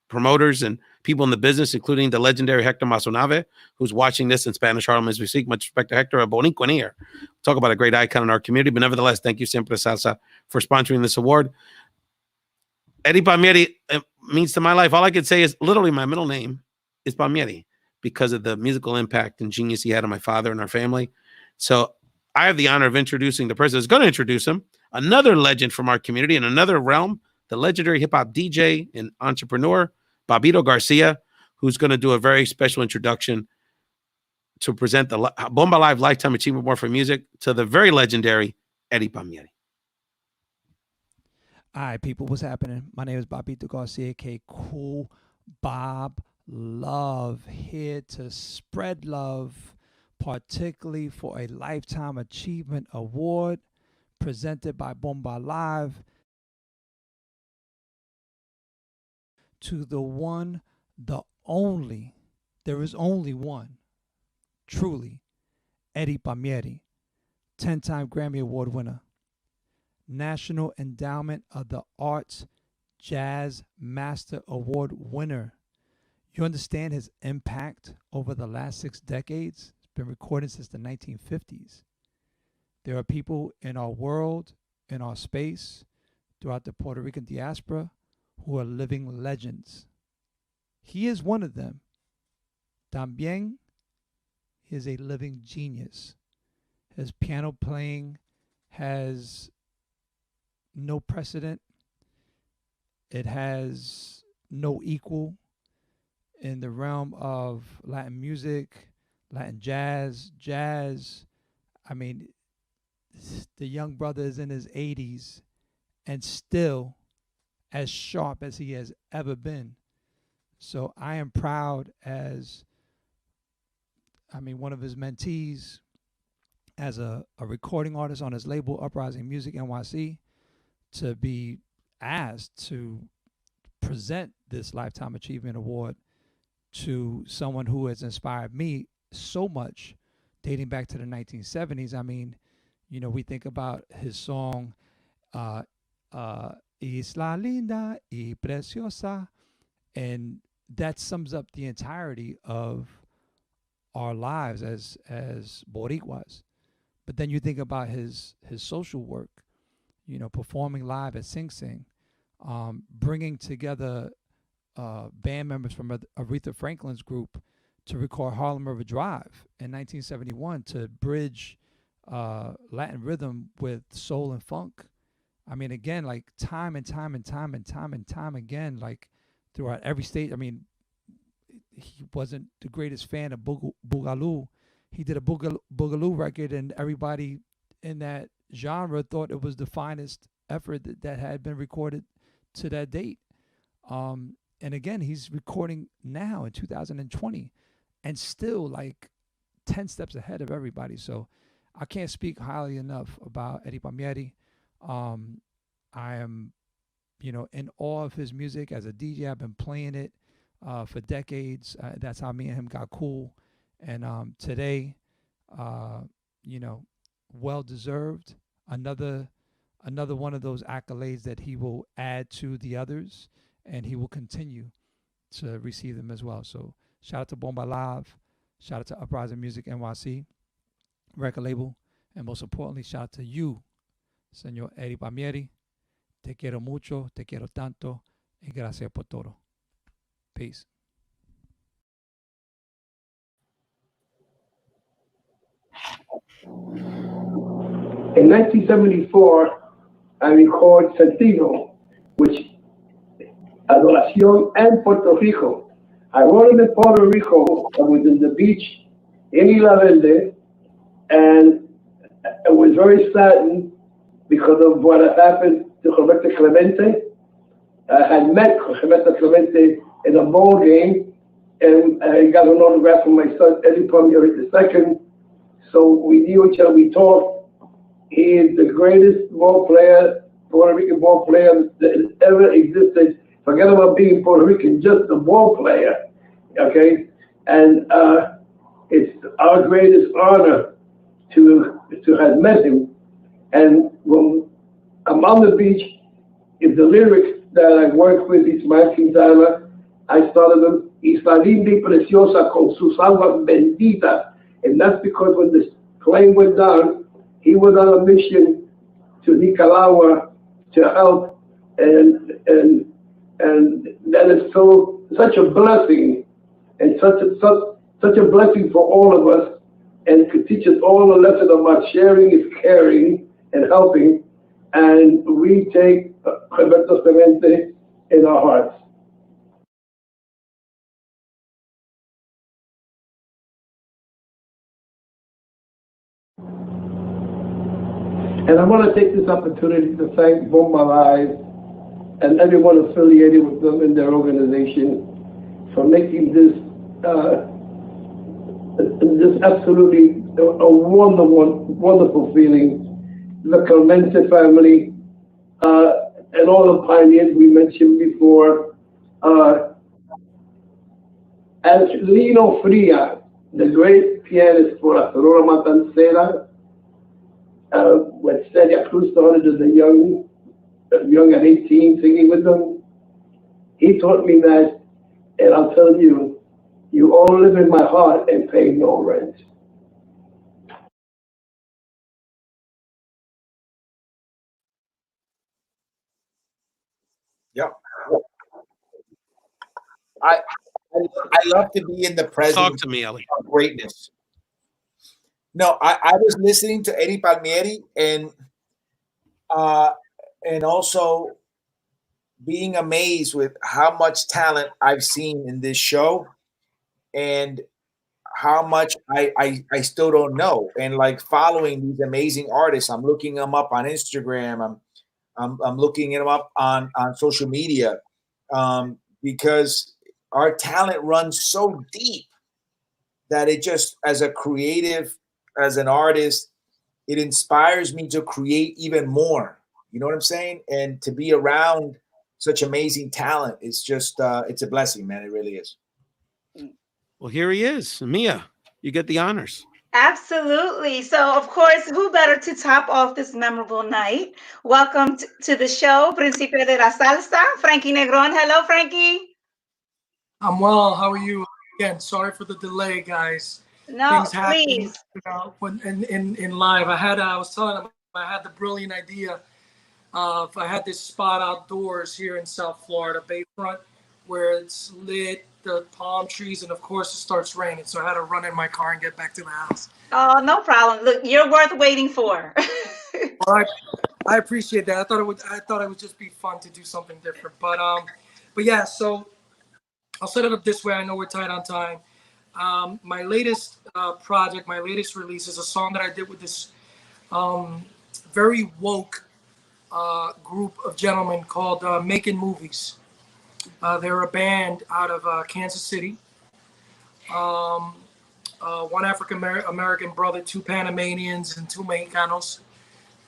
promoters and people in the business, including the legendary Hector Mazonave, who's watching this in Spanish Harlem as we speak. Much respect to Hector, a Bonico in here. Talk about a great icon in our community. But nevertheless, thank you, Siempre Salsa, for sponsoring this award. Eddie Palmieri means to my life, all I could say is literally my middle name is Palmieri because of the musical impact and genius he had on my father and our family. So I have the honor of introducing the person who's going to introduce him, another legend from our community in another realm, the legendary hip-hop DJ and entrepreneur, Bobbito Garcia, who's going to do a very special introduction to present the Bomba Live Lifetime Achievement Award for Music to the very legendary Eddie Palmieri. All right, people, what's happening? My name is Bobbito Garcia, aka Cool Bob Love, here to spread love, particularly for a Lifetime Achievement Award presented by Bomba Live to the one, the only, there is only one, truly, Eddie Palmieri, 10-time Grammy Award winner, National Endowment of the Arts Jazz Master Award winner. You understand his impact over the last 6 decades? Been recorded since the 1950s. There are people in our world, in our space, throughout the Puerto Rican diaspora who are living legends. He is one of them. También, he is a living genius. His piano playing has no precedent. It has no equal in the realm of Latin music, Latin jazz. I mean, the young brother is in his 80s and still as sharp as he has ever been. So I am proud as, one of his mentees, as a recording artist on his label, Uprising Music NYC, to be asked to present this Lifetime Achievement Award to someone who has inspired me so much dating back to the 1970s. I mean, we think about his song, Isla Linda y Preciosa, and that sums up the entirety of our lives as Boricuas. But then you think about his social work, performing live at Sing Sing, bringing together band members from Aretha Franklin's group to record Harlem River Drive in 1971 to bridge Latin rhythm with soul and funk. I mean, again, like time and time again, like throughout every state. I mean, he wasn't the greatest fan of Boogaloo. He did a Boogaloo record, and everybody in that genre thought it was the finest effort that had been recorded to that date. And again, he's recording now in 2020 and still like 10 steps ahead of everybody. So I can't speak highly enough about Eddie Palmieri. I am, in awe of his music. As a DJ, I've been playing it for decades. That's how me and him got cool. And today, well deserved. Another one of those accolades that he will add to the others, and he will continue to receive them as well. So shout out to Bomba Live, shout out to Uprising Music NYC record label, and most importantly, shout out to you, Señor Eddie Palmieri, te quiero mucho, te quiero tanto, y gracias por todo. Peace. In 1974, I record Sentido, which Adoración and Puerto Rico. I wrote it in Puerto Rico. I was in the beach in Isla Verde, and I was very saddened because of what had happened to Roberto Clemente. I had met Roberto Clemente in a ball game, and I got an autograph from my son, Eddie Palmieri II. So we knew each other, we talked. He is the greatest ball player, Puerto Rican ball player that ever existed. Forget about being Puerto Rican, just a ball player, okay? And it's our greatest honor to have met him. And when I'm on the beach, if the lyrics that I work with Ismael Quintana, I started them, Isla linda y preciosa con sus aguas benditas. And that's because when the plane went down, he was on a mission to Nicaragua to help, and that is such a blessing, and such a blessing for all of us, and could teach us all a lesson about sharing is caring and helping, and we take Roberto Clemente in our hearts. And I want to take this opportunity to thank Bomba Live and everyone affiliated with them in their organization for making this absolutely a wonderful feeling. The Clemente family and all the pioneers we mentioned before. As Lino Fria, the great pianist for La Sonora Matancera, when Celia Cruz started as a young at 18, singing with them, he taught me that, and I'll tell you, you all live in my heart and pay no rent. Yep. I love to be in the presence Talk to me, Eli. of greatness. No, I was listening to Eddie Palmieri and also being amazed with how much talent I've seen in this show and how much I still don't know. And like following these amazing artists, I'm looking them up on Instagram. I'm looking them up on social media because our talent runs so deep that it just, as a creative, as an artist, it inspires me to create even more. You know what I'm saying? And to be around such amazing talent, it's just, it's a blessing, man. It really is. Well, here he is. Mia, you get the honors. Absolutely. So, of course, who better to top off this memorable night? Welcome to the show, Principe de la Salsa, Frankie Negron. Hello, Frankie. I'm well. How are you? Again, sorry for the delay, guys. No, Things happen, please. you know, when in live. I was telling them I had the brilliant idea of I had this spot outdoors here in South Florida, Bayfront, where it's lit, the palm trees, and of course it starts raining. So I had to run in my car and get back to the house. Oh, no problem. Look, you're worth waiting for. Well, I appreciate that. I thought it would just be fun to do something different. But yeah. So I'll set it up this way. I know we're tight on time. My latest project, my latest release is a song that I did with this very woke group of gentlemen called Making Movies. They're a band out of Kansas City. One African American brother, two Panamanians, and two Mexicanos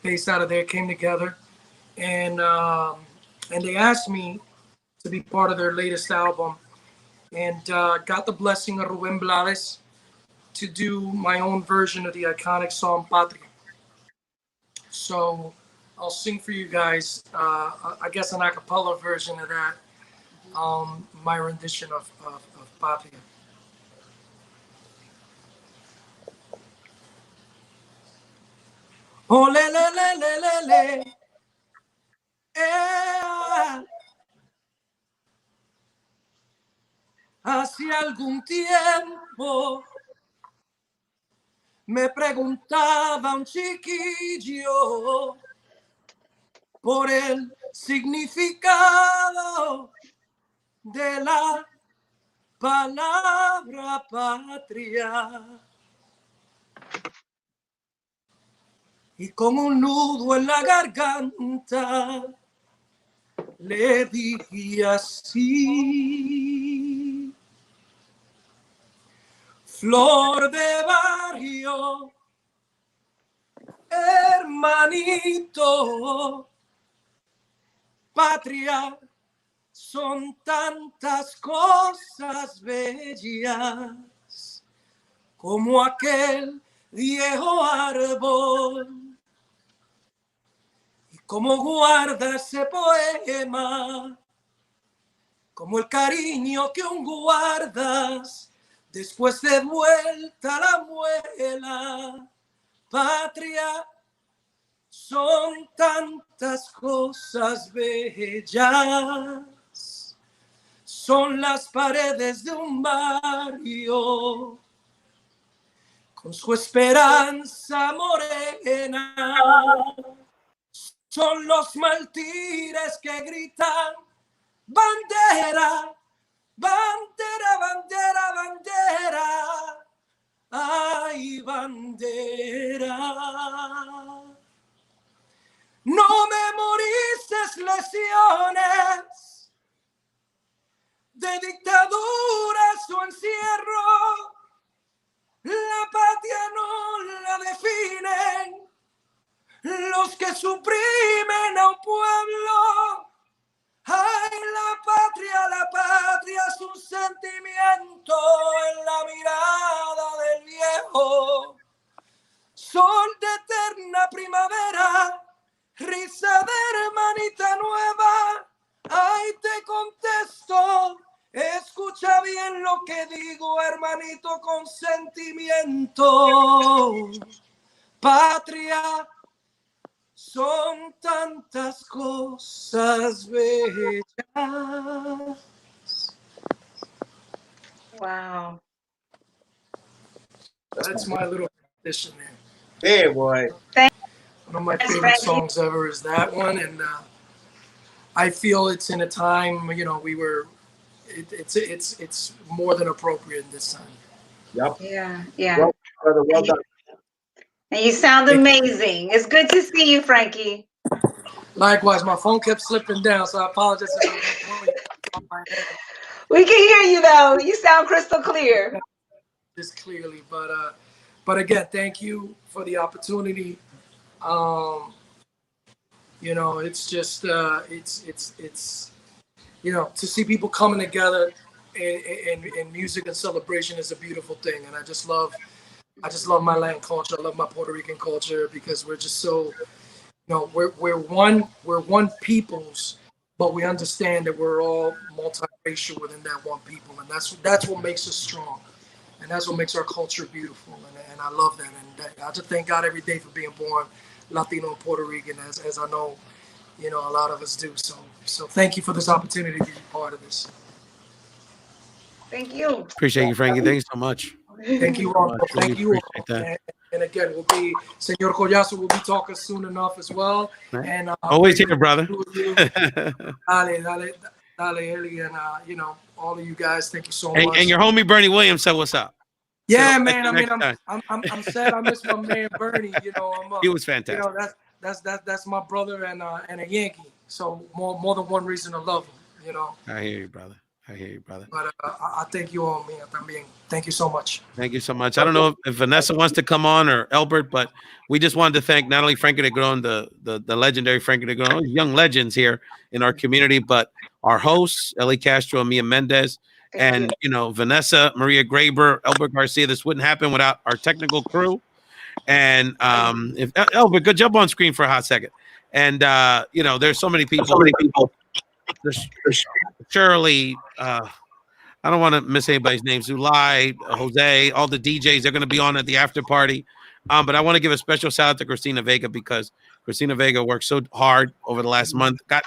based out of there came together, and they asked me to be part of their latest album, and got the blessing of Rubén Blades to do my own version of the iconic song Patria. So I'll sing for you guys, I guess an a cappella version of that, my rendition of Patria. Oh, le, le, le, le, le, le. Hace algún tiempo me preguntaba un chiquillo por el significado de la palabra patria. Y con un nudo en la garganta le dije así: flor de barrio, hermanito, patria, son tantas cosas bellas como aquel viejo árbol. Y como guarda ese poema, como el cariño que aún guardas después de vuelta a la muela. Patria, son tantas cosas bellas, son las paredes de un barrio con su esperanza morena, son los mártires que gritan bandera, bandera, bandera, bandera, ay, bandera. No memorices lesiones de dictaduras o encierro. La patria no la definen los que suprimen a un pueblo. Ay, la patria es un sentimiento en la mirada del viejo. Sol de eterna primavera, risa de hermanita nueva. Ay, te contesto, escucha bien lo que digo, hermanito, con sentimiento. Patria, son tantas cosas bellas. Wow. That's my little tradition, man. Hey, boy. One of my favorite songs ever is that one, and I feel it's in a time, you know, we were. It's more than appropriate this time. Yep. Yeah, yeah. Well, brother, well done. And you sound amazing. It's good to see you, Frankie. Likewise, my phone kept slipping down, so I apologize. We can hear you though. You sound crystal clear. Just clearly, but again, thank you for the opportunity. You know, it's just it's you know, to see people coming together in music and celebration is a beautiful thing, and I just love my land culture. I love my Puerto Rican culture because we're just so, you know, we're one peoples, but we understand that we're all multiracial within that one people, and that's what makes us strong, and that's what makes our culture beautiful, and I love that, and I just thank God every day for being born Latino and Puerto Rican, as I know, you know, a lot of us do. So thank you for this opportunity to be part of this. Thank you. Appreciate you, Frankie. Thanks so much. Thank you all. Thank you all. That. And again, Senor Collazo will be talking soon enough as well. Right. And always here, brother. Dale, Eli, and you know, all of you guys, thank you so much. And your homie Bernie Williams said, "What's up?" Yeah, so, man. I mean, I'm sad I miss my man Bernie. You know, he was fantastic. You know, that's my brother and a Yankee. So more than one reason to love him. You know. I hear you, brother. But I thank you all, Mia, también. Thank you so much. Thank you so much. I don't know if Vanessa wants to come on or Albert, but we just wanted to thank not only Frankie Negron, the legendary Frankie Negron, young legends here in our community, but our hosts, Eli Castro and Mia Mendez, and you know, Vanessa, Maria Graber, Albert Garcia. This wouldn't happen without our technical crew. And if Albert, good job on screen for a hot second. And you know, there's so many people. There's Shirley, I don't want to miss anybody's names. Zulai, Jose, all the DJs, they're going to be on at the after party. But I want to give a special shout out to Christina Vega because Christina Vega worked so hard over the last month. Got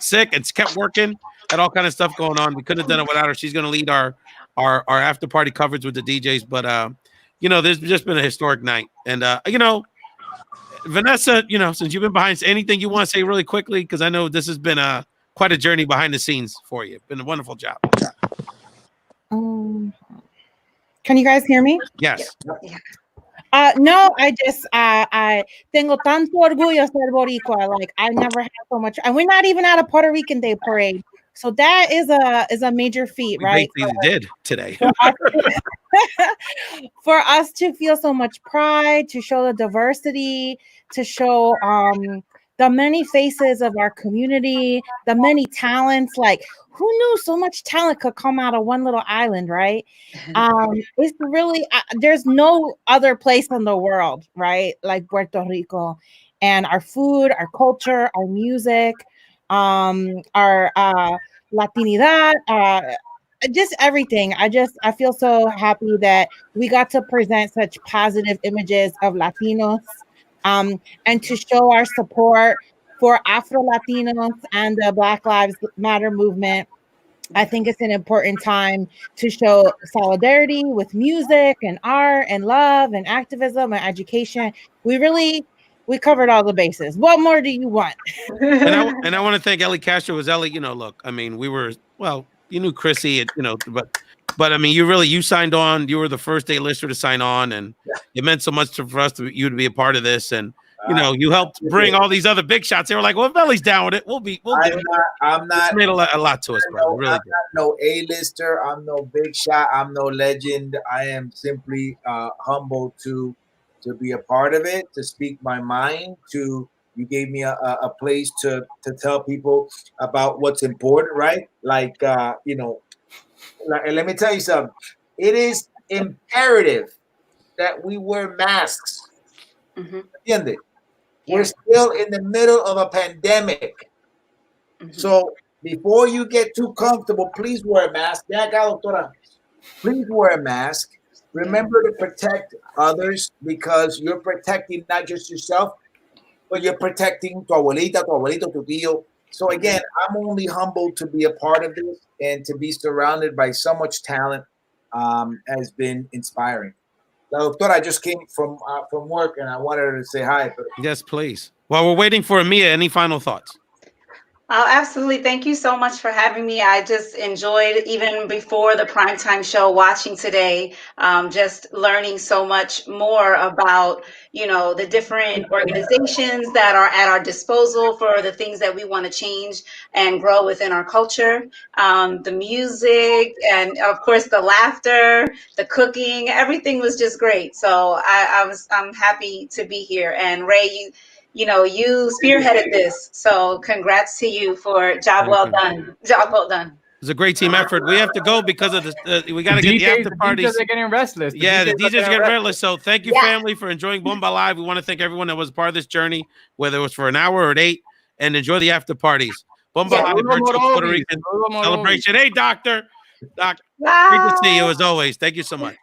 sick and kept working. Had all kind of stuff going on. We couldn't have done it without her. She's going to lead our after party coverage with the DJs. But there's just been a historic night. And Vanessa, since you've been behind, anything you want to say really quickly, because I know this has been quite a journey behind the scenes for you. Been a wonderful job. Can you guys hear me? Yes. No, I tengo tanto orgullo ser boricua. Like I never had so much, and we're not even at a Puerto Rican Day parade. So that is a major feat, right? We did today. For us to feel so much pride, to show the diversity, to show the many faces of our community, the many talents. Like, who knew so much talent could come out of one little island, right? It's really, there's no other place in the world, right? Like Puerto Rico. And our food, our culture, our music, our Latinidad, just everything. I feel so happy that we got to present such positive images of Latinos, and to show our support for Afro-Latinos and the Black Lives Matter movement. I think it's an important time to show solidarity with music and art and love and activism and education. We covered all the bases. What more do you want? and I want to thank Eli Castro. Was Eli, look, I mean, you knew Chrissy, but I mean, you signed on. You were the first day lister to sign on, and it meant so much for us you to be a part of this. And you helped bring all these other big shots. They were like, "Well, if Eli's down with it, we'll do it." I'm not. It's made a lot to us, bro. Really I'm not no A-lister. I'm no big shot. I'm no legend. I am simply humbled to be a part of it, to speak my mind. You gave me a place to tell people about what's important, right? Like and let me tell you something. It is imperative that we wear masks. ¿Entiende? We're still in the middle of a pandemic. So before you get too comfortable, please wear a mask. Please wear a mask. Remember to protect others, because you're protecting not just yourself, but you're protecting tu abuelita, tu abuelito, tu tío. So again, I'm only humbled to be a part of this, and to be surrounded by so much talent has been inspiring. La doctora, I just came from work, and I wanted her to say hi. Yes, please. While we're waiting for Mia, any final thoughts? Oh, absolutely. Thank you so much for having me. I just enjoyed, even before the primetime show, watching today, just learning so much more about, the different organizations that are at our disposal for the things that we want to change and grow within our culture. The music, and of course the laughter, the cooking, everything was just great. So I'm happy to be here. And Ray, you spearheaded this, so congrats to you for job well done. Job well done. It's a great team effort. We have to go because of we got to get the after parties. The DJs are getting restless. The DJs are getting restless. So thank you, family, for enjoying Bomba Live. We want to thank everyone that was part of this journey, whether it was for an hour or 8, and enjoy the after parties. Bomba Live, virtual Puerto Rican celebration. Hey, Doc, great to see you as always. Thank you so much.